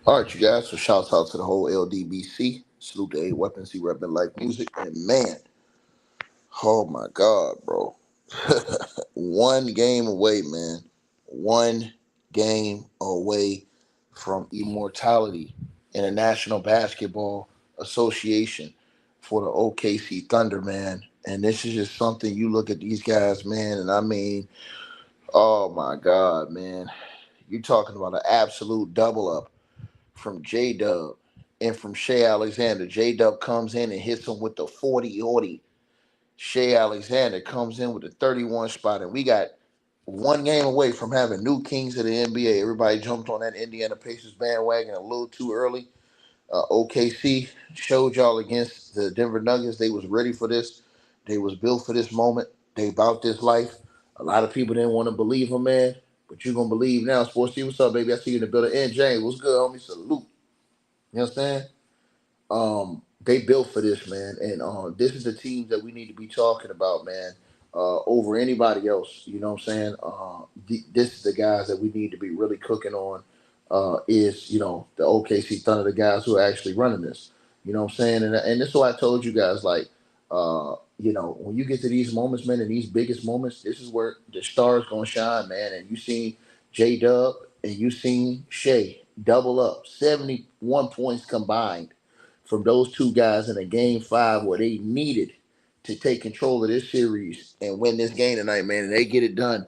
All right, you guys. So shouts out to the whole LDBC. Salute to A Weapons, C Rep and Like Music. And man, oh my God, bro. One game away, man. One game away from immortality in the National Basketball Association for the OKC Thunder, man. And this is just something you look at these guys, man, and I mean, oh my God, man. You're talking about an absolute double up from J Dub and from Shea Alexander. J Dub comes in and hits him with the 40-40. Shea Alexander comes in with the 31 spot, and we got one game away from having new kings of the NBA. Everybody jumped on that Indiana Pacers bandwagon a little too early. OKC showed y'all against the Denver Nuggets. They was ready for this. They was built for this moment. They about this life. A lot of people didn't want to believe them, man. But you gonna believe now. Sports T, what's up, baby? I see you in the building. And James, what's good, homie? Salute. You know what I'm saying? They built for this, man, and this is the team that we need to be talking about, man. Over anybody else, you know what I'm saying? This is the guys that we need to be really cooking on. Is the OKC Thunder, the guys who are actually running this. You know what I'm saying? And this is why I told you guys, like, when you get to these moments, man, and these biggest moments, this is where the stars gonna shine, man. And you seen J Dub and you seen Shea double up, 71 points combined from those two guys in a game five where they needed to take control of this series and win this game tonight, man. And they get it done.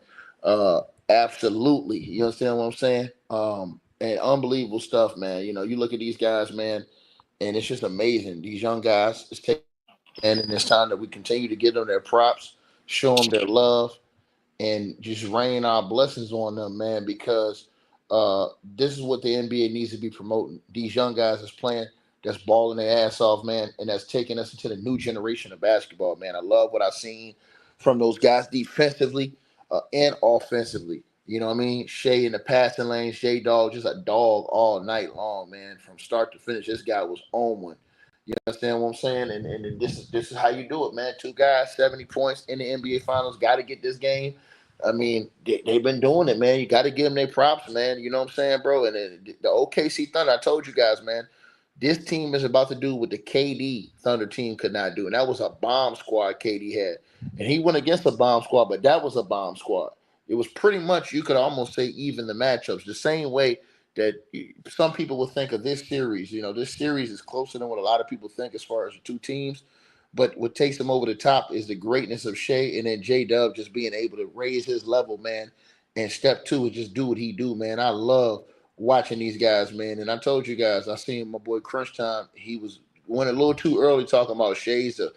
Absolutely. You understand what I'm saying? And unbelievable stuff, man. You look at these guys, man, and it's just amazing. These young guys, it's taking, and it's time that we continue to give them their props, show them their love, and just rain our blessings on them, man, because this is what the NBA needs to be promoting. These young guys is playing, that's balling their ass off, man, and that's taking us into the new generation of basketball, man. I love what I've seen from those guys defensively and offensively. You know what I mean? Shea in the passing lane, Shea Dog, just a dog all night long, man, from start to finish. This guy was on one. You understand what I'm saying? And this is how you do it, man. Two guys, 70 points in the NBA Finals. Got to get this game. I mean, they've been doing it, man. You got to give them their props, man. You know what I'm saying, bro? And then the OKC Thunder, I told you guys, man, this team is about to do what the KD Thunder team could not do. And that was a bomb squad KD had. And he went against a bomb squad, but that was a bomb squad. It was pretty much, you could almost say, even the matchups. The same way that some people will think of this series. This series is closer than what a lot of people think as far as the two teams. But what takes them over the top is the greatness of Shea and then J Dub just being able to raise his level, man. And step two is just do what he do, man. I love watching these guys, man. And I told you guys, I seen my boy Crunch Time. He was went a little too early talking about excuse me,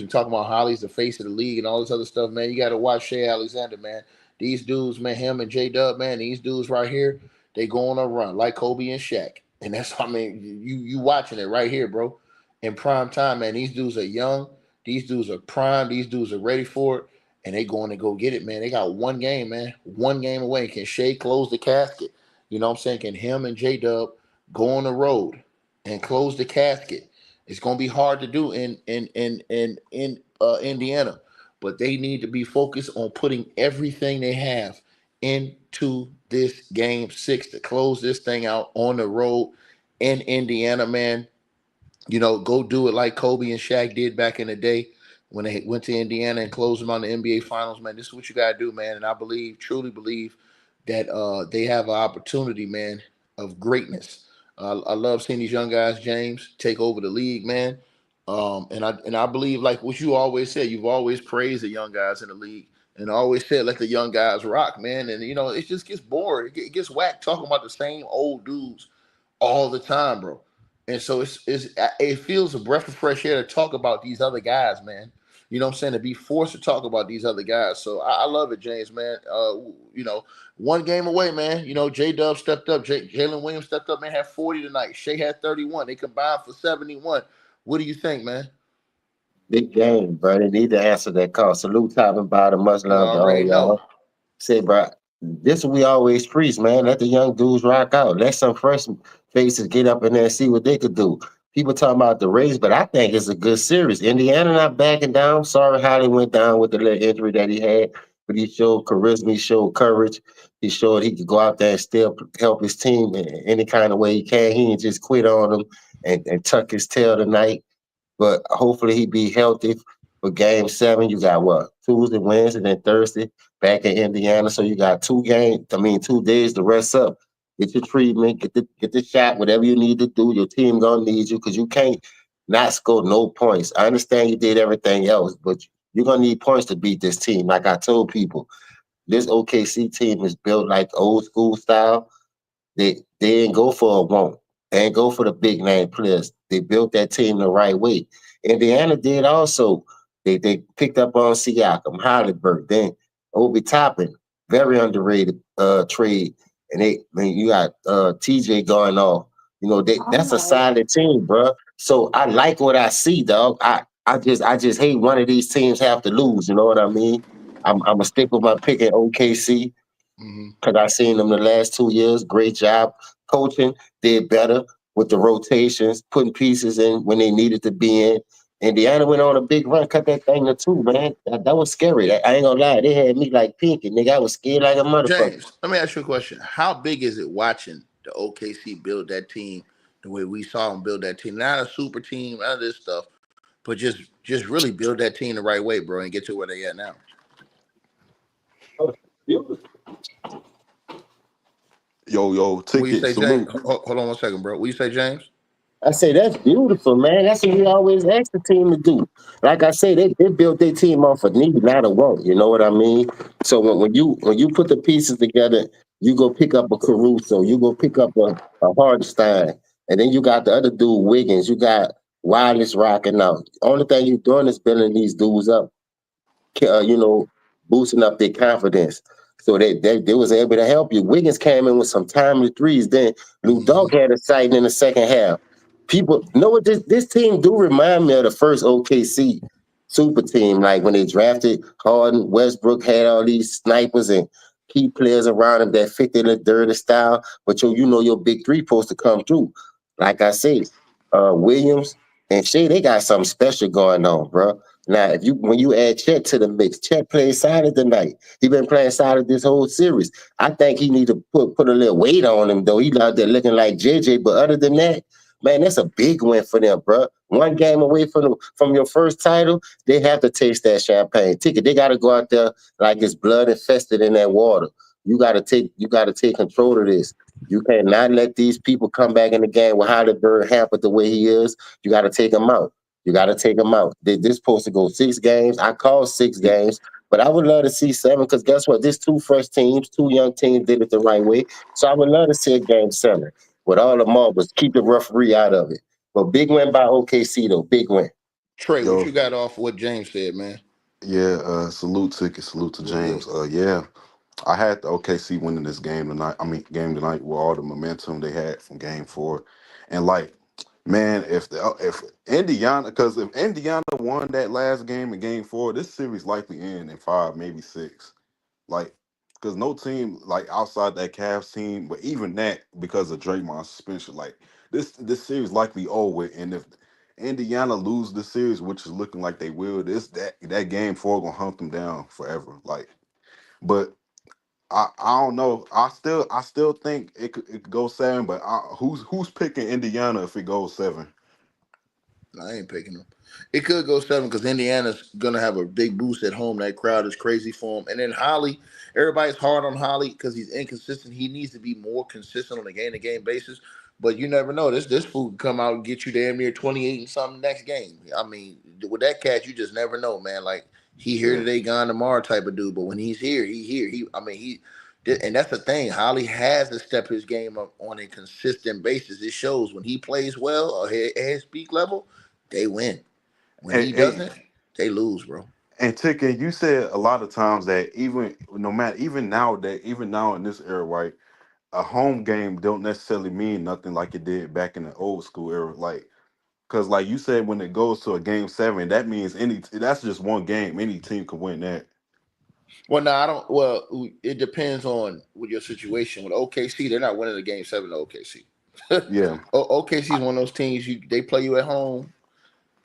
talking about Holly's the face of the league and all this other stuff, man. You got to watch Shea Alexander, man. These dudes, man, him and J Dub, man, these dudes right here, they go on a run like Kobe and Shaq. And that's, I mean, you watching it right here, bro. In prime time, man. These dudes are young. These dudes are prime. These dudes are ready for it. And they going to go get it, man. They got one game, man. One game away. Can Shea close the casket? You know what I'm saying? Can him and J Dub go on the road and close the casket? It's gonna be hard to do in Indiana, but they need to be focused on putting everything they have into this game six to close this thing out on the road in Indiana, man. Go do it like Kobe and Shaq did back in the day when they went to Indiana and closed them on the NBA Finals, man. This is what you gotta do, man. And I truly believe, that they have an opportunity, man, of greatness. I love seeing these young guys, James, take over the league, man. And I believe, like what you always said, you've always praised the young guys in the league, and always said let the young guys rock, man. And it just gets bored. It gets whacked talking about the same old dudes all the time, bro. And so it feels a breath of fresh air to talk about these other guys, man. You know what I'm saying? To be forced to talk about these other guys. So I love it, James, man. One game away, man. J Dub stepped up. Jalen Williams stepped up, man, had 40 tonight. Shea had 31. They combined for 71. What do you think, man? Big game, bro. They need to answer that call. Salute top and bottom. Much You love to all already know. y'all. Say, bro, this we always preach, man. Let the young dudes rock out. Let some fresh faces get up in there and see what they could do. People talking about the race, but I think it's a good series. Indiana not backing down. Sorry how they went down with the little injury that he had. but he showed charisma, he showed courage, he showed he could go out there and still help his team in any kind of way he can. He didn't just quit on them and tuck his tail tonight. But hopefully he be healthy for game 7. You got what? Tuesday, Wednesday, then Thursday back in Indiana. So you got 2 games, 2 days to rest up. Get your treatment, get the shot, whatever you need to do. Your team gonna need you because you can't not score no points. I understand you did everything else, but you're gonna need points to beat this team. Like I told people, this OKC team is built like old school style. They didn't go for a want. They didn't go for the big name players. They built that team the right way. Indiana did also. They picked up on Siakam, Hollyberg, then Obi Toppin, very underrated trade. And you got TJ going off. That's a solid team, bro. So I like what I see, dog. I just hate one of these teams have to lose. You know what I mean? I'm gonna stick with my pick at OKC Hmm. because I seen them the last 2 years. Great job coaching. Did better with the rotations, putting pieces in when they needed to be in. Indiana went on a big run, cut that thing to 2, man. That was scary. I ain't gonna lie. They had me like pinky, nigga. I was scared like a motherfucker. James, let me ask you a question. How big is it watching the OKC build that team the way we saw them build that team? Not a super team, none of this stuff, but just really build that team the right way, bro, and get to where they at now. Yo, What you ticket say, James? salute. Hold on one second, bro. What you say, James? I say that's beautiful, man. That's what we always ask the team to do. Like I say, they built their team off of need, not a want. You know what I mean? So when you put the pieces together, you go pick up a Caruso, you go pick up a Hardenstein, and then you got the other dude Wiggins. You got Wireless rocking out. Only thing you're doing is building these dudes up, uh, you know, boosting up their confidence. So they was able to help you. Wiggins came in with some timely threes. Then Lou Hmm. Dog had a sight in the second half. People know what this team do remind me of the first OKC super team. Like when they drafted Harden, Westbrook had all these snipers and key players around him that fit in the dirty style. But your big three supposed to come through. Like I say, Williams and Shea, they got something special going on, bro. Now, if you when you add Chet to the mix, Chet played solid tonight. He been playing solid this whole series. I think he need to put a little weight on him though. He out there looking like JJ, but other than that, man, that's a big win for them, bro. One game away from your first title, they have to taste that champagne ticket. They got to go out there like it's blood infested in that water. You got to take control of this. You cannot let these people come back in the game with Hollyberg hampered the way he is. You got to take him out. You got to take them out. This supposed to go 6 games. I call 6 games, but I would love to see 7 because guess what? This two fresh teams, two young teams did it the right way. So I would love to see a game 7 with all the marbles. Keep the referee out of it. But big win by OKC though. Big win. Trey, what Yo, you got off what James said, man? yeah, salute ticket, salute to What's good? James. Yeah, I had the OKC winning this game tonight. I mean, game tonight with all the momentum they had from game 4, and like, man, if Indiana, because if Indiana won that last game in game 4, this series likely end in 5, maybe 6. Like, because no team like outside that Cavs team, but even that because of Draymond's suspension, like this series likely over. And if Indiana lose this series, which is looking like they will, that game 4 gonna hunt them down forever. Like, but I don't know. I still think it could go 7, but who's picking Indiana if it goes 7? I ain't picking them. It could go 7 because Indiana's gonna have a big boost at home. That crowd is crazy for him. And then Holly, everybody's hard on Holly because he's inconsistent. He needs to be more consistent on a game to game basis. But you never know. This fool can come out and get you damn near 28 and something next game. I mean, with that cat, you just never know, man. Like he here Yeah, today, gone tomorrow type of dude. But when he's here, he here. And that's the thing. Holly has to step his game up on a consistent basis. It shows when he plays well or at his peak level, they win. When and he and, doesn't, they lose, bro. and Ticket, you said a lot of times that even no matter even now in this era, right? A home game don't necessarily mean nothing like it did back in the old school era. Like, cause like you said, when it goes to a game 7, that means that's just one game. Any team can win that. Well, no, I don't. Well, it depends on with your situation. With OKC, they're not winning the game 7 to OKC. Yeah, OKC is one of those teams. They play you at home.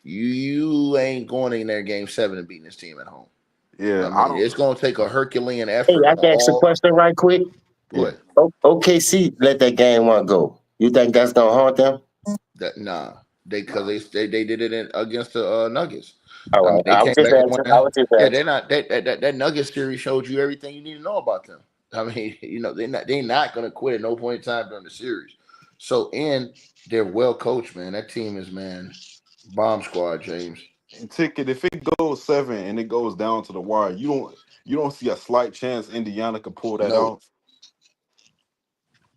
You ain't going in there game 7 and beating this team at home. Yeah, I I mean, don't. it's going to take a Herculean Hey, effort I on can ask a all. question right quick. Go ahead. OKC let that game one go. You think that's gonna haunt them? That nah, they because Nah. they did it against the Nuggets. All I mean, right. they I was came just back and won. asking. I was just Yeah, asking. they're not that Nuggets series showed you everything you need to know about them. I mean, they're not going to quit at no point in time during the series. So and they're well coached, man. That team is man bomb squad, James. And ticket, if it goes 7 and it goes down to the wire, you don't see a slight chance Indiana could pull that No, off.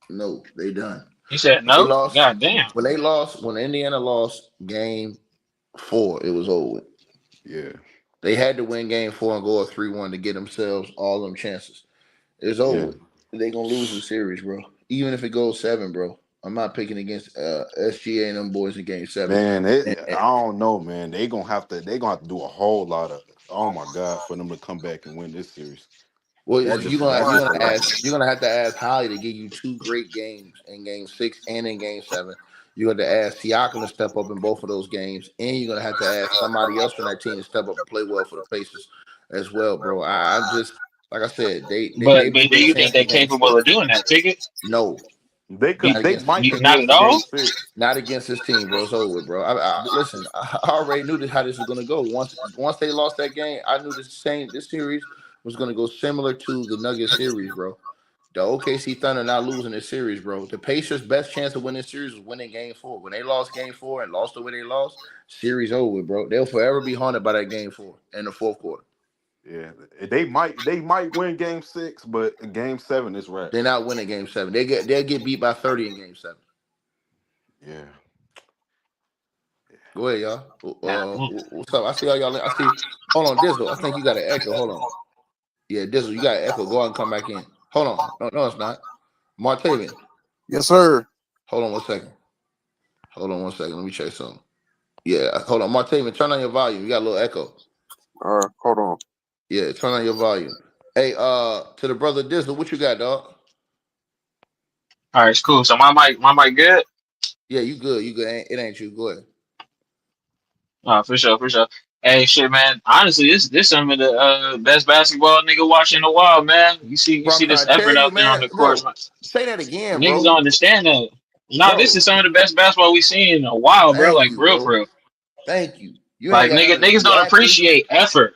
no, they done. You said They no? lost God damn. when Indiana lost game 4. It was over. Yeah, They had to win game 4 and go up 3-1 to get themselves all them chances. It's yeah. over. They gonna lose the series, bro. Even if it goes 7, bro. I'm not picking against SGA and them boys in game 7. Man, And, I don't know, man. They gonna have to do a whole lot of, oh my God, for them to come back and win this series. well, That's you're just gonna that's you're just gonna the way. ask you're gonna have to ask Holly to give you 2 great games in game 6 and in game 7. You have to ask Siakam to step up in both of those games, and you're gonna have to ask somebody else from that team to step up and play well for the Pacers as well, bro. I'm just like I said, they But beat do their you think chance they're in game capable 6. of doing that, Ticket? No, They You, not could, they against might you could this. get not it at to game all? 6. Not against this team, bro. It's over, bro. Listen. I already knew how this was gonna go. Once they lost that game, I knew this series was gonna go similar to the Nuggets series, bro. The OKC Thunder not losing this series, bro. The Pacers' best chance of winning this series was winning game 4. When they lost game 4 and lost the way they lost, series over, bro. They'll forever be haunted by that game 4 in the fourth quarter. Yeah, they might win game 6, but in game 7 it's They're wraps. not winning game 7. They'll get beat by 30 in game 7. Yeah, Go ahead, y'all. Nah. What's up? I see all y'all. I see. Hold on, Dizzle. I think you got an echo. Hold on. Yeah, Dizzle, you got an echo. Go out and come back in. Hold on. No, no, it's not. Martavian, Yes, sir. hold on 1 second. Hold on 1 second. Let me check something. Yeah, hold on. Martavian, turn on your volume. You got a little echo. Hold on. Yeah, turn on your volume. Hey, to the brother Dizzle, what you got, dog? All right, it's cool. So my mic good? Yeah, you good. You good. It ain't you. Go ahead. For sure, for sure. Hey, shit, man. Honestly, this some of the best basketball nigga watching in a while, man. You Bro, I'm see this trying to tell effort you, out there on man. the court, Bro, man. say that again, Niggas don't bro. understand that. No, this Bro, is some of the best basketball we seen in a while, bro. thank Like you, for real, for bro. real. Thank you. You ain't Like got nothing to niggas be don't happy. appreciate effort.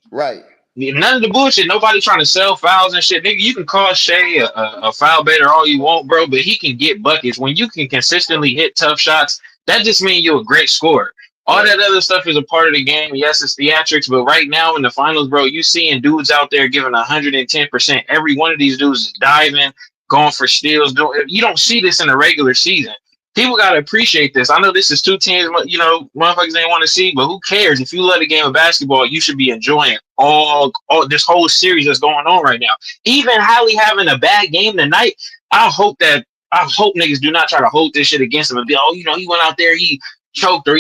Right. None of the bullshit. Nobody trying to sell fouls and shit. Nigga, you can call Shea a foul baiter all you want, bro, but he can get buckets. When you can consistently hit tough shots, that just means you're a great scorer. All Right. that other stuff is a part of the game. Yes, it's theatrics, but right now in the finals, bro, you seeing dudes out there giving 110%. Every one of these dudes is diving, going for steals. You don't see this in the regular season. People gotta appreciate this. I know this is 2 teams, motherfuckers ain't want to see, but who cares? If you love the game of basketball, you should be enjoying all this whole series that's going on right now. Even Hallie having a bad game tonight, I hope niggas do not try to hold this shit against him and be, oh, he went out there, he choked, or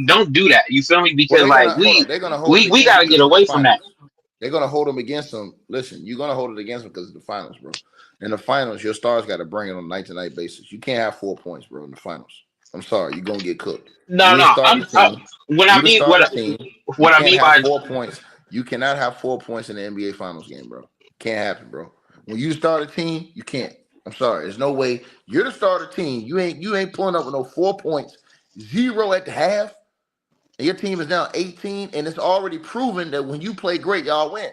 don't do that. You feel me? Well, Because they're like gonna hold on. They're gonna hold it we against him gotta get because it's the away from that. finals. They're gonna hold them against them. Listen, you're gonna hold it against them because of the finals, bro. In the finals, your stars got to bring it on a night-to-night basis. You can't have 4 points, bro, in the finals. I'm sorry, you're gonna get cooked. No, You the no. starting team. What You I the mean, starting team. You what I can't mean have by 4 points. You cannot have 4 points in the NBA Finals game, bro. Can't happen, bro. When you start a team, you can't. I'm sorry. There's no way. You're the starter team. You ain't pulling up with no 4 points, zero at the half, and your team is now 18, and it's already proven that when you play great, y'all win.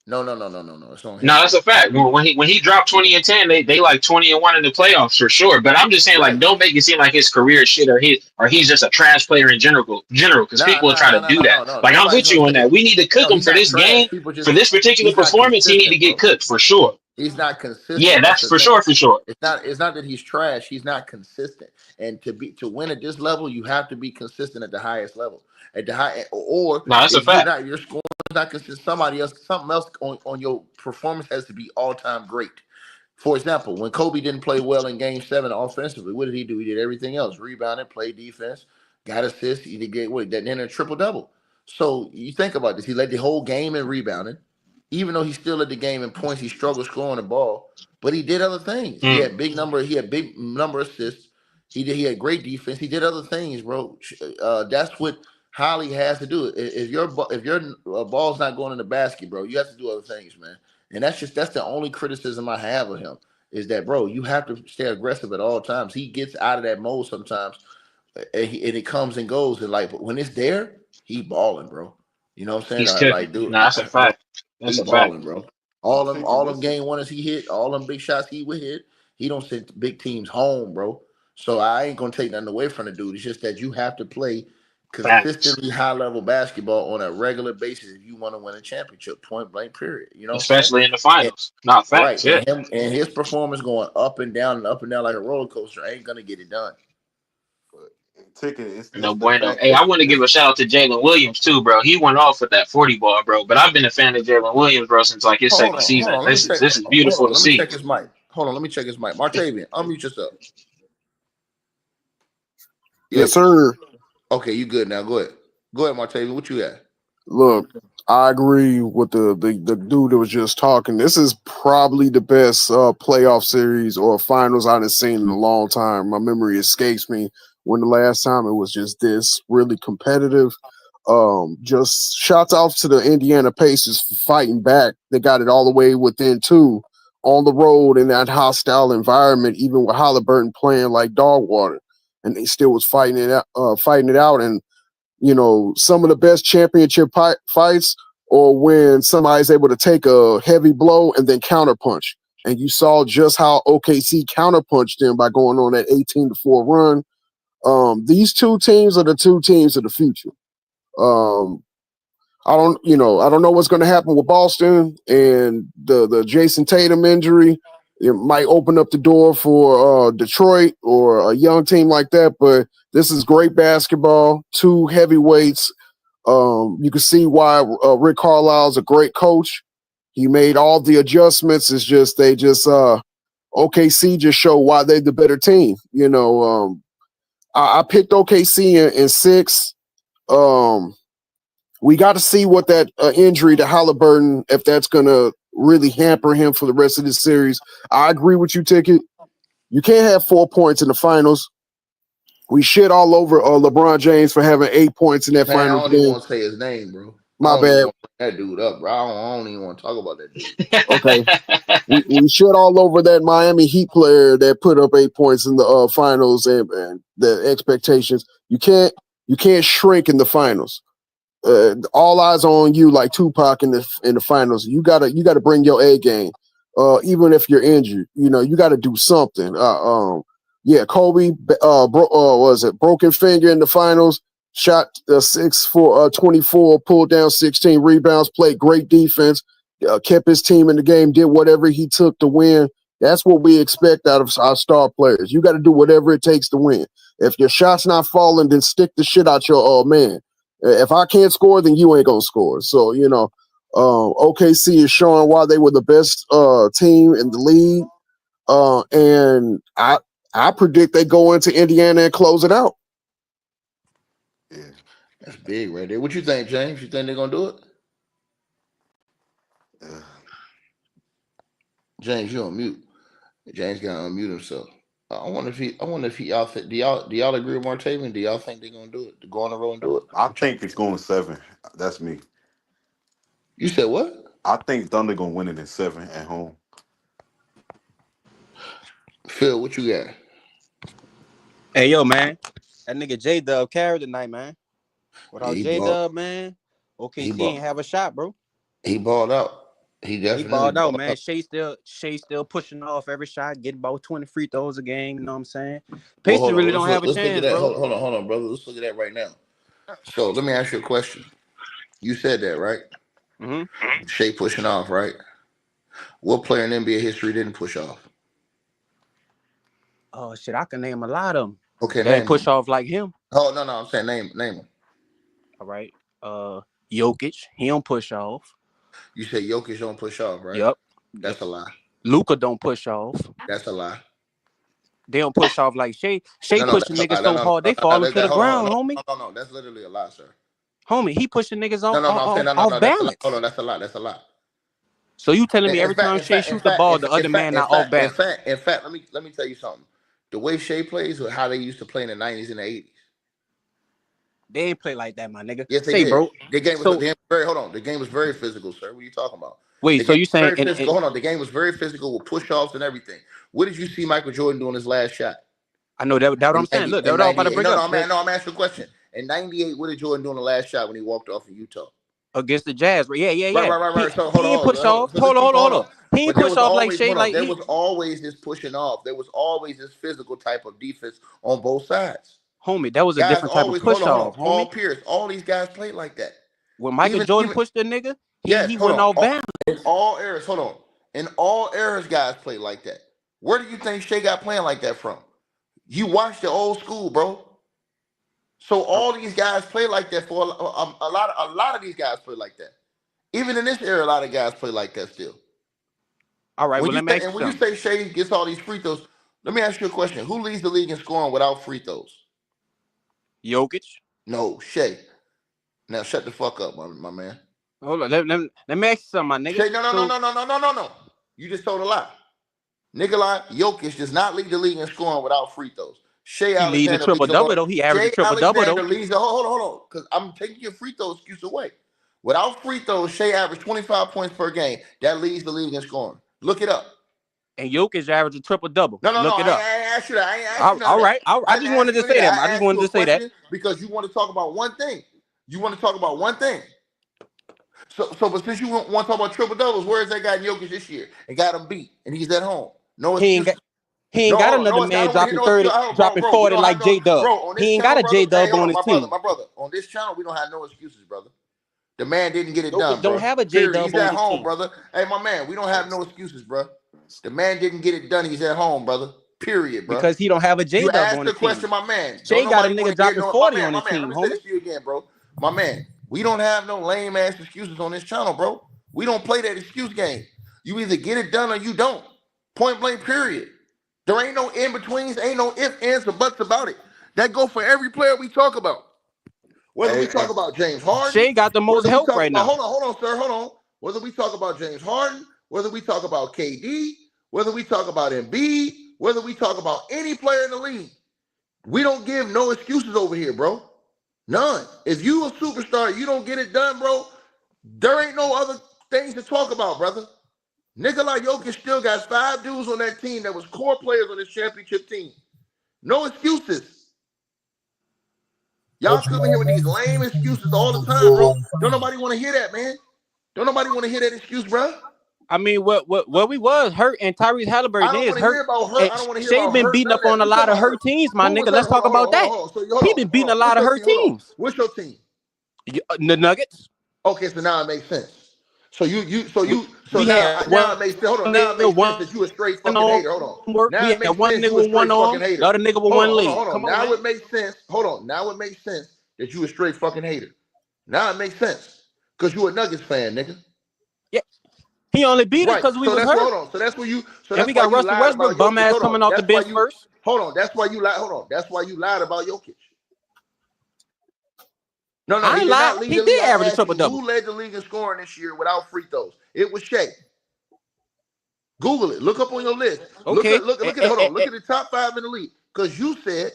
No, no, no, no, no, no. It's on No, him, that's bro. a fact. When he dropped 20 and 10, they like 20-1 in the playoffs for sure. But I'm just saying, like, Right. don't make it seem like his career is shit or he's just a trash player in general. Because Nah, people will nah, try nah, to nah, do no, that. no, no. Like I'm Nobody's with gonna you on say that. We need to cook no. him He's for not this trash. game. People For just this particular he's not performance, he need to consistent, get bro. cooked for sure. He's not Yeah, consistent. That's that's the for thing. sure, for sure. It's not that he's trash. He's not consistent. And to win at this level, you have to be consistent at the highest level. At the high, or No, that's a if you're fact. not, your score is not consistent. Something else on your performance has to be all time great. For example, when Kobe didn't play well in Game 7 offensively, what did he do? He did everything else: rebounded, played defense, got assists. He did get what? Then a triple double. So you think about this: he led the whole game in rebounding, even though he still led the game in points. He struggled scoring the ball, but he did other things. He Mm. had big number. He had big number of assists. He had great defense. He did other things, bro. That's what Holly has to do it. If your ball's not going in the basket, bro, you have to do other things, man. And that's the only criticism I have of him is that, bro, you have to stay aggressive at all times. He gets out of that mode sometimes, and it comes and goes. And like, but when it's there, he balling, bro. You know what I'm saying? He's cooking. Like, dude, No, that's a fact. he That's a fact. balling, bro. I'm All thinking them this is game winners he hit, all them big shots he would hit. He don't send big teams home, bro. So I ain't gonna take nothing away from the dude. It's just that you have to play Facts. consistently high level basketball on a regular basis if you want to win a championship. Point blank. Period. You know what I'm saying? Especially in the And, finals. Not right. facts, yeah. And his performance going up and down like a roller coaster ain't gonna get it done. but ticket. It's No the bueno. fact Hey, I that want to give it's a shout out to Jalen Williams too, bro. He went off with that 40 ball, bro. But I've been a fan of Jalen Williams, bro, since like his second Hold season. on. Let me This is check. this is Hold beautiful on. to Let me see. check his mic. Hold on. Let me check his mic. Martavian, unmute yourself. Yeah. Yes, sir. Okay, you good now. Go ahead. Go ahead, Martavian. What you got? Look, I agree with the dude that was just talking. This is probably the best playoff series or finals I've seen in a long time. My memory escapes me when the last time it was just this really competitive. Just shouts out to the Indiana Pacers for fighting back. They got it all the way within two on the road in that hostile environment, even with Halliburton playing like dog water, and they still was fighting it out. And some of the best championship fights or when somebody's able to take a heavy blow and then counterpunch. And you saw just how OKC counterpunched them by going on that 18-4 run. These two teams are the two teams of the future. Um, I don't know what's going to happen with Boston and the Jason Tatum injury. It might open up the door for Detroit or a young team like that. But this is great basketball. Two heavyweights. You can see why Rick Carlisle's a great coach. He made all the adjustments. It's just OKC just show why they're the better team. I picked OKC in six. Um, we got to see what that injury to Halliburton, if that's going to really hamper him for the rest of this series. I agree with you, Ticket. You can't have 4 points in the finals. We shit all over LeBron James for having 8 points in that Man, I finals don't even game. want to say his name, bro. I My don't even bad. want to bring that dude up, bro. I don't even want to talk about that dude. Okay. We shit all over that Miami Heat player that put up 8 points in the finals and the expectations. You can't shrink in the finals. All eyes on you like Tupac in the finals. You gotta bring your A game. Even if you're injured, you got to do something. Yeah, Kobe. Was it broken finger in the finals? Shot 6 for 24, pulled down 16 rebounds, played great defense, kept his team in the game, did whatever he took to win. That's what we expect out of our star players. You got to do whatever it takes to win. If your shot's not falling, then stick the shit out your man. If I can't score, then you ain't gonna score. So OKC is showing why they were the best team in the league, and I predict they go into Indiana and close it out. yeah. That's big right there. What you think, James? You think they're gonna do it? Uh, James, you on mute. James got to unmute himself. I wonder if y'all agree with Martavian? Do y'all think they're gonna do it? To go on the road and do it? I think it's going 7. That's me. You said what? I think Thunder gonna win it in 7 at home. Phil, what you got? Hey, yo, man. That nigga J Dub carried tonight, man. Yeah, Without J Dub, man, he OKC ain't bought have a shot, bro. he balled out. He He definitely balled out, balled man. out. Shea still pushing off every shot, getting about 20 free throws a game. You know what I'm saying? Well, Pacers hold on. really don't have a Let's look at chance, that. bro. Hold on, brother. Let's look at that right now. So let me ask you a question. You said that, right? Mm-hmm. Shea pushing off, right? What player in NBA history didn't push off? Oh shit, I can name a lot of them. Okay, They ain't name push them. off like him. Oh no, I'm saying name them. All right. Jokic, he don't push off. You said Jokic don't push off, right? Yep. That's a lie. Luca don't push off. That's a lie. They don't push off like Shea. Shea No, pushing that's a niggas lie. so hard they falling to the Hold on, ground, homie. no. That's literally a lie, sir. Homie, he pushing niggas No, off I'm saying off, no. off That's a lie. Hold balance. on, that's a lie. That's a lie. So you telling In, me in every fact, time in Shea fact, in shoot the fact, ball, in, the in other fact, man in not off fact, in balance? fact, in fact, let me tell you something. The way Shea plays with how they used to play in the '90s and the '80s. They ain't play like that, my nigga. Yes, they Say, did. bro. The game was So very. Hold on. The game was very physical, sir. What are you talking about? wait, The so game you was saying very physical. Hold on. The game was very physical with push offs and everything. What did you see Michael Jordan doing his last shot? I know that what In I'm saying. Look, that in what I was about to '98. bring No, up. no, man. No, I'm asking a question. In '98, what did Jordan do on the last shot when he walked off in Utah? Against the Jazz. Yeah, yeah, Right, yeah. right, right, He right. So hold he ain't on, push off. So let's Hold on, keep hold on, hold hold on. on. He ain't But there push was off like always Shea. hold on. Like There he, was always this pushing off. There was always this physical type of defense on both sides. homie, that was a Guys different type of always hold push on, hold on. off, Paul homie. Pierce, all these guys played like that. When Michael Jordan Even pushed the nigga, yes, he hold went on. off balance. In all eras, hold on. In all eras, guys played like that. Where do you think Shea got playing like that from? You watched the old school, bro. So all these guys play like that for a lot of these guys play like that. Even in this era, a lot of guys play like that still. All right, When well you let me say ask you when you something. say Shea gets all these free throws, let me ask you a question. Who leads the league in scoring without free throws? Jokic. No, Shea. Now shut the fuck up, my man. Hold on, let me ask you something, my nigga. Shea, no, no, no, So no, no, no, no, no, no. You just told a lie. Nikolai Jokic does not lead the league in scoring without free throws. Shea he lead a Alexander triple leads the double though. He averaged a Shea triple double Alexander though. leads the hold on, because I'm taking your free throw excuse away. Without free throws, Shea averaged 25 points per game. That leads the league in scoring. Look it up. And Jokic averaged a triple double. No, no, no. Look it up. I ain't asked you that. I ain't asked you none of All that. right. I I just didn't ask wanted you to any of say that. that. I I just asked wanted you a to say that. question because you want to talk about one thing. You want to talk about one thing. But since you want to talk about triple doubles, where is that guy Jokic this year and got him beat and he's at home? No He ain't got excuses. he ain't No, got hold on. another No, I man don't want to hear dropping no excuse. 30, Bro, dropping bro, we 40 don't like have no, J Dub. bro, on this He ain't got channel, a brother. J Hey, Dub hold on on, his team. my brother. On this channel, we don't have no excuses, brother. The man didn't get it Jokic done, don't bro. have a J Period. Dub He's on at his home, team. brother. Hey, my man, we don't have no excuses, bro. The man didn't get it done. He's at home, brother. Period, bro. Because he don't have a J You Dub asked on the his team. question, my man. Don't Shay got a nobody want nigga to hear dropping no, 40 on my his man. Let team, me say homie. this to you again, bro. My man, we don't have no lame ass excuses on this channel, bro. We don't play that excuse game. You either get it done or you don't. Point blank, period. There ain't no in betweens, ain't no ifs, ands, or buts about it. That go for every player we talk about. Whether we talk Hey, about James Harden, Shay got the most whether we help talk right about now. hold on, sir, hold on. Whether we talk about James Harden, whether we talk about KD, whether we talk about Embiid, whether we talk about any player in the league, we don't give no excuses over here, bro. None. If you a superstar, you don't get it done, bro. There ain't no other things to talk about, brother. Nikola Jokic still got 5 dudes on that team that was core players on this championship team. No excuses. Y'all coming here with these lame excuses all the time, bro. Don't nobody want to hear that, man. Don't nobody want to hear that excuse, bro. I mean, what we was hurt and Tyrese I Halliburton don't is want to hear hurt. about hurt. And I don't want to hear Shay about been hurt. beating None up of that. on a We lot talking of about hurt hurt. teams, my Who was nigga. hurt? Let's talk about that. Hold on. So He been beating a What's lot of your hurt team? Hold on. teams. What's your team? The Nuggets. Okay, so now it makes sense. So We had now one it makes sense. Hold on, now it nigga makes sense one that you a straight fucking arm hater. Hold on. work. We Now it had makes one sense nigga you a with one straight fucking arm, the hater. other nigga with Hold on, one hold on, leg. hold on. Come on, Now man. it makes sense. Hold on. Now it makes sense that you a straight fucking hater. Now it makes sense. Because you a Nuggets fan, nigga. Yeah, he only beat us Right. because we So was that's what hurt. hold on. So And we that's why got you Russell lied Westbrook, about bum Jokic. ass Hold coming on. off the That's why bench you first. hold on. That's why you lied. Hold on. That's why you lied about Jokic. No, I he ain't did lie. not lead He the league. did I average a asked triple you double. who led the league in scoring this year without free throws. It was Shea. Google it. Look up on your list. Okay. Look at it. Hold on. Look at the top 5 in the league. Because you said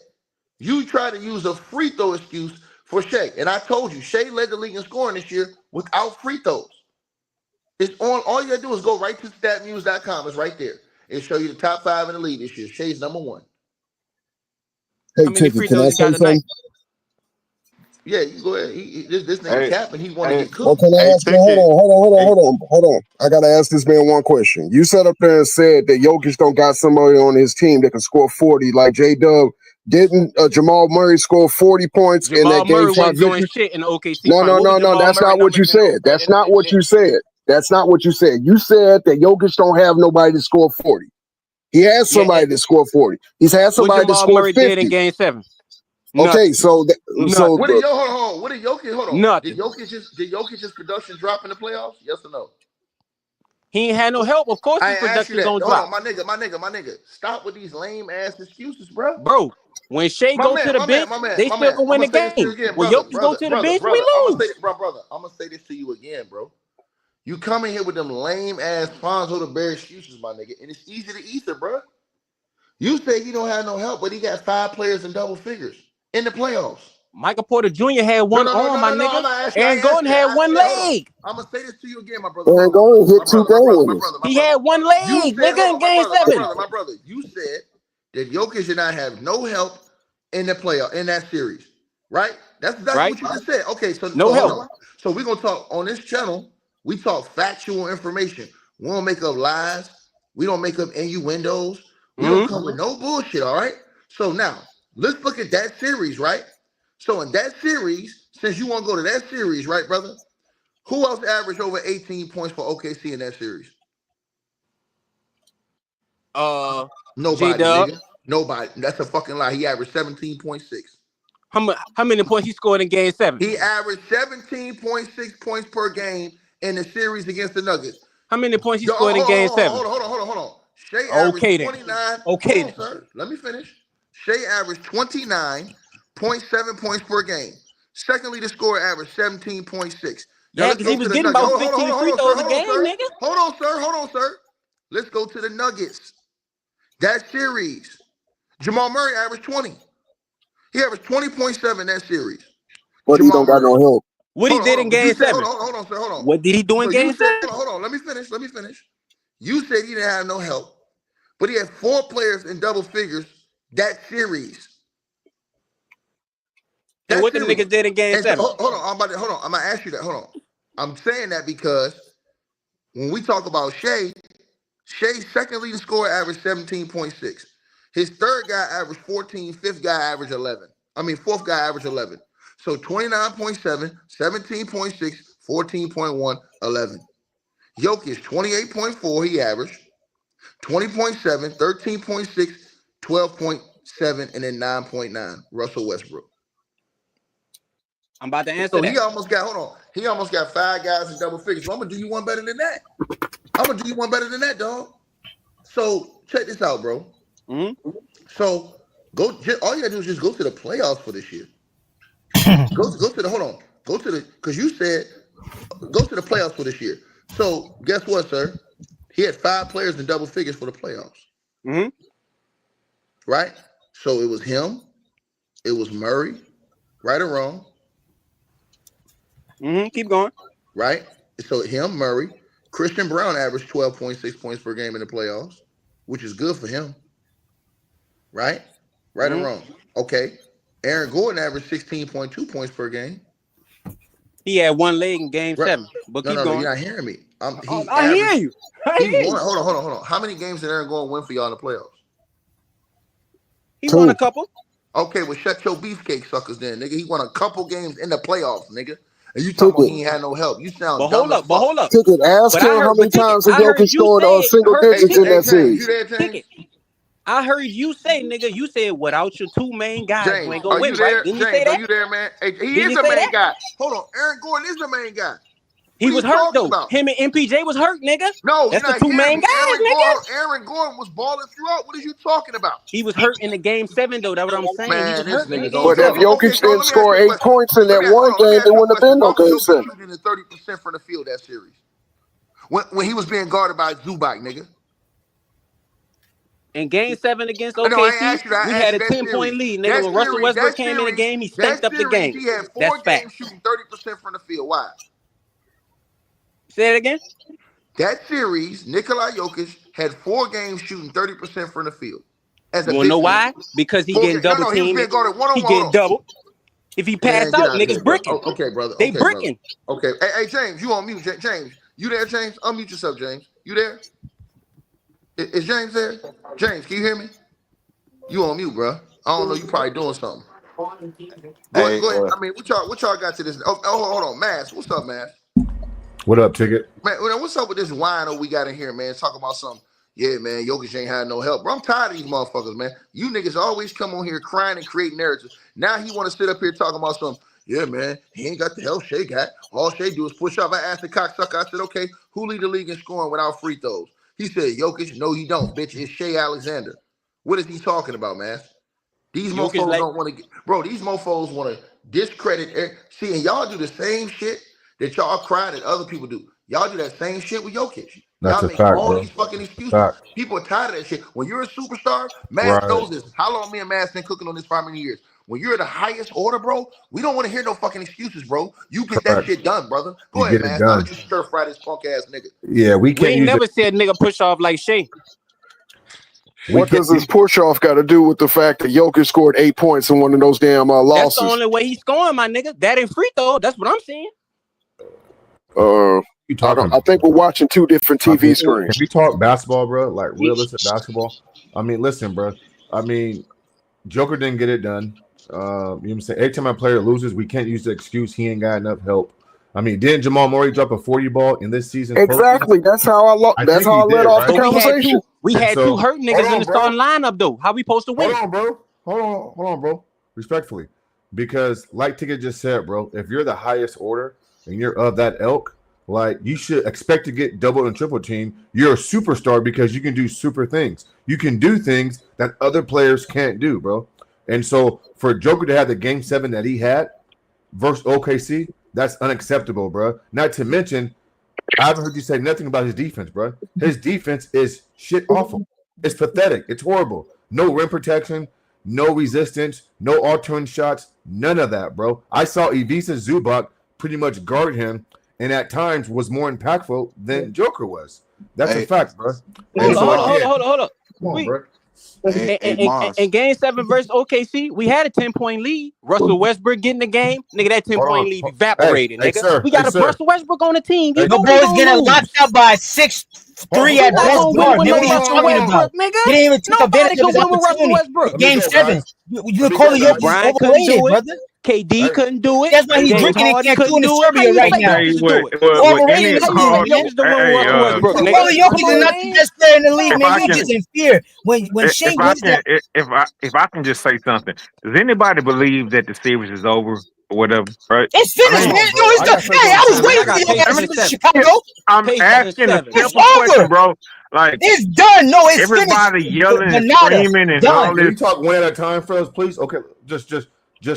you tried to use a free throw excuse for Shea. And I told you, Shea led the league in scoring this year without free throws. It's on. All you gotta do is go right to statmuse.com. It's right there. It'll show you the top 5 in the league this year. Shea's number 1. Hey, How many Ticket, free can throws I he got say tonight? something? Yeah, you go ahead. This nigga hey, capping. He want to hey, get Well, cooked. can I hey, ask him? Hold ticket. on, Hey, hold on. I gotta ask this man one question. You sat up there and said that Jokic don't got somebody on his team that can score 40 like J Dub. Didn't Jamal Murray score 40 points in Jamal that game Murray 5 wasn't doing victory? shit in the OKC No, final. no, What was no, no. Jamal That's Murray not what numbers you said. That's not what you said. That's not what you said. You said that Jokic don't have nobody to score 40. He has yeah, somebody to score 40. He's had what somebody to Jamal score Murray did in 50. game 7? Okay, Nothing. so What Nothing. did Yo hold on? What did Jokic hold on? Nothing. Did Jokic's production drop in the playoffs? Yes or no? He ain't had no help. Of course I his ain't asked you production that. gonna Hold on, drop. my nigga. Stop with these lame ass excuses, bro. Bro, when Shea My go to man, the my man, bench, my man, they my still man. can I'm win the gonna say this to you game. again, When brother, Jokic go brother, to the brother, bench, we brother. I'm gonna say, lose. brother. I'm gonna say this to you again, bro. You come in here with them lame ass Fonzo the Bear excuses, my nigga, and it's easy to answer, bro. You say he don't have no help, but he got 5 players in double figures in the playoffs. Michael Porter Jr. had one arm, my I'm nigga. gonna ask you. Aaron Gordon had one leg. I'm gonna say this to you again, my brother. Aaron Gordon hit 2 games. He had one leg, nigga, in game 7. My brother. You said that Jokic did not have no help in the playoff in that series, right? That's exactly what you just said. Okay, so no help. So we're gonna talk on this channel. We talk factual information. We don't make up lies. We don't make up innuendos. We don't come with no bullshit. All right. So now let's look at that series, right? So in that series, since you want to go to that series, right, brother? Who else averaged over 18 points for OKC in that series? Nobody, nigga. Nobody. That's a fucking lie. He averaged 17.6. How many points he scored in game 7? He averaged 17.6 points per game in the series against the Nuggets. How many points he scored in game 7? Hold on. Shea averaged 29. Okay, hold on, sir. Let me finish. Shea averaged 29.7 points per game. Second leading scorer averaged 17.6. Yeah, because he was getting about 15 free throws a game, nigga. Hold on, sir. Let's go to the Nuggets. That series, Jamal Murray averaged 20. He averaged 20.7 that series. But he don't got no help. What he did in game 7? Hold on, sir. Hold on. What did he do in game 7? Hold on. Let me finish. You said he didn't have no help, but he had 4 players in double figures that series. And what the niggas did in game 7? Hold on. I'm gonna ask you that. Hold on. I'm saying that because when we talk about Shea's second leading scorer averaged 17.6. His third guy averaged 14. Fifth guy averaged 11. Fourth guy averaged 11. So 29.7, 17.6, 14.1, 11. Jokic 28.4. He averaged 20.7, 13.6, 12.7, and then 9.9. Russell Westbrook. I'm about to answer that. He almost got 5 guys in double figures. So I'm gonna do you one better than that. Dog. So check this out, bro. So all you gotta do is just go to the playoffs for this year. Go to the because you said go to the playoffs for this year. So guess what, sir? He had 5 players in double figures for the playoffs. Right? So it was him, it was Murray, right or wrong. Keep going. Right? So him, Murray, Christian Brown averaged 12.6 points per game in the playoffs, which is good for him. Right? Right or wrong? Okay. Aaron Gordon averaged 16.2 points per game. He had one leg in game 7. But keep going. You're not hearing me. I hear you. Hold on. How many games did Aaron Gordon win for y'all in the playoffs? He won a couple. Okay, well, shut your beefcake suckers then, nigga. He won a couple games in the playoffs, nigga. And you talking about he ain't had no help. You sound dumb as fuck. But hold up. Ticket, ask him how many times the Jokic scored single digits in that series. James? I heard you say, nigga, you said without your 2 main guys, James, you ain't gonna win, right? Didn't you say that? Are you there, man? Hey, he is the main guy. Hold on. Aaron Gordon is the main guy. He was hurt, though. Him and MPJ was hurt, nigga. No, that's the 2 main guys, nigga. Aaron Gordon was balling throughout. What are you talking about? He was hurt in the game 7, though. That's what I'm saying. Man, he was hurt in the game But if Jokic didn't score 8 points in that one game, there wouldn't have been no game 7. Shooting 30% from the field that series. When he was being guarded by Zubac, nigga. In game 7 against OKC, we had a 10-point lead, nigga. When Russell Westbrook came in the game, he stacked up the game. He had 4 games shooting 30% from the field. Why? Say it again. That series, Nikola Jokic had 4 games shooting 30% from the field. You wanna know why? Because he getting double teamed. He getting double. If he pass out, niggas bricking. Okay, brother. They bricking. Okay. Hey, James, you on mute, James. You there, James? Unmute yourself, James. You there? Is James there? James, can you hear me? You on mute, bro. I don't know. You probably doing something. Go ahead. I mean, what y'all got to this? Oh, hold on. Mass. What's up, Mass? What up, Ticket? Man, what's up with this wino we got in here, man? Talking about something. Yeah, man, Jokic ain't had no help. Bro, I'm tired of these motherfuckers, man. You niggas always come on here crying and create narratives. Now he want to sit up here talking about something. Yeah, man, he ain't got the help Shea got. All Shea do is push up. I asked the cocksucker, I said, okay, who lead the league in scoring without free throws? He said, Jokic. No, you don't, bitch. It's Shea Alexander. What is he talking about, man? These mofos don't want to get, bro, these mofos want to discredit. See, and y'all do the same shit that y'all cry that other people do. Y'all do that same shit with Jokic. That's y'all a fact, bro. These fucking excuses. Fact. People are tired of that shit. When you're a superstar, Mass knows this. How long me and Mass been cooking on this for how many years? When you're the highest order, bro, we don't want to hear no fucking excuses, bro. You get that shit done, brother. Go ahead, man. I'll just stir fry this punk ass nigga. Yeah, we can't. We ain't never said nigga push off like Shea. What does this push off got to do with the fact that Jokic scored 8 points in one of those damn losses? That's the only way he's scoring, my nigga. That ain't free throw. That's what I'm saying. I think we're watching two different TV screens. If we talk basketball, bro, like realistic basketball, I mean, listen, bro. I mean, Joker didn't get it done. You know what I'm saying? Every time a player loses, we can't use the excuse he ain't got enough help. I mean, didn't Jamal Murray drop a 40 ball in this season? Exactly. That's how I led off the conversation. We had two hurt niggas in the starting lineup, though. How we supposed to win? Hold on, bro. Respectfully. Because like Ticket just said, bro, if you're the highest order and you're of that ilk, like you should expect to get double and triple team. You're a superstar because you can do super things. You can do things that other players can't do, bro. And so for Joker to have the game 7 that he had versus OKC, that's unacceptable, bro. Not to mention, I haven't heard you say nothing about his defense, bro. His defense is shit awful. It's pathetic. It's horrible. No rim protection, no resistance, no altering shots, none of that, bro. I saw Ivica Zubac pretty much guard him, and at times was more impactful than Joker was. That's a fact, bro. Hold on. Come on, bro. In game 7 versus OKC, we had a 10-point lead. Russell Westbrook getting the game. Nigga, that 10-point lead evaporated, nigga. Sir, we got a Russell Westbrook on the team. The boys getting locked up by 6-3 at best guard. Nigga, what are you talking about? He didn't even take advantage of his opportunity. Game 7. You call the Jokic overrated, brother. KD couldn't do it. That's why he's drinking in Cancun in Serbia right now. Overrated. Jokic the one Russell Westbrook, nigga. Well, Jokic is not the best player in the league, man. You just in fear. When Shane wins that. If I can just say something, does anybody believe that the series is over or whatever? Right? It's finished, man. No, it's done. Hey, I was waiting for you guys to Chicago. I'm asking a simple question, bro. Like it's done. No, it's everybody finished. Yelling and screaming and all this. Can you talk one at a time for us, please? Okay, just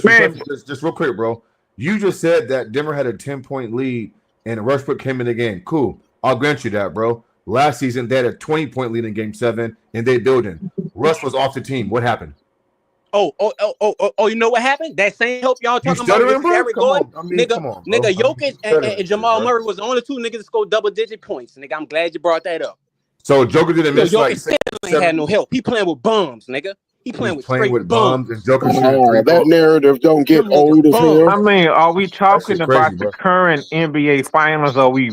real quick, bro. You just said that Denver had a 10-point lead and Westbrook came in the game. Cool. I'll grant you that, bro. Last season, they had a 20-point lead in game 7 and they building. Russ was off the team. What happened? Oh, you know what happened? That same help y'all talking about with Eric Gordon. Nigga, Jokic and Jamal Murray was the only two niggas that scored double-digit points. Nigga, I'm glad you brought that up. So Joker didn't miss Jokic still ain't had no help. He playing with bums, nigga. He playing with bums. And Joker that narrative don't get old as hell. I mean, are we talking about the current NBA Finals? Or are we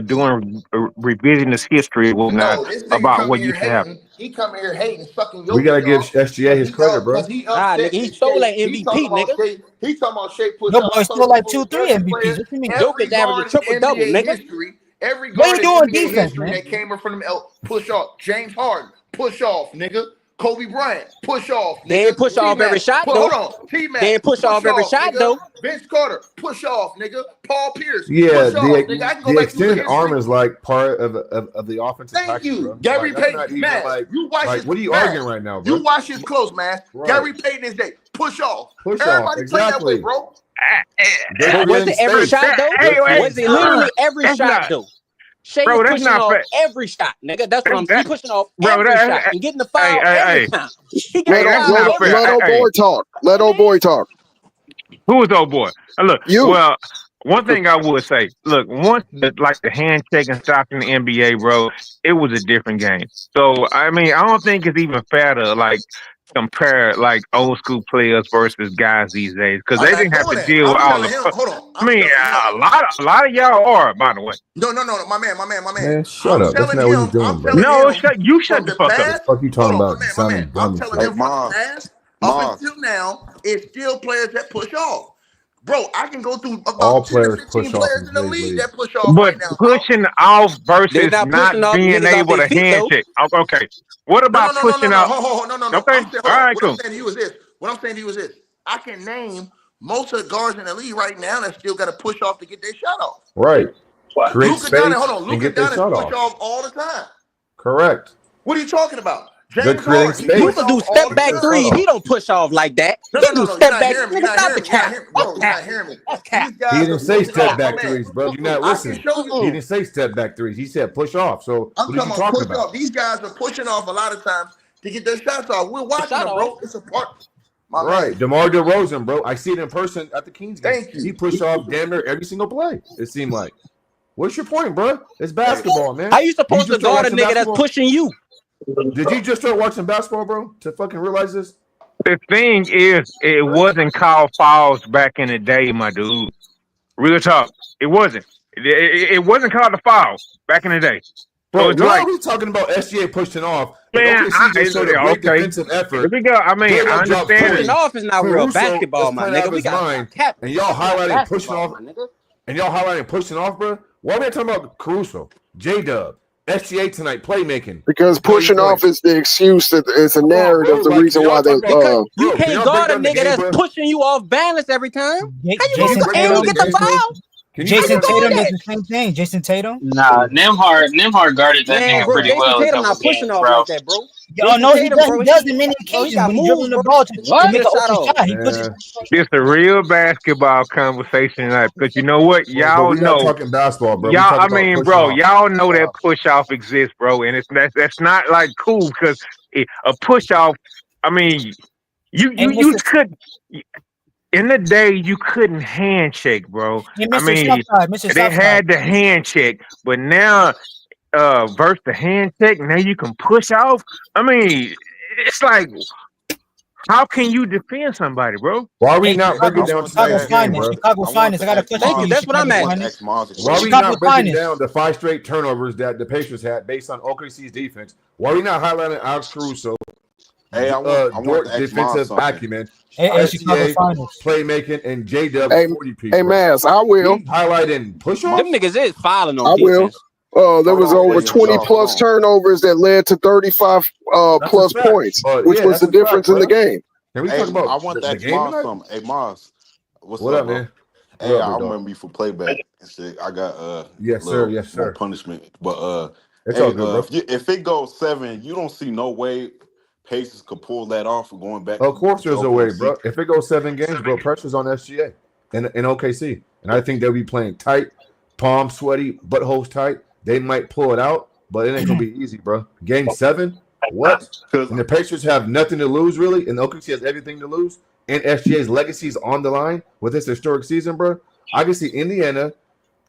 doing revisionist history or whatnot about what used to happen? He come here hating, sucking Jokic. We gotta give SGA his credit, bro. Nigga, he stole that MVP, nigga. He talking about Shea push no, boy, stole like 2-3 MVPs. What you mean? Jokic averaged a triple-double, nigga. Every guard in defense, history that came from them push off. James Harden, push off, nigga. Kobe Bryant, push off. They ain't push off every shot, though. Hold on. T-Mac, they ain't push off every shot, though. Vince Carter, push off, nigga. Paul Pierce, yeah, push off, nigga. I can go the back extended to arm is like part of the offensive Thank package, you. bro. Gary like, Payton, man. Like, you watch his what are you arguing right now, bro? You watch his close, man. Right. Gary Payton is day. Push off. Everybody play that way, bro. Was it every shot, though? Was it literally every shot, though? Shea is pushing off every shot, nigga. That's what I'm saying. Pushing off every shot and getting the foul every time. Let old boy talk. Who is old boy? Look, well, one thing I would say, look, once the handshake and stuff in the NBA, bro, it was a different game. So, I mean, I don't think it's even fair to, compare old school players versus guys these days because they didn't have to deal with all the. Hold on. I mean, a lot of y'all are, by the way. No, my man. Man, shut up. That's not what he's doing, bro. No, shut the fuck up. What the fuck you talking about? My man. I'm telling him from the past up until now, it's still players that push off. Bro, I can go through all about players 15 push players off in the league that push off but right now. Pushing off versus not being able to handshake. Okay. What about pushing off? No. Okay. All right, cool. What I'm saying to you is this. I can name most of the guards in the league right now that still got to push off to get their shot off. Right. Create Luka space Doncic, and get their shot push off all the time. Correct. What are you talking about? James Harden. Luka do step back threes. He don't push off like that. He do step back. Nigga, stop the cap. You're not hearing me. That's cap. He didn't say step back threes, bro. You're not listening. He didn't say step back threes. He said push off. So I'm talking about? These guys are pushing off a lot of times to get their shots off. We're watching them, bro. It's a part. My Right, man. DeMar DeRozan, bro. I see it in person at the Kings game. Thank you. He pushed off damn near every single play. It seemed like. What's your point, bro? It's basketball, man. How you supposed to guard a nigga that's pushing you? Did you just start watching basketball, bro, to fucking realize this? The thing is, it wasn't called fouls back in the day, my dude. Real talk. It wasn't. It wasn't called a foul back in the day. Bro, So why are we talking about SGA pushing off? Man, just showed a great defensive effort. Here we go. I mean, I understand. Pushing off is not real basketball, my nigga. We got cap. And y'all highlighting pushing off, bro. Why are we talking about Caruso, J-Dub, SGA tonight playmaking? Because pushing off is the excuse that it's a narrative. The reason why they you can't guard a nigga that's pushing you off balance every time. How you gonna get the foul? Jason Tatum does the same thing. Jason Tatum. Nah, Nembhard guarded that nigga pretty well. Jason Tatum not pushing off like that, bro. Oh no, he does in many occasions when he's dribbling the ball to make an open shot. He pushes. It's a real basketball conversation tonight because you know what, y'all know. Talking basketball, bro. Y'all, I mean, bro, y'all know that push off exists, bro, and that's not like cool because a push off. I mean, you could. In the day, you couldn't handshake, bro. I mean, they had the handshake, but now versus the handshake, now you can push off. I mean, it's like, how can you defend somebody, bro? Why are we not breaking down Chicago finest? I got a question. Thank you. That's what I'm asking. Why are we not breaking down the 5 straight turnovers that the Pacers had based on OKC's defense? Why are we not highlighting Alex Caruso? Hey, I want defensive acumen, Chicago finals playmaking, and J-Dub 40 people. Hey, Maz, I will. Highlighting push-offs? Them niggas is filing on I defense. will. There was over 20 plus turnovers that led to 35 plus points, which was the difference in the game. Can we talk about I want that Maz something. Hey, Maz, what's up, man? Hey, I remember you for playback and shit. I got yes, sir. punishment, but it's all good, bro. If it goes 7, you don't see no way Pacers could pull that off for going back. Of course, there's a way, bro. If it goes 7 games, bro, pressure's on SGA and OKC, and I think they'll be playing tight, palm sweaty, buttholes tight. They might pull it out, but it ain't gonna be easy, bro. Game 7, what? And the Pacers have nothing to lose, really, and OKC has everything to lose, and SGA's legacy is on the line with this historic season, bro. I can see Indiana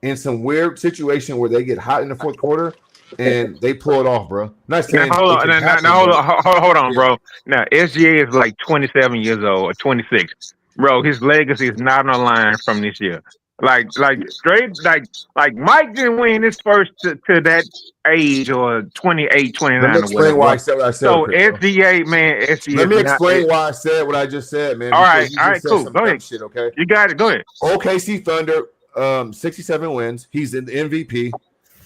in some weird situation where they get hot in the fourth quarter and they pull it off, bro. Nice. Hold on, bro. Now SGA is like 27 years old or 26, bro. His legacy is not on the line from this year. Like straight, like Mike didn't win his first to that age or 28, 29 Let me explain why I said what I said. So SGA, man, SGA. Let me explain why I said what I just said, man. All right, cool. Go ahead. Shit, okay? You got it. Go ahead. OKC Thunder, 67 wins. He's in the MVP.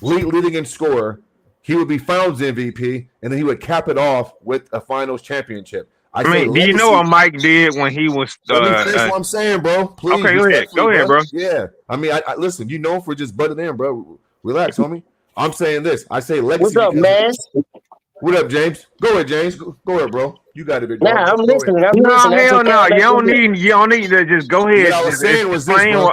Leading in scorer, he would be Finals MVP, and then he would cap it off with a Finals championship. I mean, do you know what Mike did when he was? Let me finish what I'm saying, bro. Please, okay, go ahead, bro. Yeah, I mean, I listen. You know, for just butting in, bro. Relax, homie. I'm saying this. I say legacy. What's up, man? What up, James? Go ahead, James. Go ahead, bro. You got it, big dog. Nah, I'm listening. Hell no. You don't need to just go ahead. What I was saying was this, bro.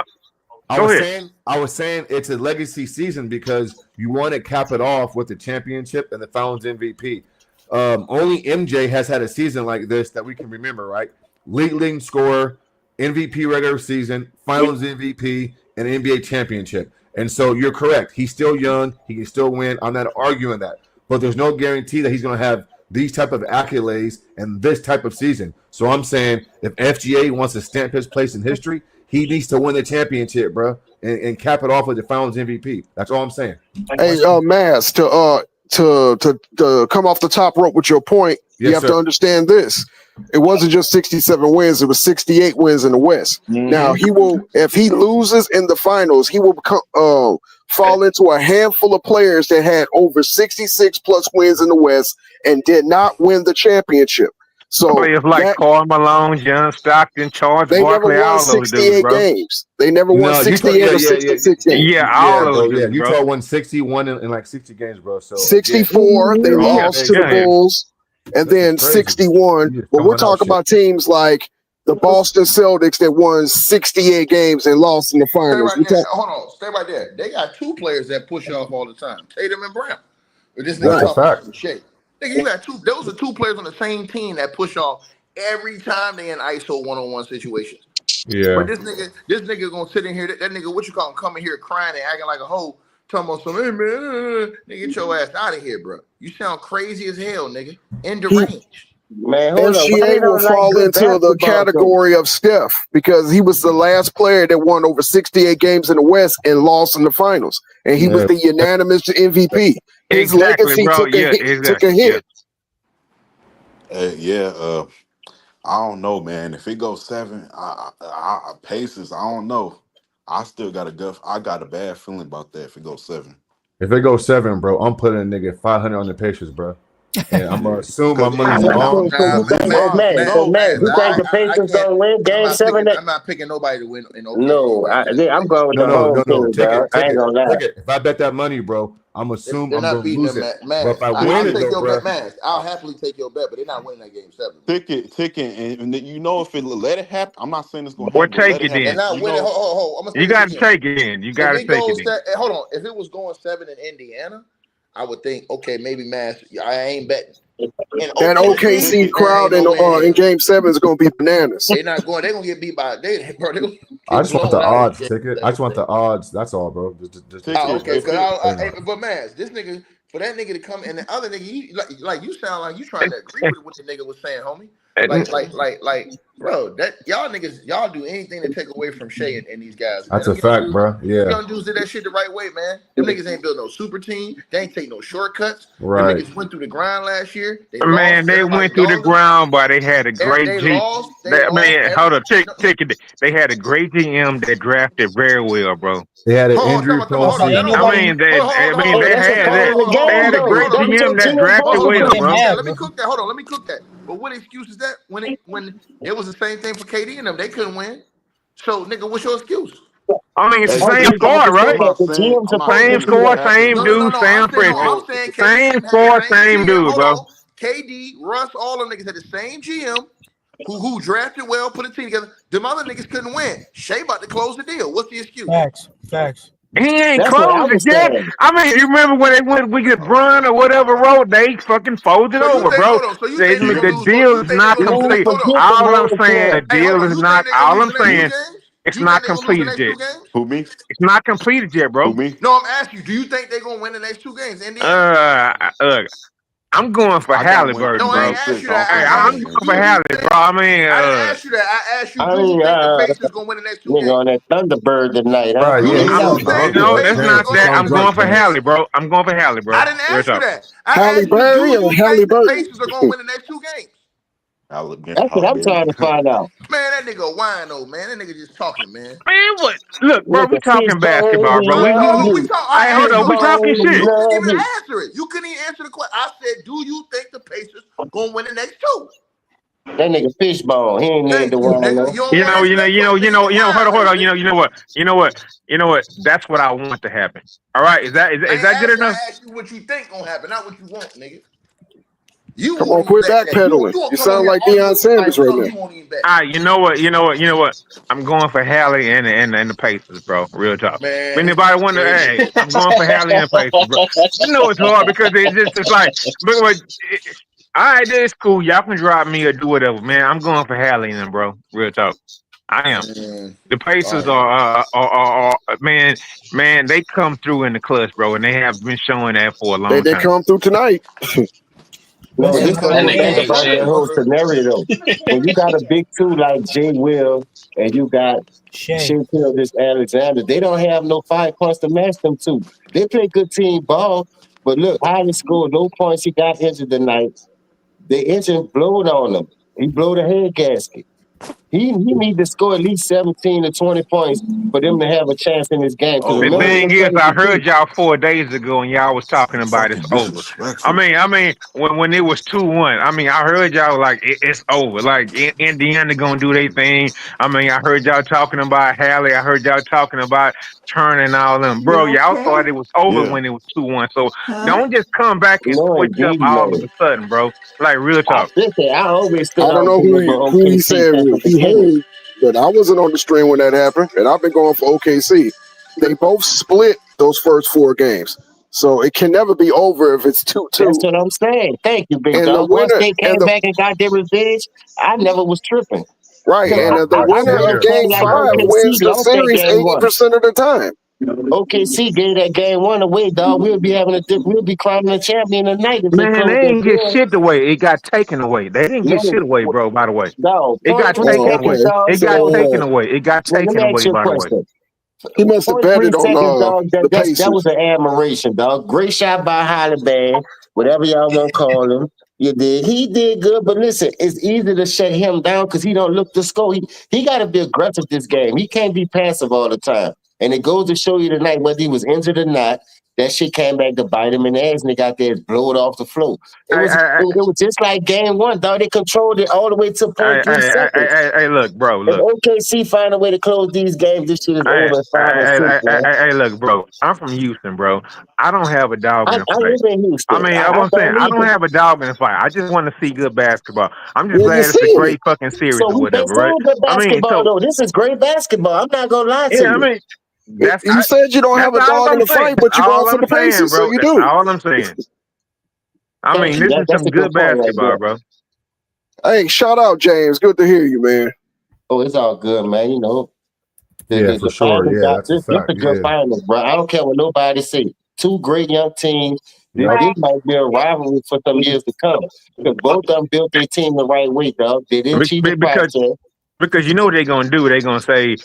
I was saying it's a legacy season because you want to cap it off with the championship and the Finals MVP. Only MJ has had a season like this that we can remember, right? Leading scorer, MVP regular season, Finals MVP, and NBA championship. And so you're correct. He's still young. He can still win. I'm not arguing that. But there's no guarantee that he's going to have these type of accolades and this type of season. So I'm saying if FGA wants to stamp his place in history, he needs to win the championship, bro, and cap it off with the Finals MVP. That's all I'm saying. Hey, Maz, to come off the top rope with your point, you have to understand this. It wasn't just 67 wins; it was 68 wins in the West. Mm-hmm. Now he will, if he loses in the finals, he will become fall into a handful of players that had over 66 plus wins in the West and did not win the championship. So players like Karl Malone, John Stockton, Charles Barkley, all those dudes, bro. games. They never won 68 or 66 games. Yeah, all those dudes, bro. Utah won 61 in like 60 games, bro. So 64, they lost to the Bulls, and then 61. But we're talking about teams like the Boston Celtics that won 68 games and lost in the finals. Hold on, stay right there. They got 2 players that push off all the time, Tatum and Brown. But this nigga talking shape. Nigga, you got 2. Those are 2 players on the same team that push off every time they in ISO 1-on-1 situations. Yeah. But this nigga gonna sit in here. That nigga, what you call him, coming here crying and acting like a hoe, talking about some, hey man, nigga, get your ass out of here, bro. You sound crazy as hell, nigga. In the range. Man, hold on. Why SGA they will don't like fall good into the basketball category of Steph because he was the last player that won over 68 games in the West and lost in the finals, and he was Yeah. the unanimous MVP. His Exactly, legacy bro. took a Yeah, hit. exactly. Yeah. I don't know, man. If it goes 7, Pacers. I don't know. I still got I got a bad feeling about that. If it goes 7, If it goes 7, bro, I'm putting a nigga 500 on the Pacers, bro. And I'm gonna assume my because money's So on. you think, Pacers gonna win Game 7? I'm not picking nobody to win in OKC. No, I'm going with the No. home team, Take dog. it. I ain't gonna lie. Take it. If I bet that money, bro, I'm assuming They're I'm not gonna beating lose them, it. man. But if I I'll win it take though, your bro, bet, man. I'll happily take your bet, but they're not winning that Game 7. ticket, and if it let it happen, I'm not saying it's gonna Or happen, but let take it it happen. They're then. not winning. Hold. I'm gonna say You this got to again. take it in. You got If to it take it goes, in. hold on. If it was going 7 in Indiana, I would think, okay, maybe Mass. I ain't betting. In That OKC, OKC man, ain't crowd no way in in hell. Game 7 is going to be bananas. They're not going. They're gonna get beat by. They gonna I get just want blown the out. odds. Ticket. I just want the odds. That's all, bro. Just Ticket. Okay, If it, but Mass, this nigga, for that nigga to come and the other nigga, like you sound like you trying to agree with what the nigga was saying, homie. Like, bro, that y'all niggas, y'all do anything to take away from Shea and these guys, man. That's a fact, bro. Yeah. Young dudes did that shit the right way, man. Them niggas ain't built no super team. They ain't take no shortcuts. Them Right. niggas went through the grind last year. They Man, lost. they Everybody went through the lost. ground, but they had a great They G. lost. They lost. Man, hold on, ticket. They had a great GM that drafted very well, bro. They had an Hold on, injury prone hold on. That season. don't I hold mean, on. Hold on. Hey, that's a part of the they game, had a though. great Don't GM your that team drafted supposed to Hold put on. well, Let me them bro. cook that. back, Let me bro? cook that. Hold on. Let me cook that. But what excuse is that when it was the same thing for KD and them? They couldn't win. So, nigga, what's your excuse? I mean, it's hey, the same Okay, but ticket. I'm score, just saying I'm right? that not the saying GM I'm not supposed saying to Same it's do gonna score, that. happen. same dude, No. same I'm principle. saying KD Same and them had the score, same same GM. dude, Hold bro. on. KD, Russ, all them niggas had the same GM who drafted well, put a team together. Them other niggas couldn't win. Shea about to close the deal. What's the excuse? Facts. He ain't That's what I closed it was yet. saying. I mean, you remember when they went we get Brun or whatever road, they fucking folded So you over, think, bro. hold on. So you think they're gonna The lose more? deal You is think they're not gonna lose the Man, next? complete. Hold on. forget the All I'm home saying, the team. Hey, hold deal on. is You not. think they're gonna All lose I'm the next two saying, games? it's You think not they're gonna lose the completed next yet. two games? Who me? It's not completed yet, Who bro. me? No, I'm asking you. Do you think they're gonna win the next two games? Indiana? Look, I'm going for I got them winning No, Halliburton, through I bro. game ain't asked you 6. I don't that. Hey, think I they're I'm asked winning you, going game for 7. do you Hallie, think? bro. I mean, I didn't ask you that. I asked you, I do you mean, think the Pacers gonna win the next two nigga games? on that Thunderbird tonight, huh? Right. Do Yeah. Get He it you out, sounds bro. think the drunk. no, that's Pacers are not James, he gonna that. win sounds I'm the going drunk, next for two James. Hallie, games? bro. I'm going for Hallie, bro. I didn't Real ask you talk. that. I Halle asked you, do Berry or you Halle think the Burton? Pacers are gonna win the next two games? That's what I'm Berry. trying to find out. Man, that nigga whine though, man. That nigga just talking, man. Man, what? Look, bro, we Nigga, talking Fishbone, basketball, we bro. love We you. talk. Hey, I hold asked on, you we a question. Fishbone, talking we shit. You couldn't love even you. answer it. You couldn't even answer the question. I said, do you think the Pacers gonna win the next two? That nigga Fishbone, he ain't need Thank the you, one, nigga. no. You don't want to answer that question. You can Hold whine on, hold though, on. nigga. You know what? That's what I want to happen. All right, is that good enough? I asked you what you think gonna happen, not what you want, nigga. You Come won't on, even quit bet that. You backpedaling. will You come on sound here like argue Deion with somebody Sanders on right something now. you won't even bet. You know what? I'm going for Hallie and the Pacers, bro. Real talk. If Man, this anybody nigga wonder, crazy. hey, I'm going for Hallie and the Pacers, bro. I know it's hard because it's like, all right, it's cool. Y'all can drop me or do whatever, man. I'm going for Hallie and them, bro. Real talk. I am. Man, The all Pacers right. are man, they come through in the clutch, bro, and they have been showing that for a long They time. come through tonight. No, They this Listen, what come That I'm through nigga saying in the hate about that Shea. whole clutch. scenario, though. When you got a big two like Jay Will and you got Shay. Shea this Alexander, they don't have no 5 points to match them two. They play good team ball, but look, Holly scored no points. He got injured tonight. The engine blowed on him. He blew the head gasket. He need to score at least 17 to 20 points for them to have a chance in this game. Because Oh The remember, man, they thing were is, telling I you too. heard y'all 4 days ago, and y'all was talking about it's fucking over. disrespectful. I mean, when it was 2-1, I mean, I heard y'all like it's over. Like Indiana gonna do their thing. I mean, I heard y'all talking about Hallie. I heard y'all talking about Turner and all them. Bro, y'all thought it was over Yeah. when it was 2-1. So don't just come back and No, switch up indeed, all of man. a sudden, bro. Like real I talk. listen, I always stood I don't on know Denver who he OKC said since the he beginning. heard, but I wasn't on the string when that happened, and I've been going for OKC. They both split those first 4 games. So it can never be over if it's 2-2. That's what I'm saying. Thank you, big And dog. the Once winner they came back and got their revenge, I never was tripping. right, and the I winner would of have said Game like 5 OKC wins the lost that series game one. 80% of the time. OKC gave that game one away, dog. We'll be climbing the champion tonight if they Man, close they that ain't get deal. shit away. It got taken away. They didn't get No, shit away, bro. By the way, no. it got 43 taken Oh, away. seconds, okay. dog. It got So, taken away. It got well, let taken me ask away. you a By the way. question. He must have 43 betted on seconds, dog. the That Pacers. was an admiration, dog. Great shot by Hollyban, whatever y'all want to call him. You did. He did good, but listen, it's easy to shut him down because he don't look to score. He got to be aggressive this game. He can't be passive all the time. And it goes to show you tonight, whether he was injured or not, that shit came back to bite him in the ass, and they got there blow it off the floor. It was just like game one, dog. They controlled it all the way to point 3 seconds. Hey, look, bro, If look. OKC find a way to close these games, this shit is over in 5 or 6, man. Hey, look, bro. I'm from Houston, bro. I don't have a dog I in the fight. live in Houston. I'm I saying don't I don't either. have a dog in the fight. I just want to see good basketball. I'm just Well, you're glad it's a seeing it. great fucking series So or they whatever, right? saying good I mean, basketball so though. This is great basketball. I'm not gonna lie to yeah, I you. mean, that's You said you don't have that's a all dog in I'm the saying. fight, but you're All going for I'm the saying, Pacers, so bro. you That's do. all I'm saying. I Thank mean, you. this is That's some a good good point right basketball, there. bro. Hey, shout out, James. Good to hear you, man. Oh, it's all good, man. You know, Yeah, for the sure. finals Yeah, got that's a this fact. a good Yeah. finals, bro. I don't care what nobody say. Two great young teams. This Yep. might be a rivalry for some years to come. Because both of them built their team the right way, dog. They didn't cheat the Because process. you know what they're gonna do. They're gonna say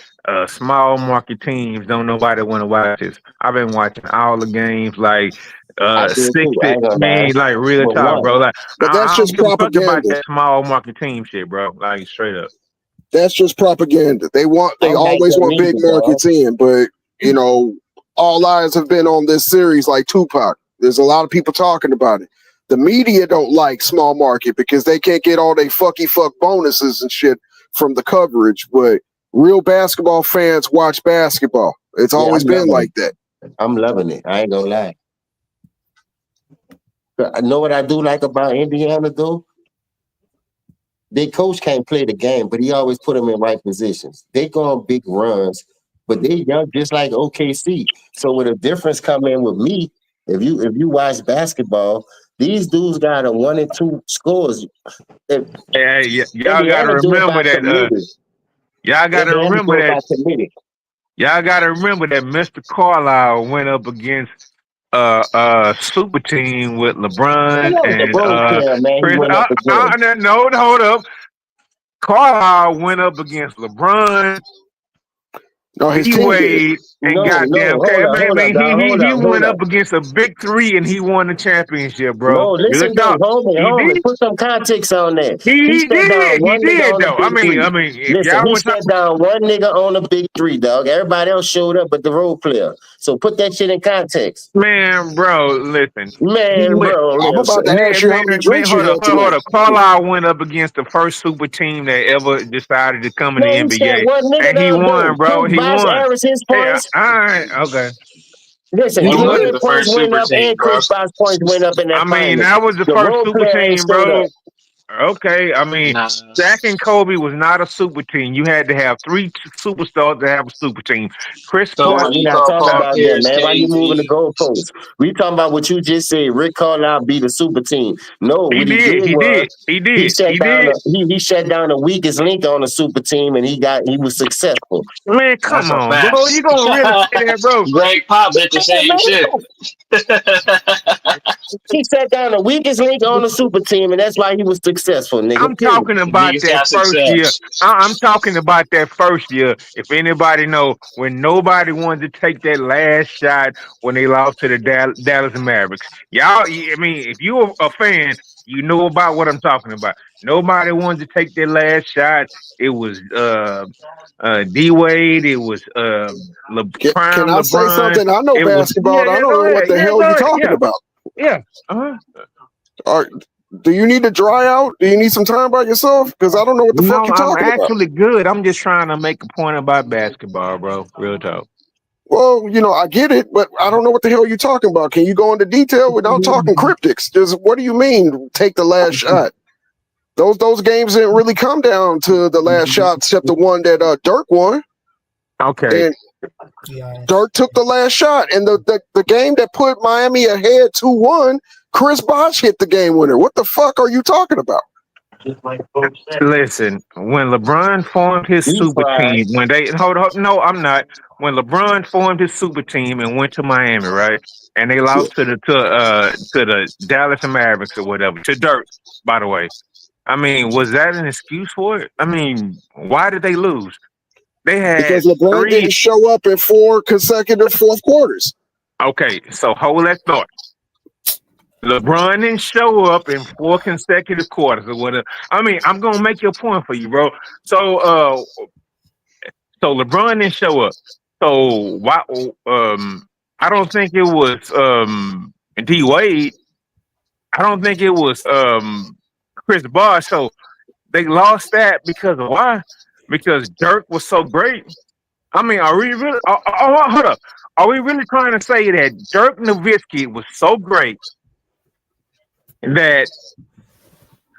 small market teams don't nobody want to watch this. I've been watching all the games, like I did too. I 60. ain't gonna lie. Man, like real Well, talk, one. bro. Like But that's I don't just give a fuck about propaganda. that small market team shit, bro. Like straight up. That's just propaganda. They I'm like always that want big neither, dog. markets in, but you know, all eyes have been on this series like Tupac. There's a lot of people talking about it. The media don't like small market because they can't get all they fuck bonuses and shit from the coverage. But real basketball fans watch basketball. It's Yeah, always I'm been loving like it. that. I'm loving it. I ain't gonna lie. I know what I do like about Indiana, though? Their coach can't play the game, but he always put them in right positions. They go on big runs, but they young just like OKC. So with a difference come in with me, if you watch basketball, these dudes got a 1 and 2 scores. If Y'all gotta Indiana do it by remember that. committee. Y'all gotta Indiana remember do it that. by committee. Y'all gotta remember that Mr. Carlisle went up against super team with Well, LeBron that was the and role player, man. He Chris. went up against. No, hold up. Carlisle went up against LeBron, No, his D team did. Wade, and No, goddamn. Okay, hold I up, hold up, mean, dog. he Hold went up. up against a big three and he won the championship, bro. No, Good listen though, talk. He homie, did. put some context on that. He He shut down did. He one nigga did on the though. I big three. mean, if Listen, y'all he want to talk, shut down one nigga on the big three, dog. Everybody else showed up but the role player. So put that shit in context. man, bro, listen. He Man, went. bro, I'm about listen. to ask you how many drinks you Hold up, had tonight. Carlisle went up against the first super team that ever decided to come in the Man, he said NBA, one nigga and he down won, though. bro. Chris He Bosh won. Harris, his Hey, points. all right, okay. Listen, You He D did? wasn't Wade the points first went super up team, and bro. Chris Bosh points went up in that I mean, final. that was the The first role super player ain't team, showed up. bro. Okay, I mean, Nah. Shaq and Kobe was not a super team. You had to have three superstars to have a super team. Chris So Nah, Bosh, what we're you not call talking Paul about that, Pierce, man. Why you moving the KG? goalposts? We talking about what you just said. Rick Carlisle beat the super team. No, he what he did, did he was did, he he did, shut he down did. he shut down the weakest link on the super team, and he was successful. Man, come That's a on, bro. fact. You gonna really say that, bro? Greg Pop did the Yeah, same man, shit. he shut down the weakest link on the super team, and that's why he was successful, nigga. I'm Period. talking about Niggas that got first year. success. I'm talking about that first year. If anybody know, when nobody wanted to take that last shot when they lost to the Dallas Mavericks. Y'all, I mean, if you're a fan, you know about what I'm talking about. Nobody wanted to take that last shot. It was D Wade. It was Can Prime I say LeBron. something? I know It was basketball. I don't go know what ahead. the Yeah, hell go you're ahead. talking Yeah, about. yeah. Uh-huh. Do you need to dry out? Do you need some time by yourself? Because I don't know what the fuck No, you're I'm talking about. actually good. I'm just trying to make a point about basketball, bro. Real talk. Well, I get it, but I don't know what the hell you're talking about. Can you go into detail without talking cryptics? Just what do you mean take the last shot? Those games didn't really come down to the last shot except the one that Dirk won. Okay. And Dirk took the last shot, and the game that put Miami ahead 2-1, Chris Bosh hit the game winner. What the fuck are you talking about? Listen, when LeBron formed his super team, when they hold up, no, I'm not. When LeBron formed his super team and went to Miami, right, and they lost to the Dallas Mavericks or whatever, to Dirk, by the way. I mean, was that an excuse for it? I mean, why did they lose? They had because LeBron didn't show up in 4 consecutive fourth quarters. Okay, so hold that thought. LeBron didn't show up in 4 consecutive quarters or whatever. I mean, I'm gonna make your point for you, bro. So LeBron didn't show up. So why? I don't think it was D Wade. I don't think it was Chris Bosh. So they lost that because of why? Because Dirk was so great. I mean, are we really? Hold up. Are we really trying to say that Dirk Nowitzki was so great that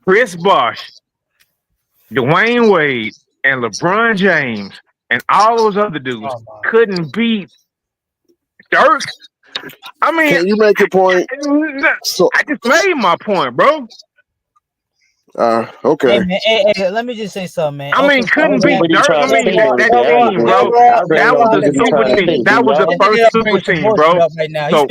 Chris Bosh, Dwayne Wade, and LeBron James and all those other dudes couldn't beat Dirk? I mean, can you make your point? I just made my point, bro. Okay. Hey, man, hey, let me just say something, man. I mean, couldn't beat Dirk. I mean, that team, bro. That was the super team. That was the first super team, bro. Right now,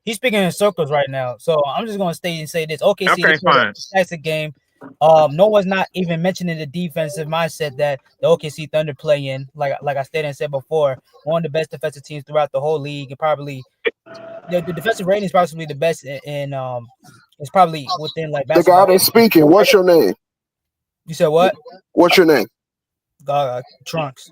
he's speaking in circles right now. So I'm just gonna stay and say this. Okay, fine. That's a game. No one's not even mentioning the defensive mindset that the OKC Thunder play in. Like I stated and said before, one of the best defensive teams throughout the whole league, and probably the defensive rating is possibly the best in it's probably within like basketball. The guy that's speaking. What's your name? You said what? What's your name? Trunks.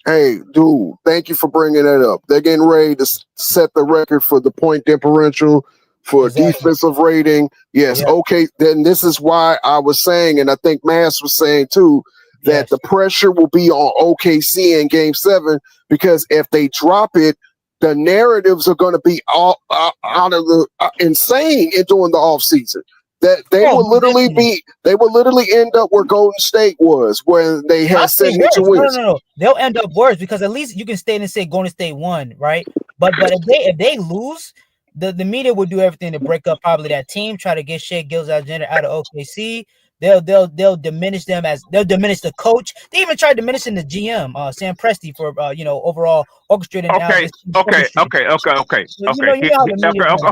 Hey, dude, thank you for bringing that up. They're getting ready to set the record for the point differential for defensive rating. Yes, okay. Then this is why I was saying, and I think Mass was saying too, that the pressure will be on OKC in Game 7 because if they drop it, the narratives are going to be all out of the insane during the offseason. That they will literally end up where Golden State was when they had 72 wins. No. They'll end up worse because at least you can stand and say Golden State won, right? But if they lose, the media will do everything to break up probably that team, try to get Shai Gilgeous-Alexander out of OKC. They'll diminish them they'll diminish the coach. They even tried diminishing the GM, Sam Presti, for overall orchestrating. Okay.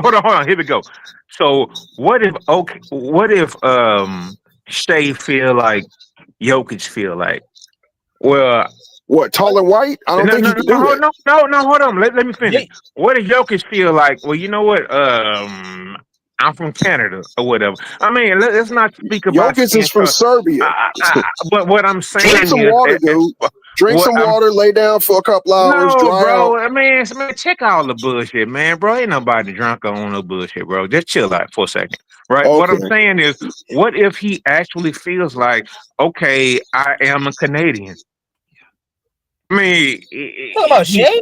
Hold on. Here we go. So what if Shai feel like Jokic feel like? Well, what, tall and white? I don't think you can do that. No, hold on. Let me finish. What if Jokic feel like? Well, you know what? I'm from Canada or whatever. I mean, let's not speak about. Jokic is from Serbia. But what I'm saying Drink some water, dude. Drink some water, lay down for a couple hours, dry bro. out. Man, check all the bullshit, man, bro. Ain't nobody drunk on no bullshit, bro. Just chill out for a second, right? Okay. What I'm saying is, what if he actually feels like, okay, I am a Canadian? I mean, what about Shai?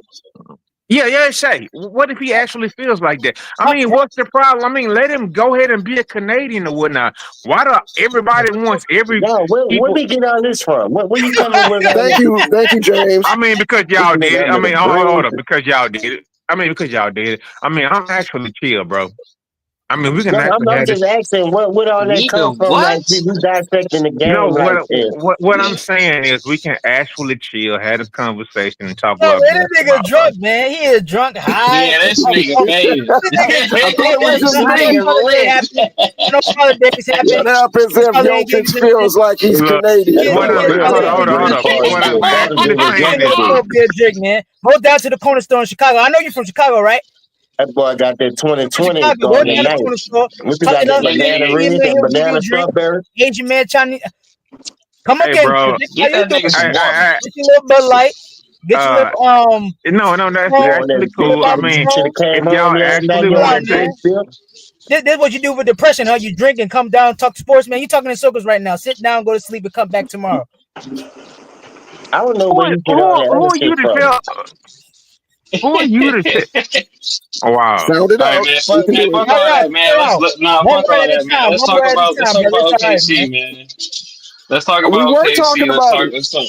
Yeah, Shai. What if he actually feels like that? I mean, what's the problem? I mean, let him go ahead and be a Canadian or whatnot. Why do everybody wants every? No, where we get all this from? Where you coming with? Thank you, James. I mean, because y'all did it. I mean, hold up, because y'all did it. I mean, I'm actually chill, bro. I mean, we can. I'm just asking, what all that come from? Like, we dissecting the game. No, what I'm saying is, we can actually chill, have this conversation, and talk about. This nigga drunk, man. He is drunk, high. Yeah, this nigga crazy. What happens if Jokic feels like he's Canadian? Go down to the corner store in Chicago. I know you're from Chicago, right? That boy got that 2020 going tonight. We got that banana red and banana strawberry. Asian man, Chinese. Come on, bro. Get your little Bud Light. Get your little No, that's actually cool. I mean, if y'all actually want to. This is what you do with depression, huh? You drink and come down, talk sports, man. You talking in circles right now. Sit down, go to sleep, and come back tomorrow. I don't know where you get all that shit from. Who are you to say? Oh, wow. Sound it out. Fuck all that, man. Let's talk about OKC, man. Let's talk We about were OKC. talking about it. Let's talk.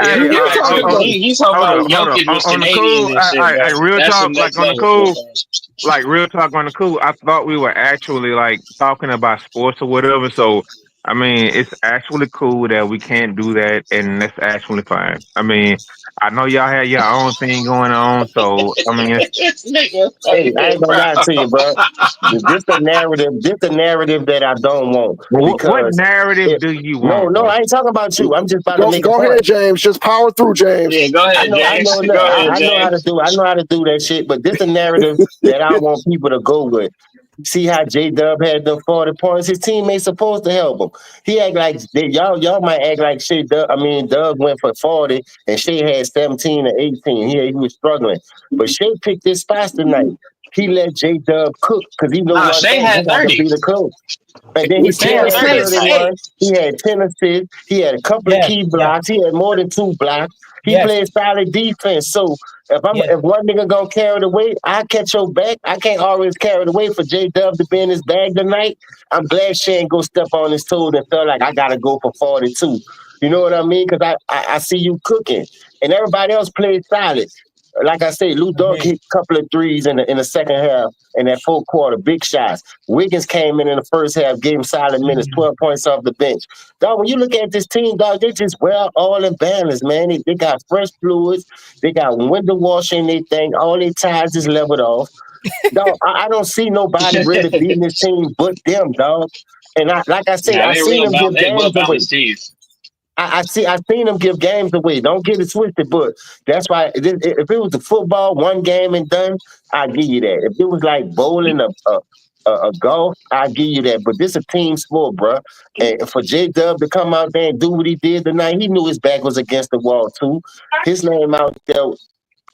Yeah, We Hey, were all right, talking cool. about it. He's talking hold about up, hold up. Jokic with On the Canadians cool, and shit, bro. real That's some talk, like next on the level shit, cool, bro. like real talk on the cool. I thought we were actually like talking about sports or whatever. So I mean, it's actually cool that we can't do that, and that's actually fine. I mean, I know y'all have your own thing going on, so I mean, This nigga Hey, I fucking, ain't gonna bro. lie to you, bro. This the narrative. This the narrative that I don't want what because narrative do you no, want, no, bro? I ain't talking about you. I'm just about to make a Go point. ahead, James. Just power through, James. Yeah, go ahead, I know, James. look, Go ahead, I know how to James. do, I know how to do that shit, but this the narrative that I want people to go with. See how J Dub had the 40 points. His teammates supposed to help him. He act like y'all might act like Shea Dub. I mean, Dub went for 40 and Shea had 17 or 18. He was struggling, but Shea picked his spots tonight. He let J Dub cook because he know Nah, one Shea thing: he had got to 30. be the coach. And then he With Shea still had ten had 30 assists. tonight. 31. He had 10 assists. He had a couple of Yes, key yes, blocks. He had more than 2 blocks. He yes, played solid defense. So yes. if one nigga gonna carry the weight, I catch your back. I can't always carry the weight for J Dub to be in his bag tonight. I'm glad Shane go step on his toes and felt like I gotta go for 42. You know what I mean? Because I see you cooking. And everybody else played solid. Like I say, Lou Dunk Agreed. hit a couple of threes in the second half in that fourth quarter, big shots. Wiggins came in the first half, gave him solid minutes, Mhm. 12 points off the bench. Dog, when you look at this team, dog, they just well all in balance, man. They got fresh fluids, they got window washing, they thing, all their ties is leveled off. Dog, I don't see nobody really beating this team but them, dog. And like I say, Nah, I seen them give they well games away. balanced teams. I seen them give games away. Don't get it twisted, but that's why if it was the football, one game and done, I give you that. If it was like bowling, a golf, I give you that. But this a team sport, bro. And for J Dub to come out there and do what he did tonight, he knew his back was against the wall too. His name out there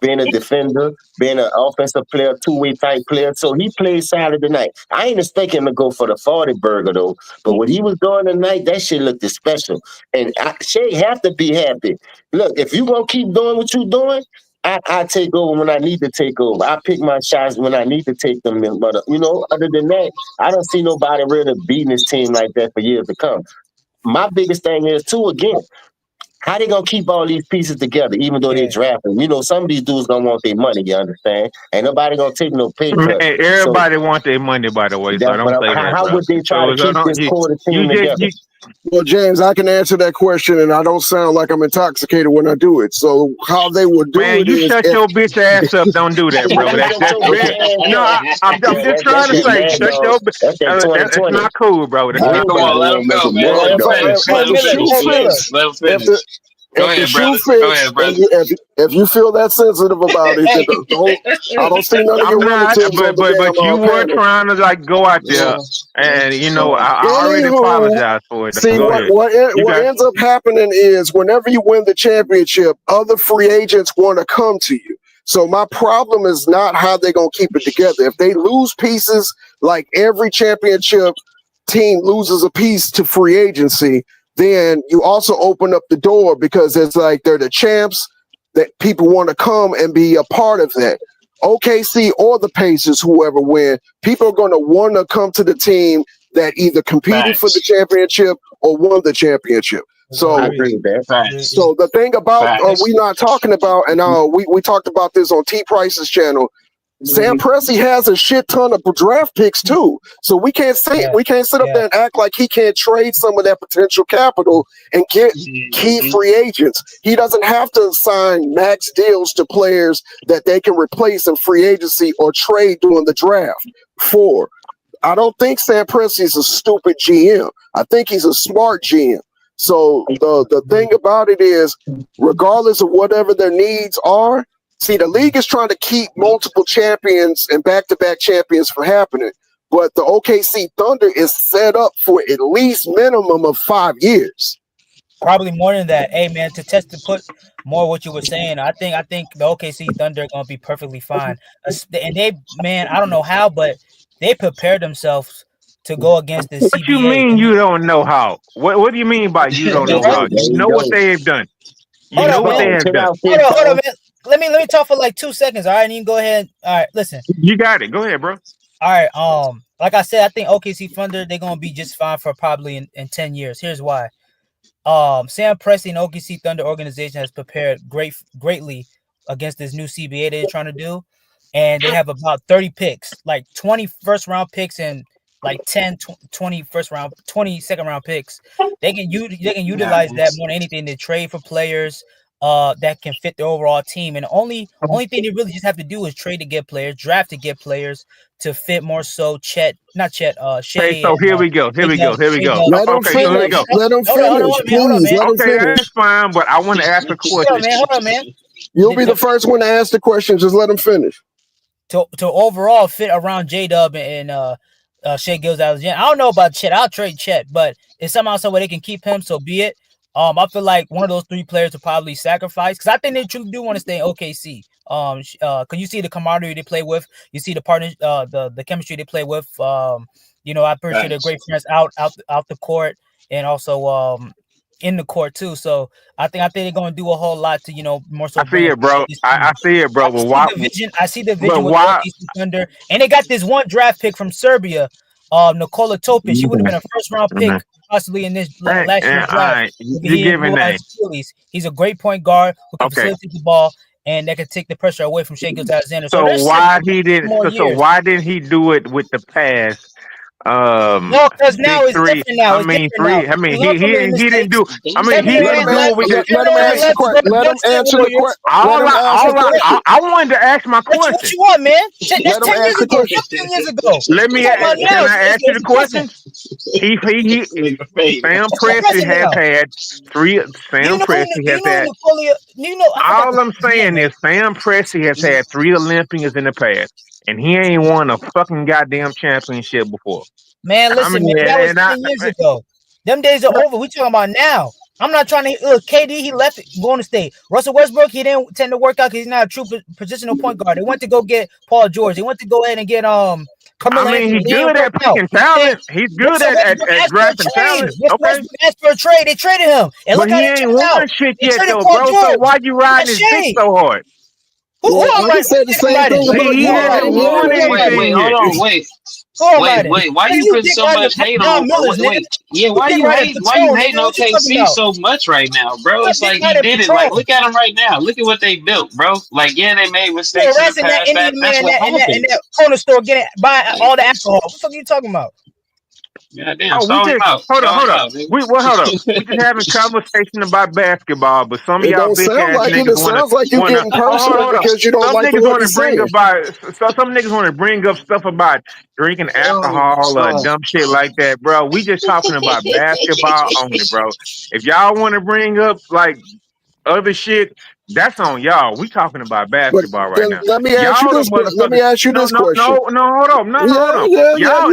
being a defender, being an offensive player, two-way type player. So he played solid tonight. I ain't expecting him to go for the 40 burger though. But what he was doing tonight, that shit looked special. And Shay have to be happy. Look, if you gonna keep doing what you doing, I take over when I need to take over. I pick my shots when I need to take them. But other than that, I don't see nobody really beating this team like that for years to come. My biggest thing is too, again, how they gonna keep all these pieces together, even though they Yeah. drafting? Some of these dudes gonna want their money. You understand? Ain't nobody gonna take no pay Man, cut. So everybody want their money, by the way. So that's don't but say that, how bro. would they try to So keep don't this core you team just together? Well, James, I can answer that question, and I don't sound like I'm intoxicated when I do it. So, how they would do man, it you is shut if your bitch ass up. Don't do that, bro. You shut That's your bitch very ass no. up. I'm Yeah, just that's trying to that say, mad shut dog. your. That's that It's 2020. not cool, bro. That's You I not ain't Come got ain't on, cool. let gonna him make go, a man. well, Let mad him if dog. finish. if Let him the shoe finish, G. fits, Let him if finish. the Go if the ahead, shoe brother. Go fits, ahead, and brother. if you feel that sensitive about it, then don't. I don't see none of I'm your not, relatives on the but damn you were panel. trying to like go out there, and I already Anywho, apologized for it. see Go ahead. You what got. ends up happening is whenever you win the championship, other free agents want to come to you. So my problem is not how they're gonna keep it together. If they lose pieces, like every championship team loses a piece to free agency, then you also open up the door because it's like they're the champs that people want to come and be a part of that. OKC or the Pacers, whoever win, people are going to want to come to the team that either competed for the Facts. championship or won the championship. I So, Agreed. agree with that. Agreed. Facts. so the thing about we Facts. not talking about, and we talked about this on T Price's channel. Sam Presti has a shit ton of draft picks too, so Yeah. we can't sit up Yeah. there and act like he can't trade some of that potential capital and get key Mhm. free agents. He doesn't have to sign max deals to players that they can replace in free agency or trade during the draft. For I don't think Sam Presti is a stupid GM. I think he's a smart GM. So the thing about it is, regardless of whatever their needs are, see, the league is trying to keep multiple champions and back-to-back champions from happening. But the OKC Thunder is set up for at least minimum of 5 years. Probably more than that. Hey man, to put more what you were saying, I think the OKC Thunder are gonna be perfectly fine. And they, man, I don't know how, but they prepared themselves to go against the What you CBA. mean And you don't know how? What do you mean by you don't they know There had how? you You know what go. they have done. You hold know up, what man. they Fishbone. have Chill done. out, Hold on, Fishbone. man. Let me talk for like 2 seconds. All right, and you can go ahead. All right, listen. You got it. Go ahead, bro. All right, like I said, I think OKC Thunder they're gonna be just fine for probably in 10 years. Here's why. Sam Presti and OKC Thunder organization has prepared greatly against this new CBA they're trying to do, and they have about 30 picks, like 20 first round picks and like 10, 20 first round, 20 second round picks. They can utilize that more than anything to trade for players that can fit the overall team. And the only thing they really just have to do is trade to get players, draft to get players to fit more so Shea. Okay, so here we go. Let him Okay, so here we finish. go. Let him Hold on, finish, man. Hold on, please. man. Let him Okay, finish. that's fine, but I want to ask a question. Hold on, man. You'll be the first one to ask the question. Just let him finish. To overall fit around J-Dub and Shea Gilgeous-Alexander. I don't know about Chet. I'll trade Chet, but if somehow some way they can keep him, so be it. I feel like one of those three players will probably sacrifice because I think they truly do want to stay in OKC. Because you see the camaraderie they play with, you see the partner, the chemistry they play with. I'm pretty sure they're great friends out the court and also in the court too. So I think they're going to do a whole lot to more so. I see it, bro. I see it, bro. But why? I see the vision with OKC Thunder, and they got this one draft pick from Serbia, Nikola Topic. He would have been a first round pick possibly in this last year's draft. You're giving names. He's a great point guard who can facilitate the ball and that can take the pressure away from Shea Gilgeous-Alexander. So why didn't he do it with the pass? No, because now it's different now. He didn't do. Let him answer the question. I wanted to ask my question. What you want, man? That's 10 years ago. 15 years ago. Let me. Can I ask you the question? Sam Presti has had three. Sam Presti has had. All I'm saying is Sam Presti has had 3 Olympians in the past, and he ain't won a fucking goddamn championship before. Man, listen, that was 10 years ago. Them days are over. We talking about now. I'm not trying to look. KD, he left Golden State. Russell Westbrook, he didn't tend to work out because he's not a true positional point guard. They went to go get Paul George. They went to go ahead and get Carmelo Anthony. He's good at picking talent. He's good at drafting talent. Okay. Asked for a trade. They traded him. And but he ain't won shit yet, though, bro. So why you riding his dick so hard? I said the same thing. He hasn't won anything yet. Wait, why you putting so much hate on? Why you hating OKC so much right now, bro? It's like he did it. Like, look at him right now. Look at what they built, bro. Like, they made mistakes in the past. That's what happened. In that corner store, buying all the alcohol. What the fuck are you talking about? Goddamn, hold on. We just having conversation about basketball, but some of y'all bitch ass niggas sounds like you getting personal because you don't like what he's saying. Some niggas want to bring up stuff about drinking alcohol or dumb shit like that, bro. We just talking about basketball only, bro. If y'all want to bring up like other shit, that's on y'all. We talking about basketball right now. Let me ask you this question. Hold on. Y'all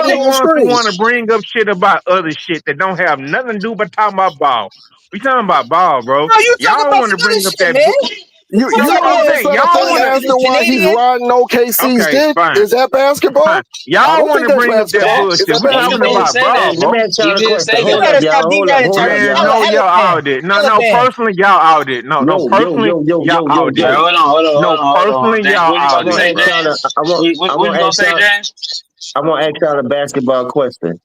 the ones who want to bring up shit about other shit that don't have nothing to do but talking about ball. We talking about ball, bro. Y'all want to bring up that. Y'all want to ask why he's riding OKC's dick? Is that basketball? Y'all want to bring up that bullshit. We talking about ball. Man, y'all all did. No, personally, y'all all did. No, personally, y'all all did. No, personally, y'all all did. What you gonna say, James? I'm gonna ask y'all a basketball question.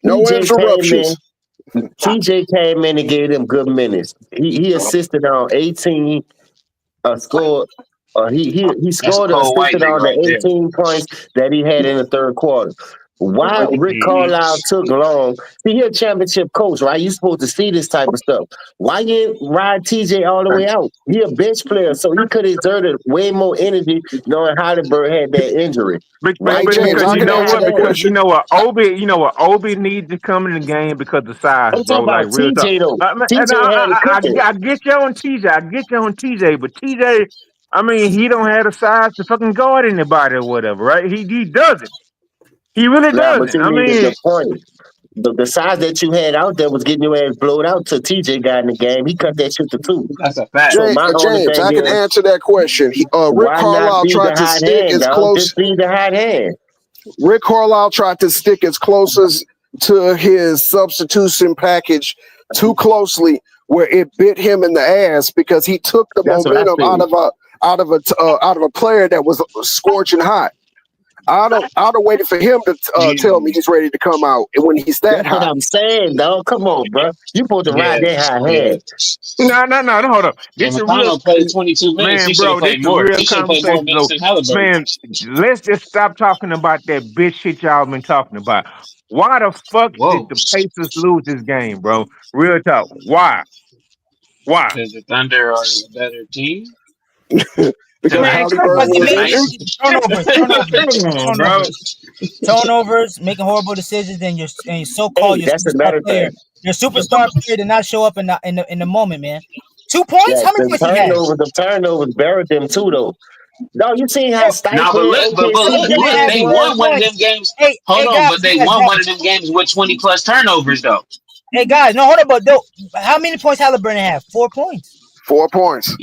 No interruptions. TJ came in and gave them good minutes. He assisted on 18 scored. He scored and assisted on the 18 points that he had in the third quarter. Why Rick Carlisle took long? See, he's a championship coach, right? You're supposed to see this type of stuff. Why you ride TJ all the way out? He a bench player, so he could have exerted way more energy knowing Heidelberg had that injury. Right, because you know what, Obi needs to come in the game because of the size, I'm bro. Like real TJ, though. I get you on TJ, but TJ, I mean, he don't have the size to fucking guard anybody or whatever, right? He doesn't. He really doesn't. I mean, the point. The size that you had out there was getting your ass blowed out till TJ got in the game. He cut that shit to 2. That's a fact. James, I can answer that question. Rick Carlisle tried to stick as close. Rick Carlisle tried to stick as close as to his substitution package too closely, where it bit him in the ass because he took the momentum out of a player that was scorching hot. I'd have waited for him to tell me he's ready to come out, and when he's that That's what hot. I'm saying, dog. Come on, bro. You supposed to ride that high Yeah. head. No, hold up. And This is real, McConnell played 22 minutes. He man, should have bro. This played is more. real He should have played more conversation, minutes though. than Halliburton. Man, let's just stop talking about that bitch shit y'all been talking about. Why the fuck did Whoa. the Pacers lose this game, bro? Real talk. Why? Why? Because the Thunder are a better team Because tonight. Man, come Because Halliburton they on, was made Tonight. injured. turnovers, making horrible decisions, and your so-called Hey, your that's superstar another player, thing. your superstar player did not show up in the moment, man. 2 points? Yeah, How many points he had? the turnovers buried them too, though. No, you seen how Bro, Nah, stifling OKC Halliburton look, had defense they 4 was? won one of them points. games. Hold Hey on, guys, but they won one of them games with 20 plus turnovers, though. hey guys, no, hold on, but how many points Halliburton have? 4 points. 4 points.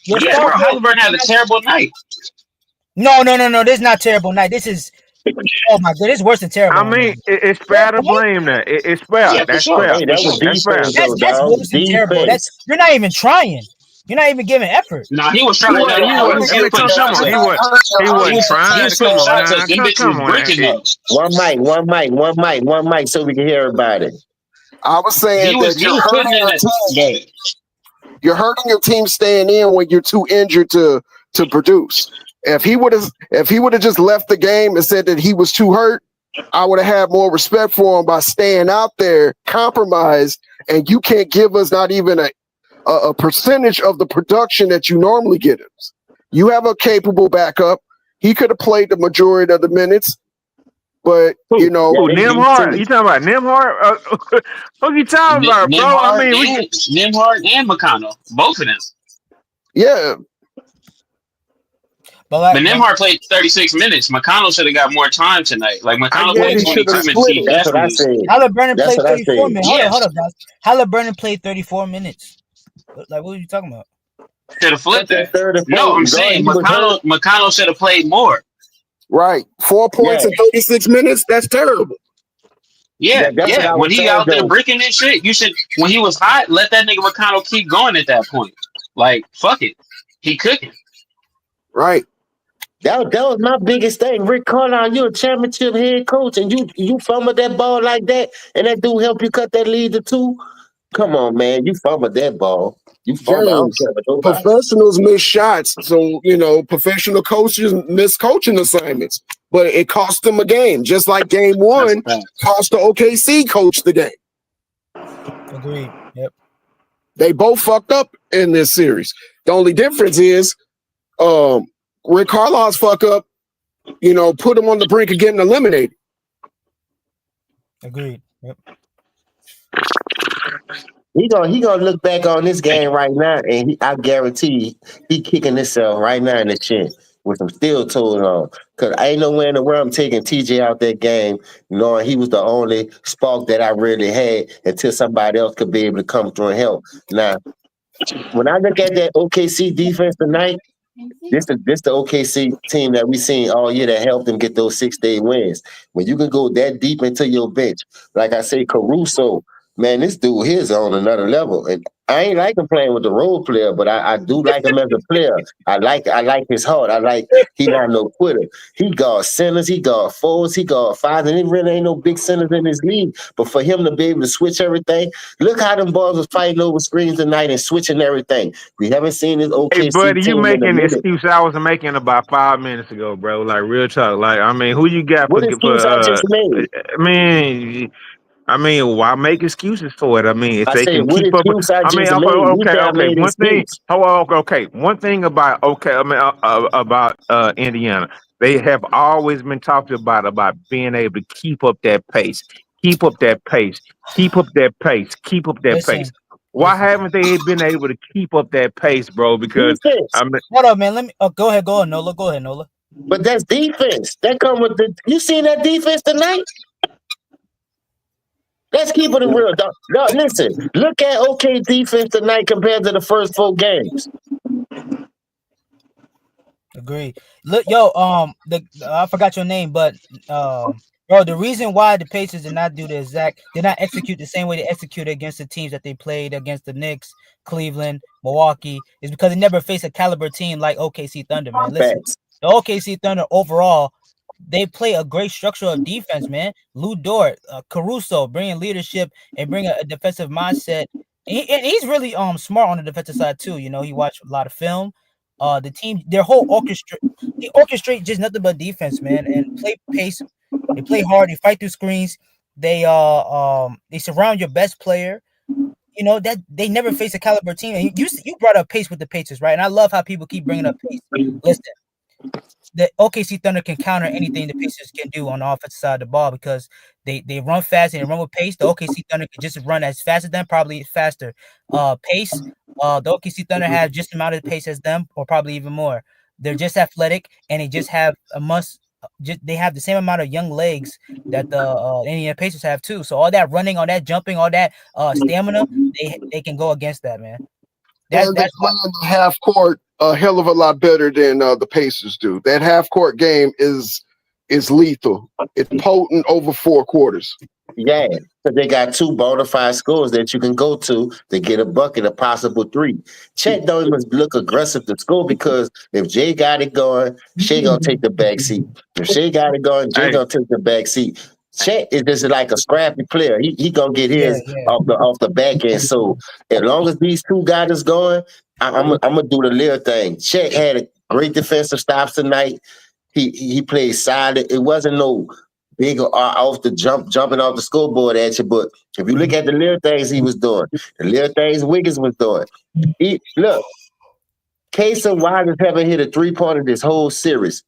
Your Yeah, star bro. player. Halliburton had a terrible night. No. This is not terrible night. This is, oh my god, it's worse than terrible I right now. mean, it's 4 fair to points? blame that. It's fair. Yeah, for That's sure. fair. Hey, For that was sure. That's fair. defense, though, That's dog. worse than terrible. Defense. You're not even trying. You're not even giving effort. Nah, he was He trying. wasn't. He No, wasn't. I he was mean, putting come shots on. up. He He wasn't was trying. Come putting on shots now. up. Them bitches Come was on now. bricking though. One mic, so we can hear everybody. I was saying that He was putting in that. you're hurting your team staying in when you're too injured to produce. If he would have just left the game and said that he was too hurt, I would have had more respect for him by staying out there, compromised, and you can't give us not even a percentage of the production that you normally get us. You have a capable backup. He could have played the majority of the minutes, but Who? you know, Who? Yeah, they beat Nimhard? too. You talking about Nimhard? Who you talking about, bro? I mean, Nimhard and McConnell, both of them. yeah, But Nimhard played 36 minutes. McConnell should have got more time tonight. Like I McConnell guess played he should 22 have minutes. split He it. That's what I definitely. said. Halliburton That's played what I 34 said. minutes. Yes. Hold up, guys. Halliburton played 34 minutes. Like, what are you talking about? Should have flipped That that. third and No, fourth, I'm dog, saying he was hurt. McConnell should have played more. Right. 4 points Yeah, in 36 minutes, that's terrible. that's what I was When he saying, out there though. breaking this shit, you should. When he was hot, let that nigga McConnell keep going at that point. Like fuck it, he couldn't. Right. That was my biggest thing. Rick Carlisle, you a championship head coach, and you fumble that ball like that, and that dude help you cut that lead to 2. Come on, man. You fumbled that ball. You fumbled. I don't James, care about nobody. professionals miss shots. So, professional coaches miss coaching assignments. But it cost them a game. Just like game one cost the OKC coach the game. Agreed. Yep. They both fucked up in this series. The only difference is Rick Carlisle's fuck up, put him on the brink of getting eliminated. Agreed. Yep. He gonna look back on this game right now, and I guarantee he kicking himself right now in the chin with some steel toes on. Cause I ain't nowhere in the world I'm taking TJ out that game, knowing he was the only spark that I really had until somebody else could be able to come through and help. Now, when I look at that OKC defense tonight, this the OKC team that we seen all year that helped them get those 6-day wins. When you can go that deep into your bench, like I say, Caruso, man, this dude here is on another level. And I ain't like him playing with the role player, but I do like him as a player. I like his heart. He not no quitter. He guard centers, he guard forwards, he guard fives, and it really ain't no big centers in this league. But for him to be able to switch everything, look how them boys was fighting over screens tonight and switching everything. We haven't seen this Hey, OKC buddy, you team in a making the minute. excuse I was making about 5 minutes ago, bro. Like real talk. Like I mean, who you got What excuse I just made? I mean, why make excuses for it? I mean, if I they said, can what keep up. excuse I I mean, just made? You said I okay. made One thing. excuse. Okay. One thing about Indiana, they have always been talked about being able to keep up that pace, keep up that pace, keep up that pace, keep up that pace. Why haven't they been able to keep up that pace, bro? Because defense. Hold up, man. Let me go ahead, Nola. Go ahead, Nola. But that's defense. That come with you seen that defense tonight? Let's keep it real, dog. No, listen. Look at OK defense tonight compared to the first 4 games. Agreed. Look, yo, I forgot your name, but bro, the reason why the Pacers did not do the did not execute the same way they executed against the teams that they played against the Knicks, Cleveland, Milwaukee, is because they never faced a caliber team like OKC Thunder, man. Listen, the OKC Thunder overall they play a great structure of defense, man. Lou Dort, Caruso, bringing leadership and bringing a defensive mindset. And he's really smart on the defensive side too. You know, he watched a lot of film. The team, their whole orchestra, they orchestrate just nothing but defense, man, and play pace. They play hard. They fight through screens. They surround your best player. You know that they never face a caliber team. And you brought up pace with the Pacers, right? And I love how people keep bringing up pace. Listen, the OKC Thunder can counter anything the Pacers can do on the offensive side of the ball because they run fast and they run with pace. The OKC Thunder can just run as fast as them, probably faster. Pace. The OKC Thunder have just the amount of pace as them, or probably even more. They're just athletic and they just have they have the same amount of young legs that the Indiana Pacers have too. So all that running, all that jumping, all that stamina, they can go against that, man. And they play in the half court a hell of a lot better than the Pacers do. That half court game is lethal. It's potent over 4 quarters. Yeah, because they got 2 bona fide scores that you can go to get a bucket, a possible 3. Chet don't even look aggressive to score because if Jay got it going, Shea gonna take the back seat. If Shea got it going, Jay gonna take the back seat. Chet is just like a scrappy player. He gonna get his off the back end. So as long as these 2 got us going, I'm gonna do the little thing. Chet had a great defensive stops tonight. He played solid. It wasn't no big off the jumping off the scoreboard at you. But if you look at the little things he was doing, the little things Wiggins was doing. Look, Casey Wiggins haven't hit a 3-pointer this whole series.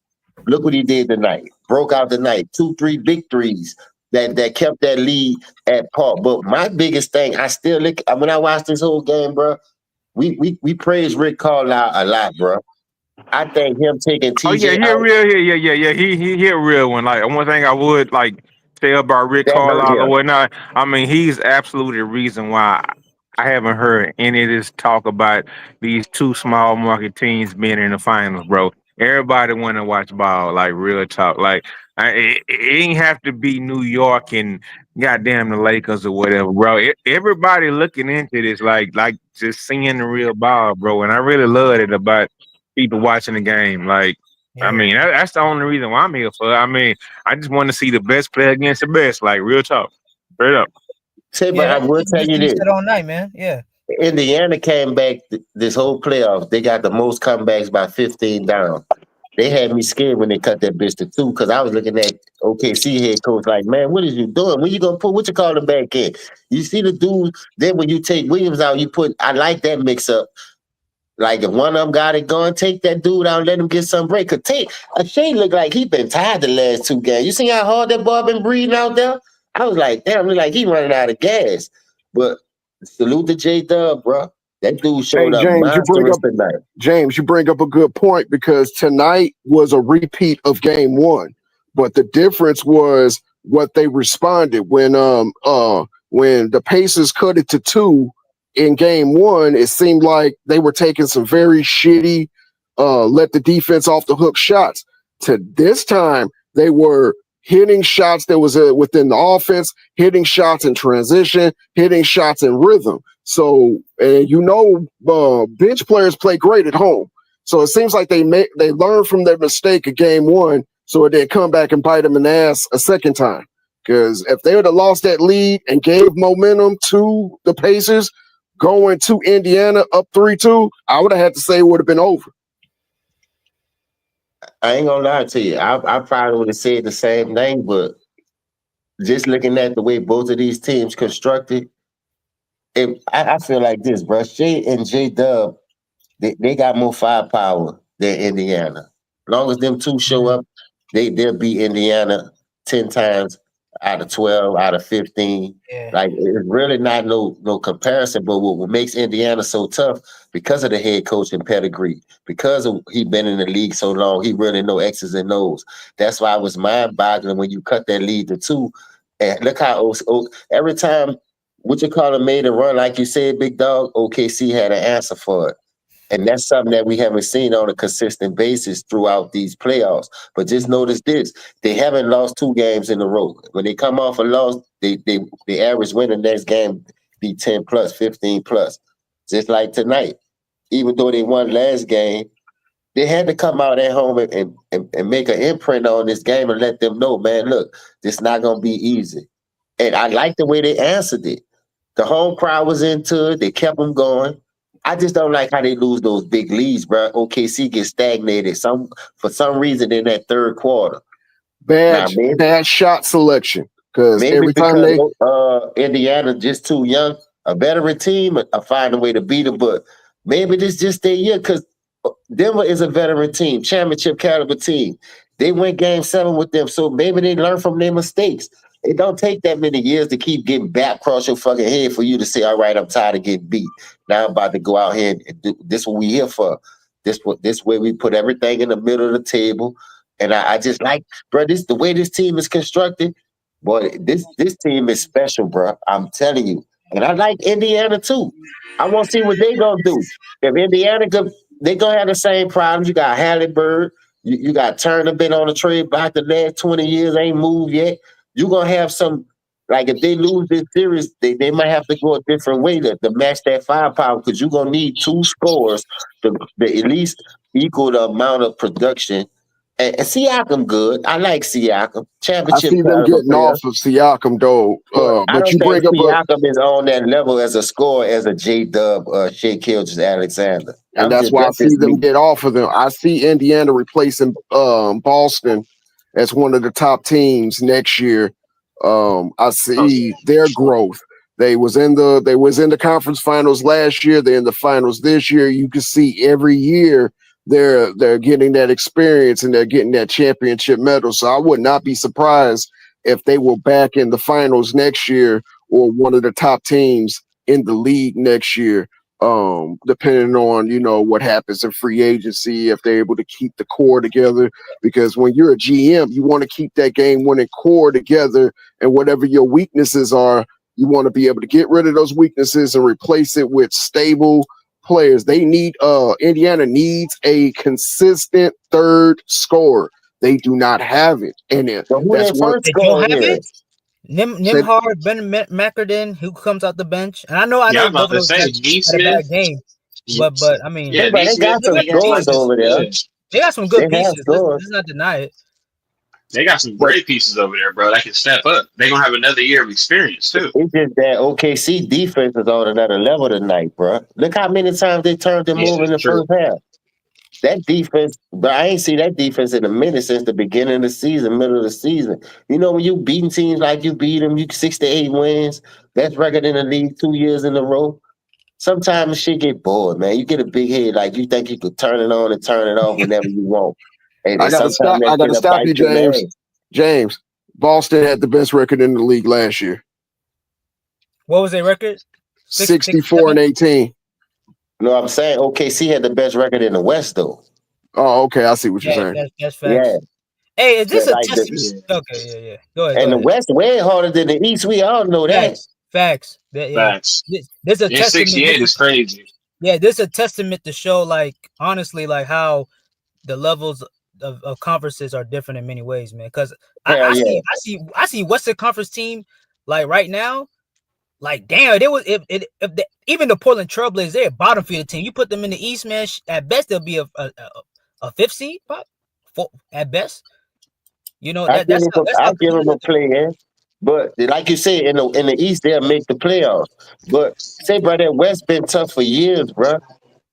Look what he did tonight. Broke out tonight. 2-3 big threes that kept that lead at par. But my biggest thing, I still look when I watched this whole game, bro. We praise Rick Carlisle a lot, bro. I think him taking TJ. Oh yeah, he a real, yeah. He a real one. Like one thing I would like say about Rick Carlisle or whatnot. I mean, he's absolutely the reason why I haven't heard any of this talk about these 2 small market teams being in the finals, bro. Everybody want to watch ball, like real talk. Like it ain't have to be New York and goddamn the Lakers or whatever, bro. Everybody looking into this, like just seeing the real ball, bro. And I really love it about people watching the game. Like, I mean, that's the only reason why I'm here for. I mean, I just want to see the best play against the best. Like, real talk, straight up. But I will tell you this all night, man. Yeah. Indiana came back this whole playoff. They got the most comebacks by 15 down. They had me scared when they cut that bitch to 2 because I was looking at OKC head coach like, man, what is you doing? When you gonna put what you call them back in? You see the dude. Then when you take Williams out, I like that mix up. Like if one of them got it going, take that dude out and let him get some break. Cause Shea look like he been tired the last 2 games. You see how hard that boy been breathing out there? I was like, damn, look like he running out of gas. But salute to J-Dub, bro. That dude showed up monstrous tonight. James, you bring up a good point because tonight was a repeat of game 1. But the difference was what they responded when the Pacers cut it to 2 in game 1, it seemed like they were taking some very shitty, let the defense off the hook shots. To this time, they were hitting shots that was within the offense, hitting shots in transition, hitting shots in rhythm. So, bench players play great at home. So it seems like they learned from their mistake of game 1, so it didn't come back and bite them in the ass a second time. Because if they would have lost that lead and gave momentum to the Pacers, going to Indiana up 3-2, I would have had to say it would have been over. I ain't gonna lie to you. I probably would have said the same thing, but just looking at the way both of these teams constructed, I feel like this, bro. Shea and J-Dub, they got more firepower than Indiana. As long as them 2 show up, they'll beat Indiana 10 times out of 12, out of 15. Yeah. Like it's really not no comparison. But what makes Indiana so tough because of the head coach and pedigree, because he been in the league so long, he really know X's and O's. That's why it was mind-boggling when you cut that lead to 2. And look how every time made a run, like you said, big dog, OKC had an answer for it. And that's something that we haven't seen on a consistent basis throughout these playoffs. But just notice this. They haven't lost 2 games in a row. When they come off a loss, they average win the next game be 10 plus, 15 plus. Just like tonight. Even though they won last game, They had to come out at home and make an imprint on this game and let them know, man, look, this not gonna be easy. And I like the way they answered it. The home crowd was into it. They kept them going. I just don't like how they lose those big leads, bro. OKC gets stagnated for some reason in that third quarter. Bad shot selection. Because Maybe every time Indiana just too young, a veteran team, I find a way to beat them. But maybe this just their year because Denver is a veteran team, championship caliber team. They went game 7 with them, so maybe they learn from their mistakes. It don't take that many years to keep getting back across your fucking head for you to say, all right, I'm tired of getting beat. Now I'm about to go out here and do this what we here for. This way we put everything in the middle of the table. And I just like, bro, the way this team is constructed, boy, this team is special, bro. I'm telling you. And I like Indiana too. I want to see what they gonna do. If Indiana they gonna have the same problems. You got Halliburton, you got Turner been on the trade back the last 20 years, ain't moved yet. You're gonna have some, like if they lose this series, they might have to go a different way to match that firepower because you're gonna need 2 scores to at least equal the amount of production. And Siakam good. I like Siakam. I Championship see them caliber getting player. off of Siakam though. I But don't you think bring up Siakam is on that level as a scorer as a J-Dub, Shea Gilgeous-Alexander. and that's why I That's see just them me. get off of them. I see Indiana replacing Boston as one of the top teams next year. I see their growth. They was in the conference finals last year. They're in the finals this year. You can see every year they're getting that experience and they're getting that championship medal. So I would not be surprised if they were back in the finals next year or one of the top teams in the league next year. Depending on, what happens in free agency, if they're able to keep the core together. Because when you're a GM, you want to keep that game winning core together, and whatever your weaknesses are, you want to be able to get rid of those weaknesses and replace it with stable players. Indiana needs a consistent third scorer. They do not have it. And So who that's their what first They don't scorer have it. is? Nimhard, Ben McCarden, who comes out the bench, and I know Yeah, I'm both about of to those say guys had a bad Neesmith. game, but I mean, Hey, Yeah, but they Neesmith. got some they Yeah, got scores Neesmith. over there. Yeah, some They good have pieces. scores. Let's not deny it. they got some But great pieces over there, bro. That can step up. They're gonna have another year of experience too. it's just that OKC defense is on another level tonight, bro. Look how many times they turned them over Yeah, in the true. first half. That defense, but I ain't see that defense in a minute since the beginning of the season, middle of the season. You know, when you beating teams like you beat them, you 6 to 8 wins, best record in the league 2 years in a row. Sometimes shit get bored, man. You get a big head, like you think you could turn it on and turn it off whenever you want. And sometimes that I shit gotta will stop bite you, you in the James. ass. James, Boston had the best record in the league last year. What was their record? 64 and 18. No, I'm saying OKC had the best record in the West, though. Oh, okay. I see what you're Yeah, saying. that's Yeah, facts. Hey, is this a like testament? Okay, yeah. Go and the ahead. West way harder than the East. We all know that. Facts. Yeah. Facts. This is a And testament. 68 is crazy. Yeah, this is a testament to show, like, honestly, like how the levels of conferences are different in many ways, man. Because Hell yeah. I see Western Conference team like right now, like damn, it was even the Portland Trailblazers, they're a bottom feeder team. You put them in the East, man. At best, they'll be a fifth seed, at best. You know I give that's how them a competitive. play, yeah. But like you say, in the East, they'll make the playoffs. But say, bro, that West been tough for years, bro.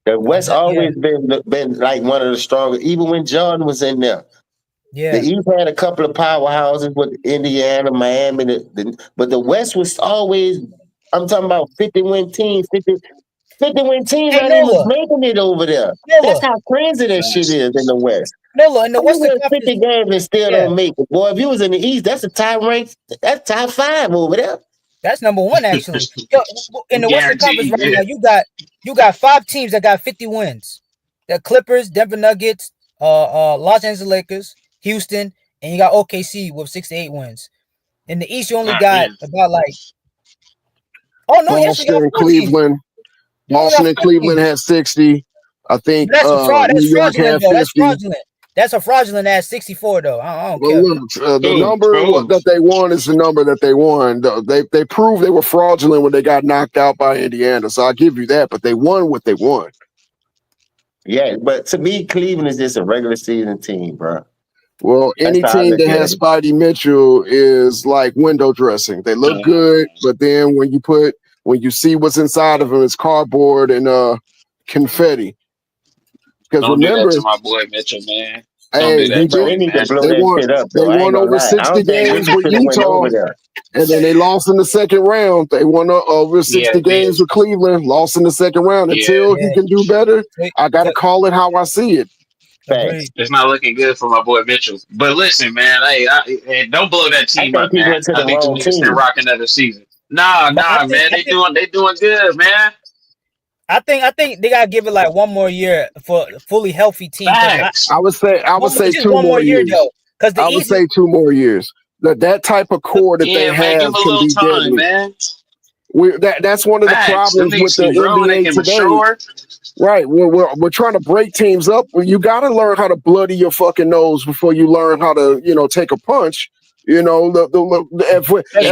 The West Yeah, always been like one of the strongest, even when Jordan was in there. The yeah. East had a couple of powerhouses with Indiana, Miami, but the West was always, I'm talking about 50-win teams, 50-win teams Hey not even Nola, making it over there. That's Nola, how crazy that shit Facts. is in the West. Nola, in the How you Western win Conference. 50 games and still Yeah, don't make it? Boy, if you was in the East, that's a top rank, that's top 5 over there. that's number one actually. Yo, in the Western Conference Guaranteed. right Yeah. now, you got 5 teams that got 50 wins. The Clippers, Denver Nuggets, Los Angeles Lakers, Houston, and you got OKC with 6 to 8 wins. In the East, you only God got damn. about like you actually got Boston, 4 teams. Cleveland. You only Boston got and 4 Cleveland teams. had 60. I think But that's a fraud. New That's York fraudulent had though. That's 50. fraudulent. That's a fraudulent at 64 though. I don't Well, care. look, the Who? number Who? that they won is the number that they won. They proved they were fraudulent when they got knocked out by Indiana. So I'll give you that. But they won what they won. Yeah, but to me, Cleveland is just a regular season team, bro. Well, That's any how I team look that at has it. Spidey Mitchell is like window dressing. They look good, but then when you see what's inside of them, it's cardboard and confetti. Because Don't do that remember, to my boy Mitchell, man. Don't do hey, that to Bro, they him, need to man. blow they that won shit up, they though. I ain't won gonna over lie. I 60 don't think games Mitchell with should have went Utah, over there. and then they lost in the second round. They won over 60 games with Cleveland, lost in the second round. Yeah, Until he can do better, I gotta call it how I see it. Facts. it's not looking good for my boy Mitchell. But listen, man, hey, don't blow that I team think up, he man. went to I the think them wrong niggas can team. rock another season. Nah, But man, they doing good, man. I think they gotta give it like one more year for a fully healthy team. Because Facts. I would say just 2 one more more year years. though. Because the I would East, say 2 more years. That type of core that they Yeah, man, give have him a can little be time, deadly. man. That's one of the Facts. Them problems with niggas the can grow and they NBA can today. mature. Right, we're trying to break teams up. Well, you got to learn how to bloody your fucking nose before you learn how to, take a punch. If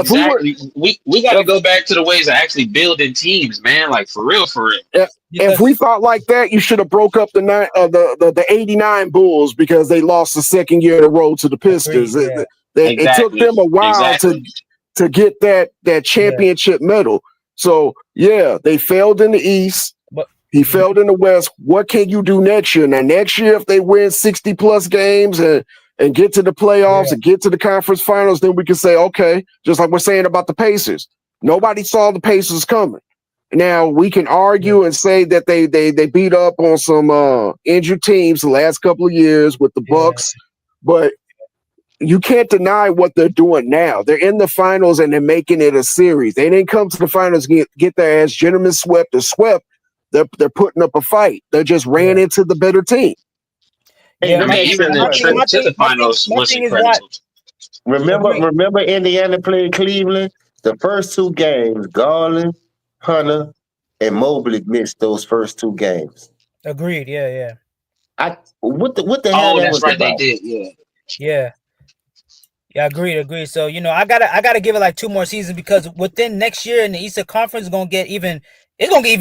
we were Exactly. We got to if go back to the ways of actually building teams, man. Like for real, for real. if we thought like that, you should have broke up the '89 Bulls because they lost the second year in a row to the agreed, Pistons. yeah, It took Exactly. them a while Exactly. to get that yeah. championship medal. So yeah, they failed in the East. But He failed in the West. What can you do next year? Now, next year, if they win 60 plus games and get to the playoffs yeah, and get to the conference finals, then we can say, okay, just like we're saying about the Pacers. Nobody saw the Pacers coming. Now we can argue and say that they beat up on some injured teams the last couple of years with the Bucks, but you can't deny what they're doing now. They're in the finals and they're making it a series. They didn't come to the finals and get their ass gentlemen swept or swept. They're putting up a fight. They just ran into the better team. Hey, yeah. let I me mean, ask even you a their question. trip to the finals My was thing is why. incredible. Agreed. Remember Indiana played Cleveland? The first 2 games, Garland, Hunter, and Mobley missed those first 2 games. Agreed. Yeah. What the hell Oh, that that's was right. They about? did. Yeah. Yeah. Yeah, agreed. So I gotta give it like 2 more seasons because within next year in the Eastern Conference it's gonna get even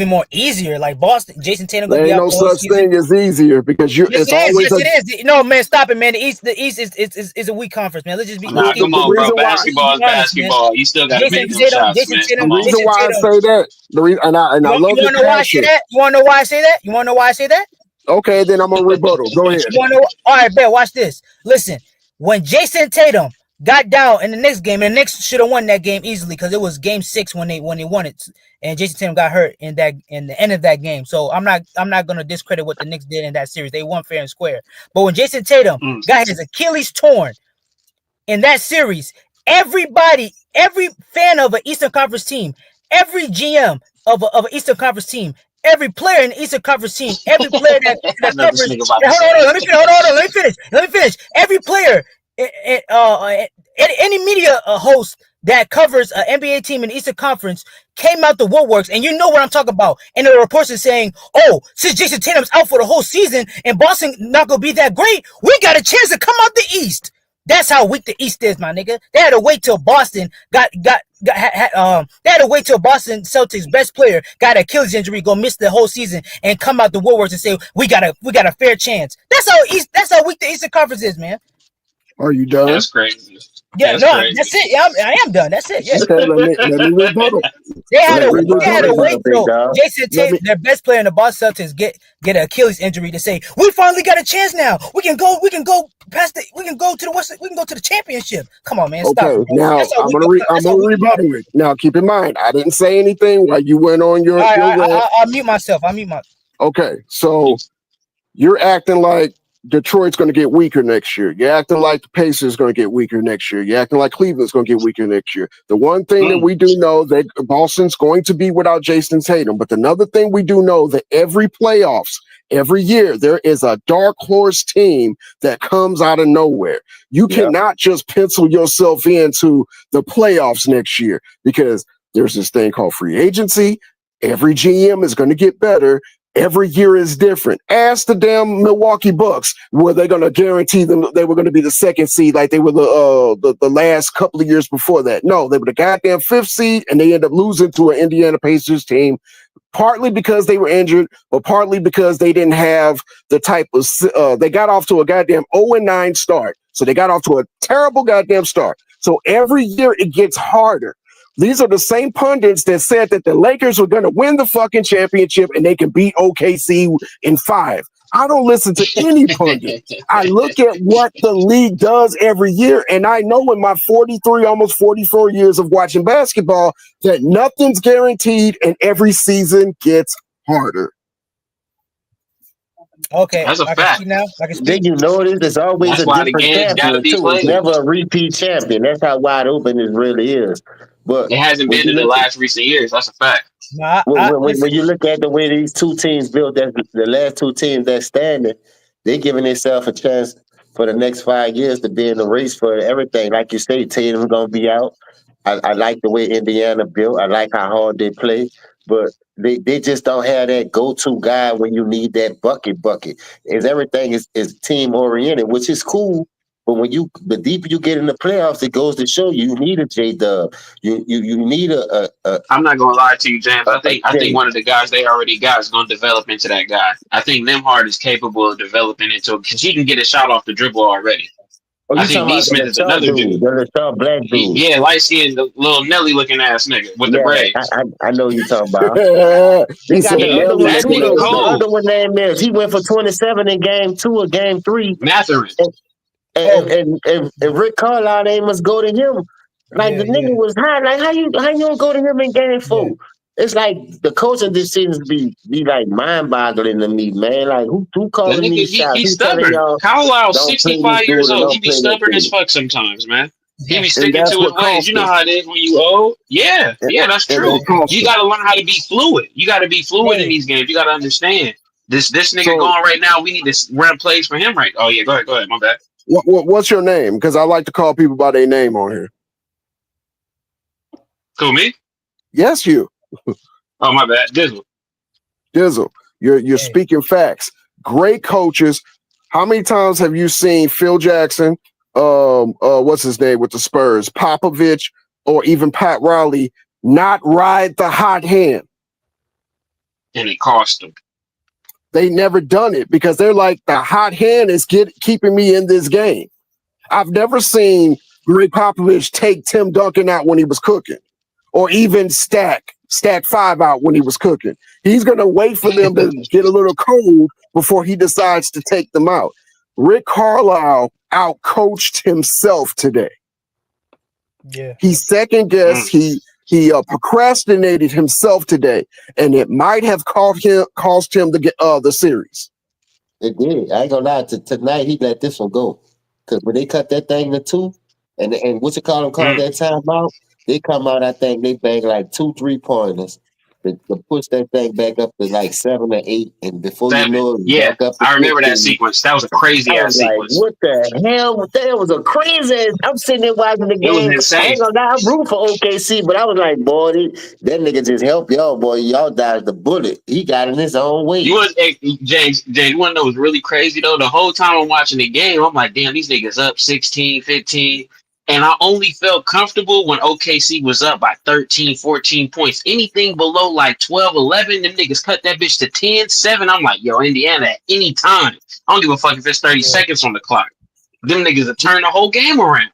more easier. Like Boston, Jason Tatum gonna There be ain't out no the whole such season. thing as easier because Yes, it's it is. always Yes, it is. No, man, stop it, man. The East is a weak conference, man. Nah, Let's come the keep on, bro. reason why let's just be Basketball is honest, man. basketball. You still got to Jason make them Tatum, shots, man. the Come on. reason Jason why I Tatum. say that. And I love You your wanna know why I say passion. that? You wanna know why I say that? You wanna know why I say that? Okay, then I'm gonna rebuttal. Go ahead. You wanna know? All right, bet. Watch this. Listen, when Jason Tatum got down in the next game, and the Knicks should have won that game easily because it was Game 6 when they won it, and Jason Tatum got hurt in the end of that game. So I'm not gonna discredit what the Knicks did in that series. They won fair and square. But when Jason Tatum got his Achilles torn in that series, every fan of an Eastern Conference team, every GM of an Eastern Conference team, every player in the Eastern Conference team, every player that I know this covers. nigga about to Hold say on, it. let me finish. Every player, any media host that covers an NBA team in the Eastern Conference came out the woodworks, and you know what I'm talking about. And the reports are saying, "Oh, since Jason Tatum's out for the whole season and Boston not gonna be that great, we got a chance to come out the East." That's how weak the East is, my nigga. They had to wait till Boston they had to wait till Boston Celtics best player got an Achilles injury, go miss the whole season, and come out the woodworks and say we got a fair chance. That's how weak the Eastern Conference is, man. Are you done? That's crazy. Yeah, That's no, crazy. that's it. Yeah, I am done. That's it. Yeah. Okay, let me rebuttal. They had Let me to rebuttal. wait till Jason Let me Tatum, their best player in the Boston Celtics, get an Achilles injury to say we finally got a chance now. We can go past we can go to the West. We can go to the championship. Come on, man, stop Okay, it. now That's how I'm weak. gonna rebuttal it. Now keep in mind, I didn't say anything while you went on your rant. I'll mute myself. Okay, so you're acting like Detroit's going to get weaker next year. You're acting like the Pacers going to get weaker next year. You're acting like Cleveland's going to get weaker next year. The one thing that we do know that Boston's going to be without Jason Tatum. But another thing we do know that every playoffs, every year, there is a dark horse team that comes out of nowhere. You cannot just pencil yourself into the playoffs next year because there's this thing called free agency. Every GM is going to get better. Every year is different. Ask the damn Milwaukee Bucks, were they going to guarantee them they were going to be the second seed like they were the last couple of years before that? No, they were the goddamn fifth seed, and they end up losing to an Indiana Pacers team partly because they were injured, but partly because they didn't have the type of they got off to a goddamn 0-9 start. So they got off to a terrible goddamn start. So every year it gets harder. These are the same pundits that said that the Lakers were going to win the fucking championship and they can beat OKC in 5. I don't listen to any pundit. I look at what the league does every year, and I know in my 43, almost 44 years of watching basketball that nothing's guaranteed and every season gets harder. Okay, that's a fact. Then you notice there's always That's a why the different game's got to champion be too. It's played. never a repeat champion. That's how wide open it really is. But It hasn't when been you in the look at, last recent years. That's a fact. when you look at the way these two teams built, that the last two teams that's standing, they're giving themselves a chance for the next 5 years to be in the race for everything. Like you say, Tatum's gonna be out. I like the way Indiana built. I like how hard they play, but they just don't have that go-to guy when you need that bucket. Is everything is team oriented, which is cool. But when the deeper you get in the playoffs, it goes to show you need a J Dub. You need a I'm not gonna lie to you, James. I J. think one of the guys they already got is gonna develop into that guy. I think Nembhard is capable of developing into because he can get a shot off the dribble already. Oh, I you think talking about Neesmith the is short another dude, dude. the short black dude? Yeah, light skinned, the little Nelly looking ass nigga with the Yeah, braids. I know you talking about. They He got said the Yeah, other Nelly one that too, looking nigga though. ass The nigga. other cold. one name is he went for 27 in game 2 or game 3. Matherin. And, and Rick Carlisle, they must go to him. Like the nigga was high. Like how you don't go to him in game 4? It's like the coaching decisions be like mind boggling to me, man. Like who The calling nigga, these shots? he's Who telling stubborn. y'all Carlisle's don't play this 65 years dude and old. He don't be play that stubborn as dude? fuck sometimes, man. He be And sticking that's to his what ways. You cost know him. how it is when you old. Yeah, that's And true. that cost You him. got to learn how to be fluid. You got to be fluid in these games. You got to understand this nigga So going right now. We need to run plays for him right. Oh yeah, go ahead. My bad. what's your name? Because I like to call people by their name on here. Cool, me? Yes, you. Oh my bad. Dizzle. Dizzle. You're speaking facts. Great coaches. How many times have you seen Phil Jackson, what's his name with the Spurs, Popovich, or even Pat Riley not ride the hot hand? And it cost him. They never done it because they're like, the hot hand is keeping me in this game. I've never seen Greg Popovich take Tim Duncan out when he was cooking, or even stack 5 out when he was cooking. He's going to wait for them to get a little cold before he decides to take them out. Rick Carlisle out-coached himself today. Yeah. He second-guessed, he procrastinated himself today, and it might have cost him the series. It did. I ain't gonna lie. Tonight he let this one go because when they cut that thing to 2, and what you call them called that timeout, they come out. I think they bang like 2 3-pointers to push that thing back up to like 7 or 8, and before you 7. know it, Yeah, back up to I remember that 15. sequence. That was a crazy I ass was like, sequence. what the hell? That was a crazy. I'm sitting there watching the It was game. I insane. ain't gonna lie, I'm rooting for OKC, but I was like, boy, that nigga just helped y'all, boy. Y'all dodged the bullet. He got in his own way. James, you want to know what's really crazy, though? The whole time I'm watching the game, I'm like, damn, these niggas up 16, 15. And I only felt comfortable when OKC was up by 13, 14 points. Anything below like 12, 11, them niggas cut that bitch to 10, 7. I'm like, yo, Indiana at any time. I don't give a fuck if it's 30 seconds on the clock. Them niggas will turn the whole game around.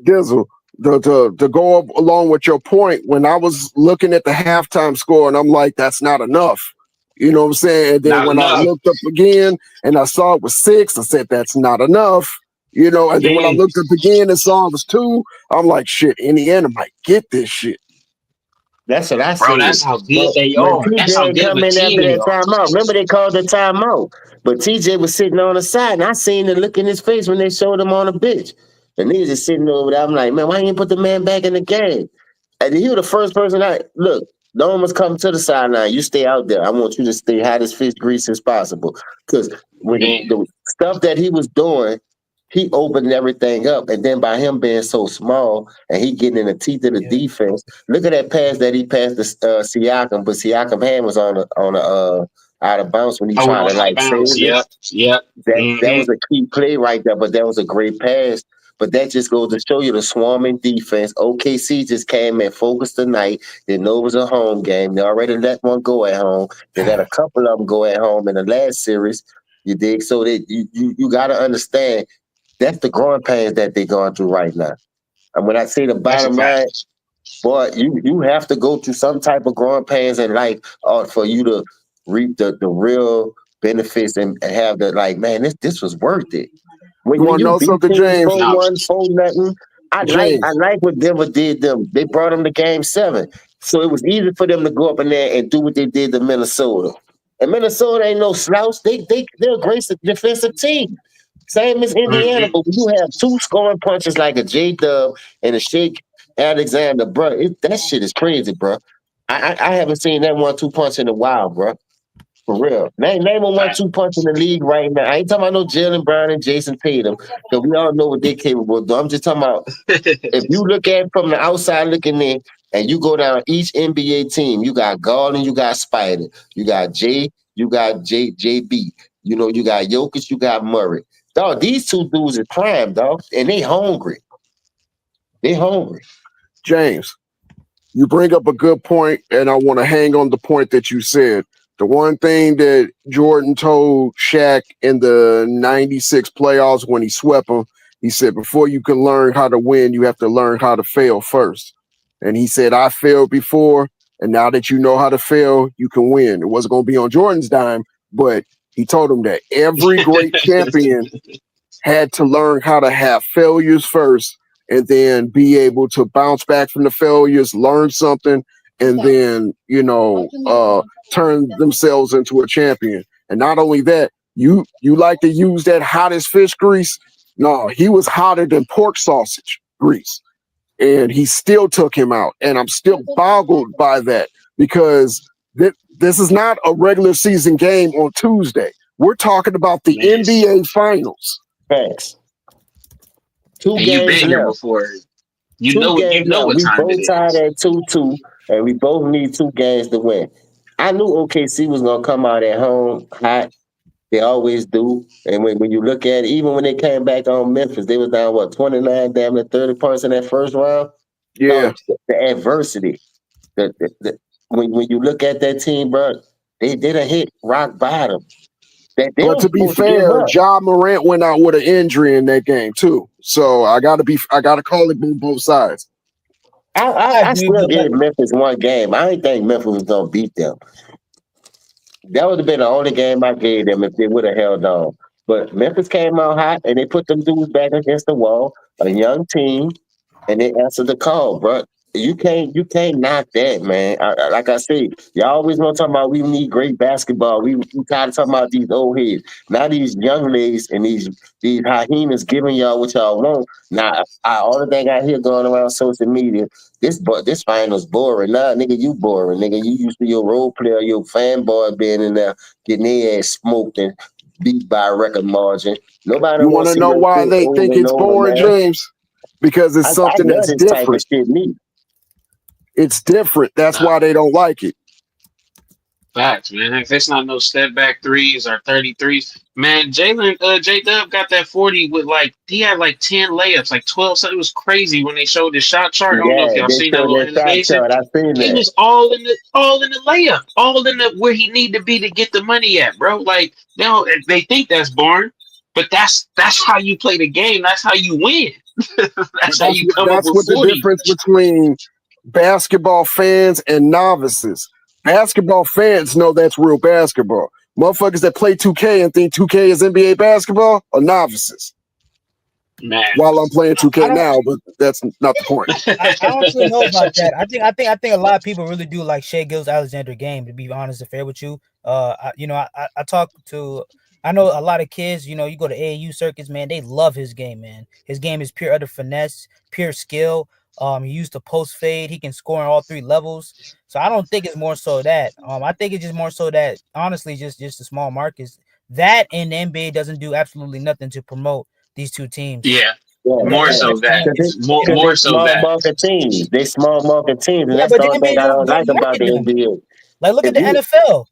Dizzle, to go up along with your point, when I was looking at the halftime score and I'm like, that's not enough. You know what I'm saying? And then Not when I enough. looked up again and I saw it was 6, I said, that's not enough. You know, and then when I looked up again and saw it was 2, I'm like, shit, Indiana might get this shit. That's what I said. Bro, that's how good they when are. That's how TJ good of come a in team after they that are. timeout, remember they called the timeout, but TJ was sitting on the side, and I seen the look in his face when they showed him on the bench. The niggas just sitting over there. I'm like, man, why you put the man back in the game? And he was the first person look. No one must come to the sideline. You stay out there. I want you to stay hot as fish grease as possible. Because with the stuff that he was doing, he opened everything up. And then by him being so small and he getting in the teeth of the defense, look at that pass that he passed to Siakam, but Siakam's hand was on a out of bounds when he tried to out of like bounds. save it. Yep. That was a key play right there, but that was a great pass. But that just goes to show you the swarming defense. OKC just came and focused tonight. They know it was a home game. They already let one go at home. They let a couple of them go at home in the last series. You dig? So that you got to understand that's the growing pains that they're going through right now. And when I say the That's a bottom line, fact. boy, you have to go through some type of growing pains in life for you to reap the real benefits and have the like, man, this was worth it. You When want to you know beat something, teams James? 4-1, 4-0, I James, like what Denver did them. They brought them to game 7. So it was easy for them to go up in there and do what they did to Minnesota. And Minnesota ain't no slouch. They're a great defensive team. Same as Indiana, Hmm. but when you have two scoring punches like a J Dub and a Shake Alexander, bro, that shit is crazy, bro. I haven't seen that 1-2 punch in a while, bro. For real. Name a Fact. 1-2 punch in the league right now. I ain't talking about no Jalen Brown and Jason Tatum, because we all know what they're capable of doing. I'm just talking about if you look at it from the outside looking in and you go down each NBA team, you got Garland, you got Spider, you got J, you got JB. You know, you got Jokic, you got Murray. Dog, these two dudes are prime, dog, and they hungry. They hungry. James, you bring up a good point, and I want to hang on the point that you said. The one thing that Jordan told Shaq in the 96 playoffs when he swept him, he said, before you can learn how to win, you have to learn how to fail first. And he said, I failed before, and now that you know how to fail, you can win. It wasn't going to be on Jordan's dime, but he told him that every great champion had to learn how to have failures first and then be able to bounce back from the failures, learn something, and then, turn themselves into a champion. And not only that, you like to use that hottest fish grease. No, he was hotter than pork sausage grease. And he still took him out. And I'm still boggled by that because this is not a regular season game on Tuesday. We're talking about the Man. NBA Finals. Thanks. Two And you've games been here left. before. You Two know what games left. what We time it both tied is. at 2-2, and we both need 2 games to win. I knew OKC was gonna come out at home hot. They always do. And when you look at it, even when they came back on Memphis, they was down 29, damn near 30 points in that first round. Yeah. No, the adversity. When you look at that team, bro, they didn't hit rock bottom. They But were to be supposed to give fair, up. Ja Morant went out with an injury in that game too. So I gotta call it both sides. I, I I agree, still but gave Memphis one game. I didn't think Memphis was gonna beat them. That would have been the only game I gave them if they would have held on. But Memphis came out hot and they put them dudes back against the wall. A young team, and they answered the call, bro. You can't knock that, man. Like I said, y'all always want to talk about we need great basketball. We tired of talking about these old heads. Now these young ladies and these hyenas giving y'all what y'all want. Now all the thing I hear going around social media, this finals boring. Nah, nigga, you boring, nigga. You used to your role player, your fanboy being in there getting their ass smoked and beat by a record margin. Nobody You want want to to see know no why shit they over think and it's over, boring, man. James? Because it's I something love that's this type of different. shit, me. It's different. That's Nah, why they don't like it. facts, man. If it's not no step back threes or 33s, man, J Dub got that 40 with he had like 10 layups, like 12. So it was crazy when they showed the shot chart. I don't know if Yeah, y'all they seen that showed little that shot animation. chart. I seen He that. was all in the layup, all in the where he need to be to get the money at, bro. Like they think that's boring, but that's how you play the game. That's how you win. But That's how you come up that's with what the 40. difference between basketball fans and novices. Basketball fans know that's real basketball. Motherfuckers that play 2K and think 2K is NBA basketball are novices. Man. While I'm playing I 2K don't. now, but that's not the point. I don't really know about that. I think a lot of people really do like Shea Gil's Alexander game. To be honest and fair with you, I talk to. I know a lot of kids. You go to AAU circuits, man. They love his game, man. His game is pure utter finesse, pure skill. He used to post fade. He can score on all 3 levels. So I don't think it's more so that. I think it's just more so that honestly, just the small markets that and the NBA doesn't do absolutely nothing to promote these two teams. Yeah. Yeah, And More that's so the that. thing. because It's they, 'cause More they so small that. market teams. They small market teams, and yeah, that's but the the only thing NBA I don't don't like about market the them. NBA. Like, look If at the you, NFL.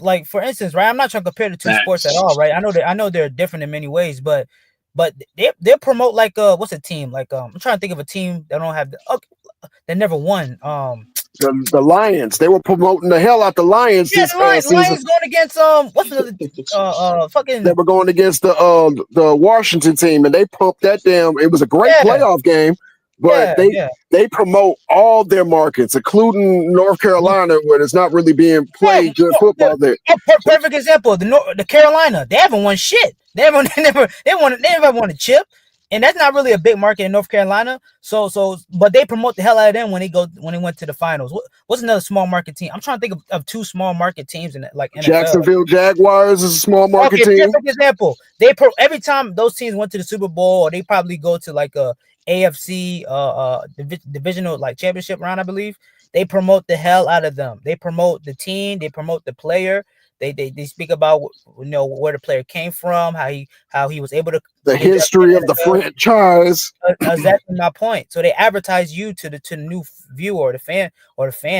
Like for instance, right? I'm not trying to compare the two sports at Facts. all, right? I know they're different in many ways, but but they promote like what's a team like I'm trying to think of a team that don't have that never won. The Lions, they were promoting the hell out the Lions Yeah, this the season. Lions going against what's another fucking. They were going against the Washington team, and they pumped that damn. It was a great playoff game, but they promote all their markets, including North Carolina, where it's not really being played good football there. Perfect example. The Carolina, they haven't won shit. They never won a chip. And that's not really a big market in North Carolina. But they promote the hell out of them when they went to the finals. What's another small market team? I'm trying to think of two small market teams in like NFL. Jacksonville Jaguars is a small market team. Perfect example. Every time those teams went to the Super Bowl, or they probably go to like a AFC divisional like championship round, I believe. They promote the hell out of them. They promote the team. They promote the player. They speak about where the player came from, how he was able to the history of the franchise. Exactly my point. So they advertise you to the new viewer or the fan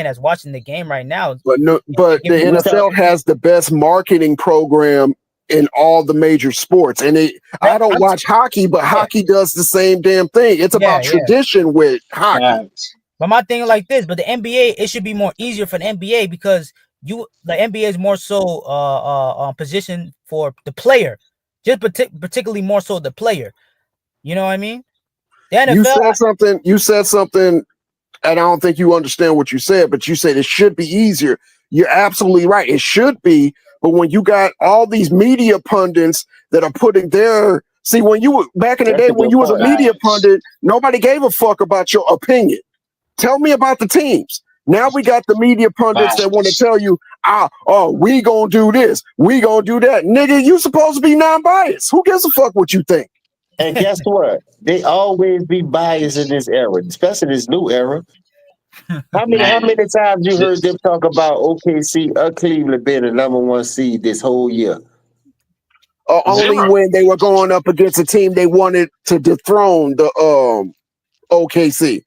that's watching the game right now. But the NFL has the best marketing program in all the major sports, and I don't watch hockey, but hockey does the same damn thing. It's about tradition with hockey. But my thing like this, but the NBA, it should be more easier for the NBA because the NBA is more so positioned for the player, just particularly more so the player. You know what I mean? The NFL, you said something, and I don't think you understand what you said, but you said it should be easier. You're absolutely right. It should be, but when you got all these media pundits that are putting when you were back in the day when you was a media pundit, nobody gave a fuck about your opinion. Tell me about the teams. Now we got the media pundits that want to tell you, we gonna do this, we gonna do that. Nigga, you supposed to be non-biased. Who gives a fuck what you think? And guess what? They always be biased in this era, especially this new era. How many times you heard them talk about OKC, Cleveland being the number one seed this whole year? Only when they were going up against a team they wanted to dethrone the OKC.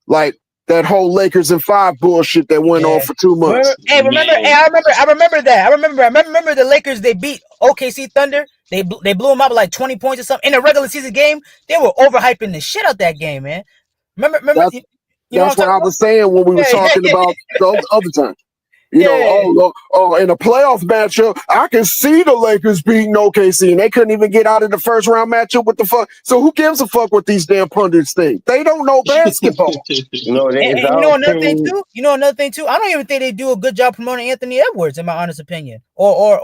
Like that whole Lakers in 5 bullshit that went on for 2 months. I remember that. I remember the Lakers. They beat OKC Thunder. They blew them up like 20 points or something in a regular season game. They were overhyping the shit out that game, man. Remember? That's what I was saying when we were talking about the other time. In a playoff matchup, I can see the Lakers beating OKC, and they couldn't even get out of the first round matchup. What the fuck? So who gives a fuck what these damn pundits think? They don't know basketball. You know another thing too. I don't even think they do a good job promoting Anthony Edwards, in my honest opinion. Well,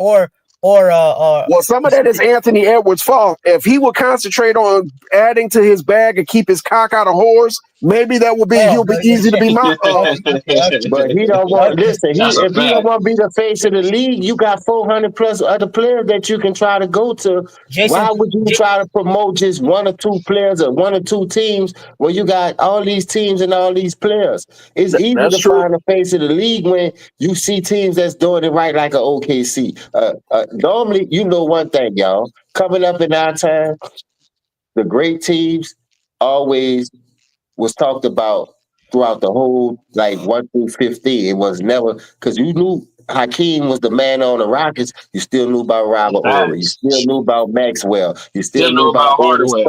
some of that is Anthony Edwards' fault. If he would concentrate on adding to his bag and keep his cock out of whores, maybe he'll be easy to be my. But he don't want. Listen, if he don't want to be the face of the league, you got 400 plus other players that you can try to go to. Why would you try to promote just 1 or 2 players or 1 or 2 teams when you got all these teams and all these players? It's easy to find the face of the league when you see teams that's doing it right, like an OKC. Normally, one thing, y'all. Coming up in our time, the great teams always was talked about throughout the whole 1 through 50. It was never because you knew Hakeem was the man on the Rockets. You still knew about Robert Horry. You still knew about Maxwell. You still knew about Hardaway.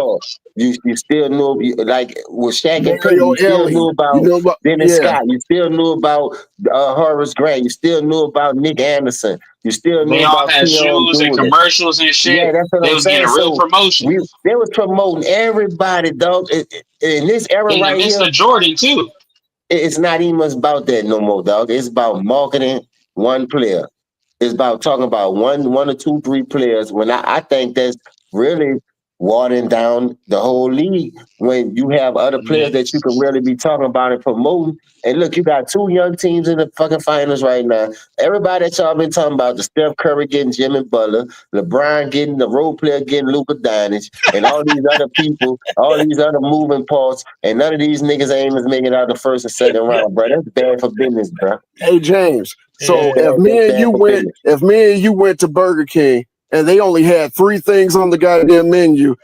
You still knew with Shaq and Pippen. You still knew about Dennis Scott. You still knew about Horace Grant. You still knew about Nick Anderson. You still knew about had shoes and commercials and shit. Yeah, that's what they I'm was saying. Getting real promotion. They was promoting everybody, dog. In this era right here, it's Jordan too. It's not even much about that no more, dog. It's about marketing one player. It's about talking about one or 2, 3 players. When I think that's really watering down the whole league when you have other players that you can really be talking about and promoting. And look, you got 2 young teams in the fucking finals right now. Everybody that y'all been talking about, the Steph Curry getting Jimmy Butler, LeBron getting the role player getting Luka Doncic, and all these other people, all these other moving parts, and none of these niggas ain't even making it out the first and second round, bro. That's bad for business, bro. Hey James, so if me and you went to Burger King and they only had 3 things on the goddamn menu,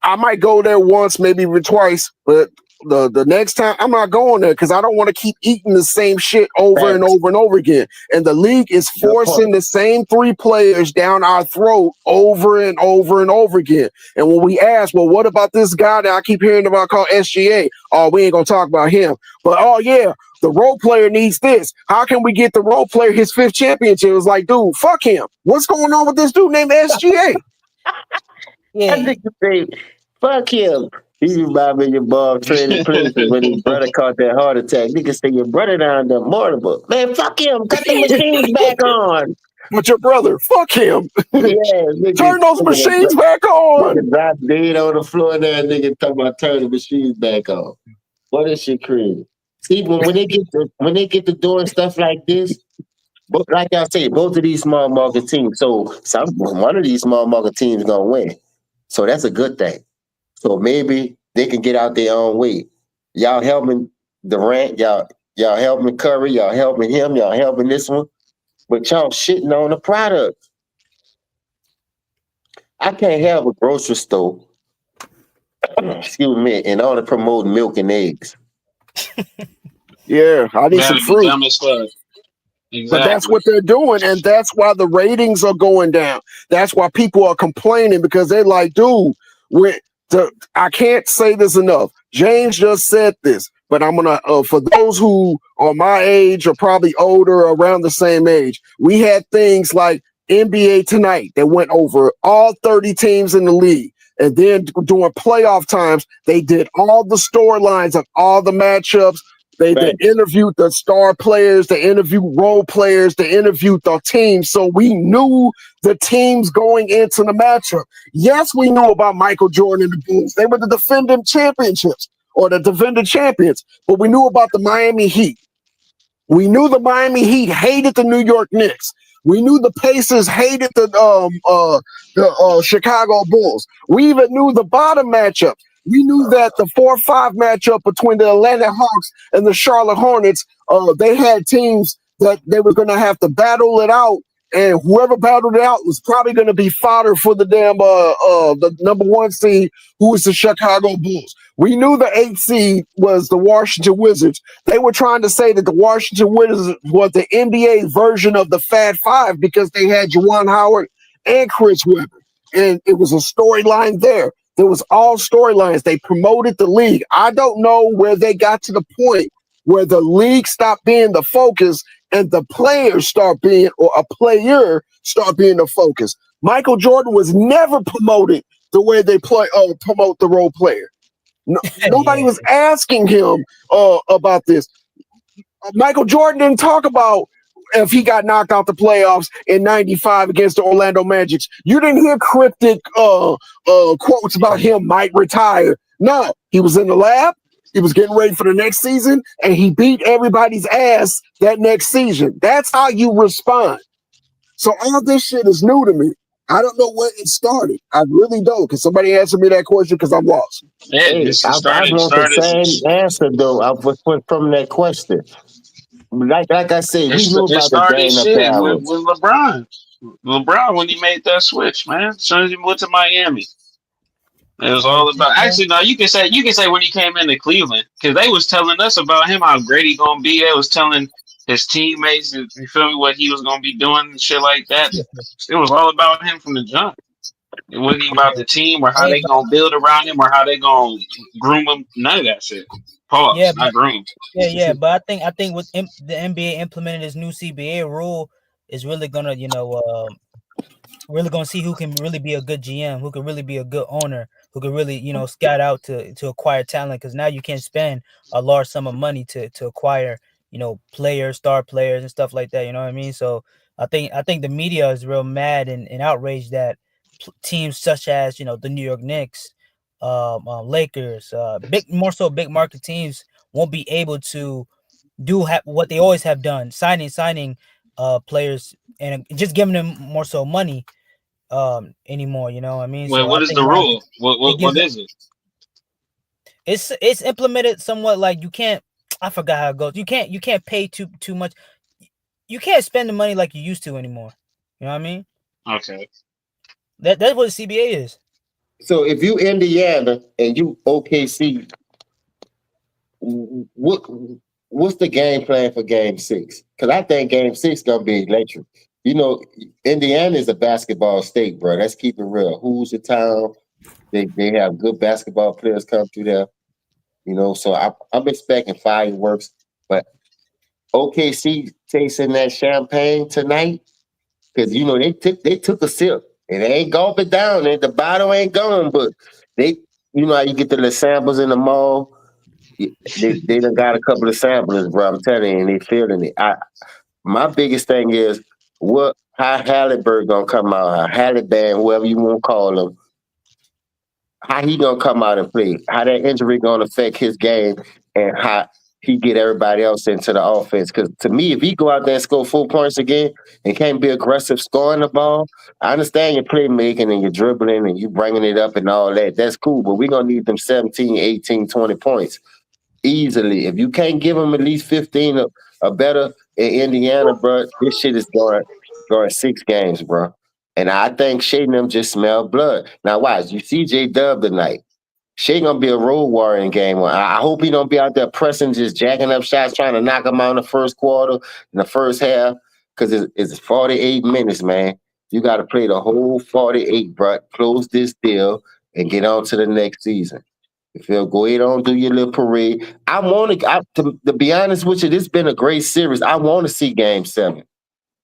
I might go there once, maybe even twice, but the next time I'm not going there because I don't want to keep eating the same shit over and Facts. over and over again. And the league is Good forcing point. the same 3 players down our throat over and over and over again. And when we ask, well, what about this guy that I keep hearing about called SGA? Oh, we ain't gonna talk about him. But oh yeah, the role player needs this. How can we get the role player his 5th championship? It was like, dude, fuck him. What's going on with this dude named SGA? Yeah, That nigga say, fuck him. He remind me of your Bob Trading Places when his brother caught that heart attack. Nigga say your brother down there mortible. Man, fuck him. Cut the machines back on. But your brother, fuck him. Yeah, nigga. Turn those machines back on. Nigga drop dead on the floor there. Nigga talking about turn the machines back on. What is shit crazy? See, when they get to doing stuff like this, but like I say, both of these small market teams. So one of these small market teams gonna win. So that's a good thing. So maybe they can get out their own way. Y'all helping Durant, y'all helping Curry, y'all helping him, y'all helping this one, but y'all shitting on the product. I can't have a grocery store, excuse me, and only promote milk and eggs. Yeah, I need some That'd be fruit. dumb as fuck. But that's Exactly. what they're doing, and that's why the ratings are going down. That's why people are complaining because they're like, dude, I can't say this enough. James just said this, but I'm gonna for those who are my age or probably older, around the same age, we had things like NBA Tonight that went over all 30 teams in the league. And then during playoff times, they did all the storylines of all the matchups. They Right. interviewed the star players, they interviewed role players, they interviewed the team. So we knew the teams going into the matchup. Yes, we knew about Michael Jordan and the Bulls. They were the defending championships or the defending champions, but we knew about the Miami Heat. We knew the Miami Heat hated the New York Knicks. We knew the Pacers hated the Chicago Bulls. We even knew the bottom matchup. We knew that the 4-5 matchup between the Atlanta Hawks and the Charlotte Hornets, they had teams that they were going to have to battle it out, and whoever battled it out was probably going to be fodder for the damn the number 1 seed, who was the Chicago Bulls. We knew the 8th seed was the Washington Wizards. They were trying to say that the Washington Wizards was the NBA version of the Fat Five because they had Juwan Howard and Chris Webber. And it was a storyline there. There was all storylines. They promoted the league. I don't know where they got to the point where the league stopped being the focus and the players start being, or a player start being the focus. Michael Jordan was never promoted the way they promote the role player. No, nobody was asking him about this. Michael Jordan didn't talk about if he got knocked out the playoffs in '95 against the Orlando Magic. You didn't hear cryptic quotes about him might retire. No, he was in the lab. He was getting ready for the next season, and he beat everybody's ass that next season. That's how you respond. So all this shit is new to me. I don't know where it started. I really don't. Can somebody answer me that question? Because I'm lost. Yeah, Hey, this I want the started same answer though. I was from that question. Like I said, we knew it about the started game of shit with, balance. with LeBron. LeBron when he made that switch, man. As soon as he went to Miami. It was all about. Actually, no. You can say when he came into Cleveland because they was telling us about him how great he gonna be. They was telling his teammates, you feel me, what he was gonna be doing and shit like that. It was all about him from the jump. It wasn't even about the team or how Hey, they gonna build around him or how they gonna groom him. None of that shit. yeah, Pause. but Not groom. but I think with the NBA implementing this new CBA rule is really gonna really gonna see who can really be a good GM, who can really be a good owner, who can really scout out to acquire talent. Because now you can't spend a large sum of money to acquire players, star players, and stuff like that. You know what I mean? So I think the media is real mad and outraged that teams such as the New York Knicks, Lakers, more so big market teams won't be able to do what they always have done, signing players and just giving them more so money anymore. You know what I mean? Well, So I what is think the now rule? it What gives them, is it? it's implemented somewhat like you can't. I forgot how it goes. You can't pay too much. You can't spend the money like you used to anymore. You know what I mean? Okay. That's what the CBA is. So if you Indiana and you OKC, what's the game plan for Game 6? Because I think Game 6 gonna be electric. You know, Indiana is a basketball state, bro. Let's keep it real. Who's the town? They have good basketball players come through there. You know, so I'm expecting fireworks. But OKC tasting that champagne tonight because you know they took a sip and they ain't gulp it down. And the bottle ain't gone, but they you know how you get the little samples in the mall. They done got a couple of samplers, bro. I'm telling you, and they feeling it. My biggest thing is how Halliburton gonna come out, how Halliburton, whoever you want to call him, how he gonna come out and play, how that injury gonna affect his game, and how he get everybody else into the offense. Because to me, if he go out there and score 4 points again and can't be aggressive scoring the ball, I understand your playmaking and your dribbling and you bringing it up and all that. That's cool, but we're gonna need them 17, 18, 20 points easily. If you can't give them at least 15 or better in Indiana, bro, this shit is going 6 games, bro. And I think Shea and them just smell blood. Now watch, you see J Dub tonight. Shea gonna be a road warrior in game 1. I hope he don't be out there pressing, just jacking up shots, trying to knock them out in the first quarter, in the first half, because it's 48 minutes, man. You got to play the whole 48, bro. Close this deal and get on to the next season. You feel? Go ahead on, do your little parade. I want to be honest with you, this has been a great series. I want to see Game 7.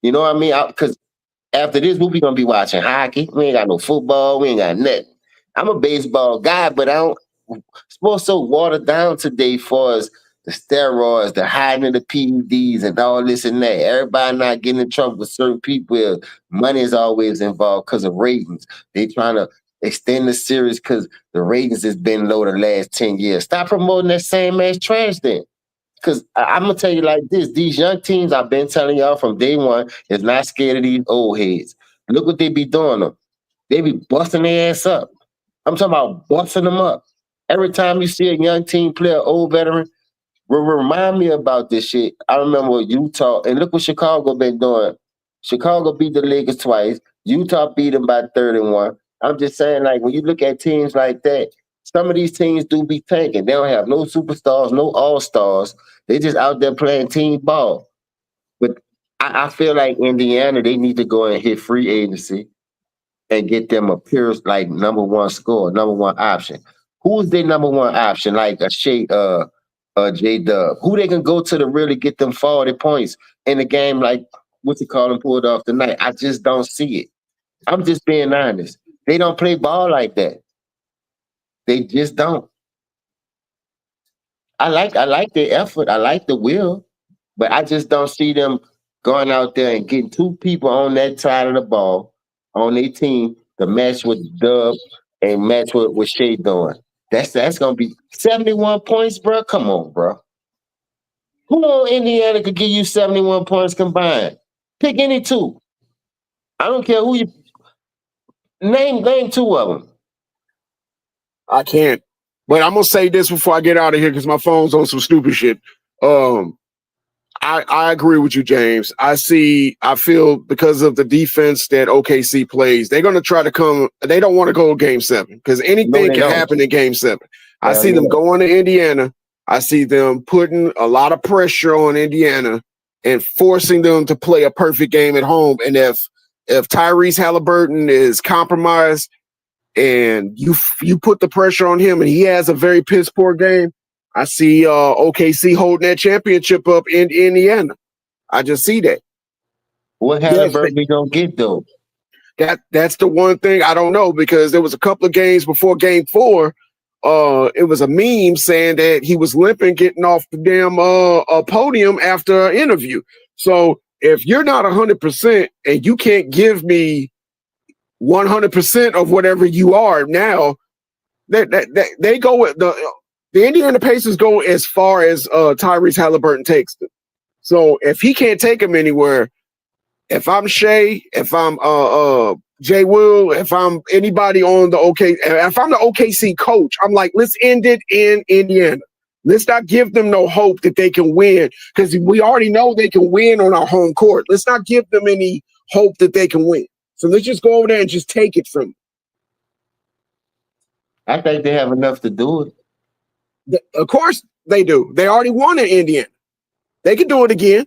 You know what I mean? Because after this, what we gonna be watching? Hockey. We ain't got no football. We ain't got nothing. I'm a baseball guy, but I don't. Sports so watered down today, for as the steroids, the hiding of the PEDs, and all this and that. Everybody not getting in trouble with certain people. Money is always involved because of ratings. They trying to extend the series because the ratings has been low the last 10 years. Stop promoting that same ass trash then. Because I'm gonna tell you like this: these young teams, I've been telling y'all from day one, is not scared of these old heads. Look what they be doing them. They be busting their ass up. I'm talking about busting them up. Every time you see a young team play an old veteran, remind me about this shit. I remember Utah, and look what Chicago been doing. Chicago beat the Lakers twice. Utah beat them by 31. I'm just saying, like, when you look at teams like that, some of these teams do be tanking. They don't have no superstars, no all-stars. They just out there playing team ball. But I feel like Indiana, they need to go and hit free agency and get them a pure like number one score, number one option. Who's their number one option? Like a J Dub. Who they can go to really get them 40 points in the game, like what's he calling pulled off tonight? I just don't see it. I'm just being honest. They don't play ball like that. They just don't. I like their effort. I like the will, but I just don't see them going out there and getting 2 people on that side of the ball on their team to match with Dub and match with Shea doing. That's gonna be 71 points, bro. Come on, bro. Who on Indiana could give you 71 points combined? Pick any 2. I don't care who you name 2 of them. I can't. But I'm gonna say this before I get out of here because my phone's on some stupid shit. I agree with you, James. I feel because of the defense that OKC plays, they're gonna try to come. They don't want to go Game 7 because anything can happen in Game 7. I see them going to Indiana. I see them putting a lot of pressure on Indiana and forcing them to play a perfect game at home. And if Tyrese Halliburton is compromised and you put the pressure on him and he has a very piss poor game, I see OKC holding that championship up in Indiana. I just see that. What Halliburton we gonna get though? That's the one thing I don't know because there was a couple of games before Game 4. It was a meme saying that he was limping getting off the damn podium after an interview. So if you're not 100% and you can't give me 100% of whatever you are now, they go with the Indiana Pacers go as far as Tyrese Halliburton takes them. So if he can't take them anywhere, if I'm Shea, if I'm Jay Will, if I'm anybody on the if I'm the OKC coach, I'm like, let's end it in Indiana. Let's not give them no hope that they can win because we already know they can win on our home court. Let's not give them any hope that they can win. So let's just go over there and just take it from them. I think they have enough to do it. Of course, They do. They already won in Indiana. They can do it again.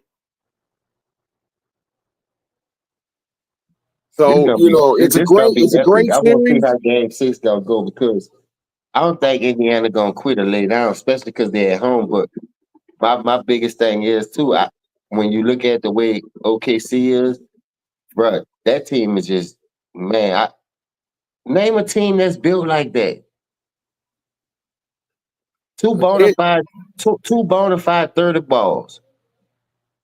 So it's a great epic. I want to see series. how Game 6 gonna go because I don't think Indiana gonna quit or lay down, especially because they're at home. But my biggest thing is too. When you look at the way OKC is, bro, that team is just man. Name a team that's built like that. Two bona It, fide, two bona fide 30 balls.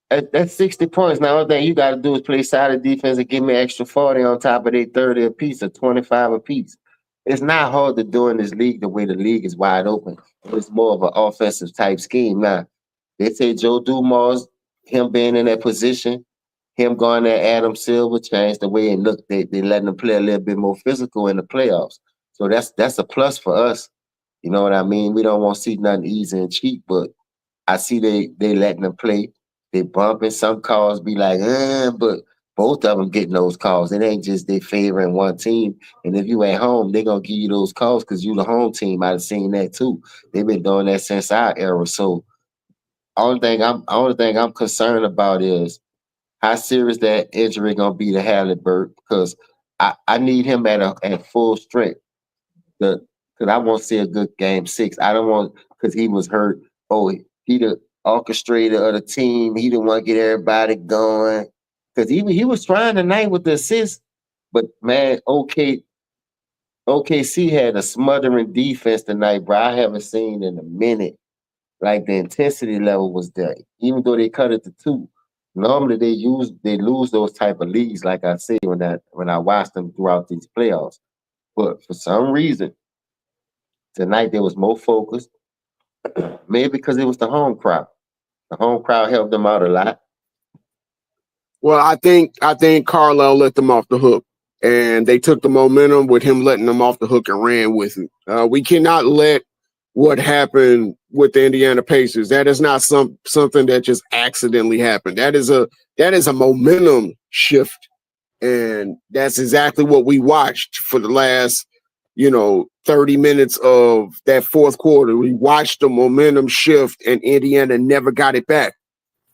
That's 60 points. Now, all thing you got to do is play solid defense and give me extra 40 on top of their 30 apiece or 25 apiece. It's not hard to do in this league the way the league is wide open. It's more of an offensive type scheme. Now, they say Joe Dumars, him being in that position, him going at Adam Silver changed the way and look, they letting them play a little bit more physical in the playoffs. So that's a plus for us. You know what I mean? We don't want to see nothing easy and cheap, but I see they letting them play. They bumping some calls, be like, but both of them getting those calls. It ain't just they favoring one team. And if you at home, they gonna give you those calls because you the home team. I've seen that too. They've been doing that since our era. So only thing I'm concerned about is how serious that injury gonna be to Halliburton because I need him at full strength. Because I want to see a good game 6. I don't want because he was hurt. Oh, he the orchestrator of the team. He didn't want to get everybody going. Because he was trying tonight with the assist, but man, OKC had a smothering defense tonight, bro. I haven't seen in a minute. Like the intensity level was there, even though they cut it to 2. Normally they lose those type of leads, like I say when I watch them throughout these playoffs. But for some reason, tonight they was more focused. Maybe because it was the home crowd. The home crowd helped them out a lot. well, I think Carlisle let them off the hook, and they took the momentum with him letting them off the hook and ran with it. We cannot let what happened with the Indiana Pacers. That is not something that just accidentally happened. That is a momentum shift, and that's exactly what we watched for the last 30 minutes of that fourth quarter. We watched the momentum shift, and Indiana never got it back.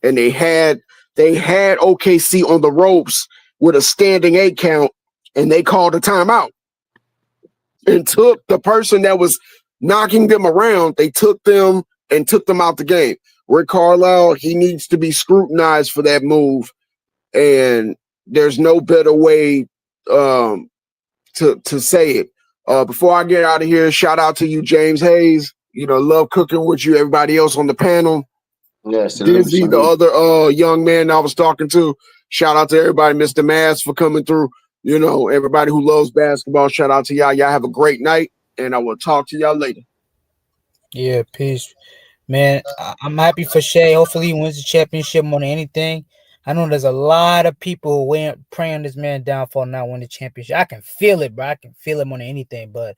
And they had OKC on the ropes with a standing 8 count, and they called a timeout and took the person that was knocking them around. They took them and took them out the game. Rick Carlisle, he needs to be scrutinized for that move, and there's no better way to say it. Before I get out of here, shout out to you, James Hayes. Love cooking with you. Everybody else on the panel. Yeah, salute, Dizzy, the salute. other young man I was talking to. Shout out to everybody, Mr. Mass for coming through. Everybody who loves basketball. Shout out to y'all. Y'all have a great night, and I will talk to y'all later. Yeah, peace. Man, I'm happy for Shea. Hopefully he wins the championship more than anything. I know there's a lot of people praying on this man downfall not win the championship. I can feel it, bro. I can feel it more than anything. But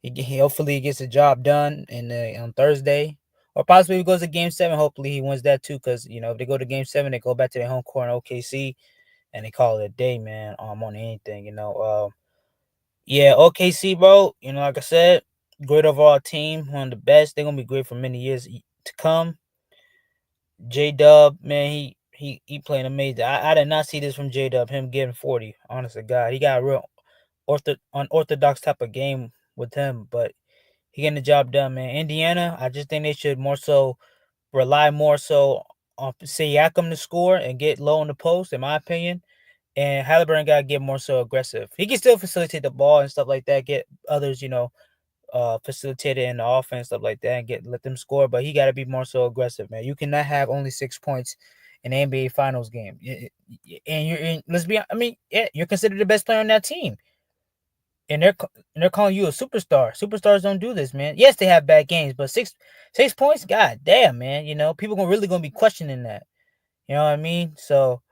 he hopefully he gets the job done on Thursday. Or possibly if he goes to game 7, hopefully he wins that too. Because, if they go to game 7, they go back to their home court in OKC and they call it a day, man, on anything, Yeah, OKC, bro, like I said, great overall team, one of the best. They're going to be great for many years to come. J-Dub, man, he playing amazing. I did not see this from J-Dub, him getting 40, honest to God. He got a real unorthodox type of game with him, but he getting the job done, man. Indiana, I just think they should rely more so on Siakam to score and get low in the post, in my opinion. And Halliburton got to get more so aggressive. He can still facilitate the ball and stuff like that, get others, facilitated in the offense, stuff like that, and let them score. But he got to be more so aggressive, man. You cannot have only 6 points in an NBA Finals game. And let's be, I mean, yeah, you're considered the best player on that team. And they're calling you a superstar. Superstars don't do this, man. Yes, they have bad games, but six points, god damn, man. People really gonna be questioning that. You know what I mean? So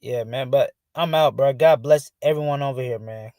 yeah, man. But I'm out, bro. God bless everyone over here, man.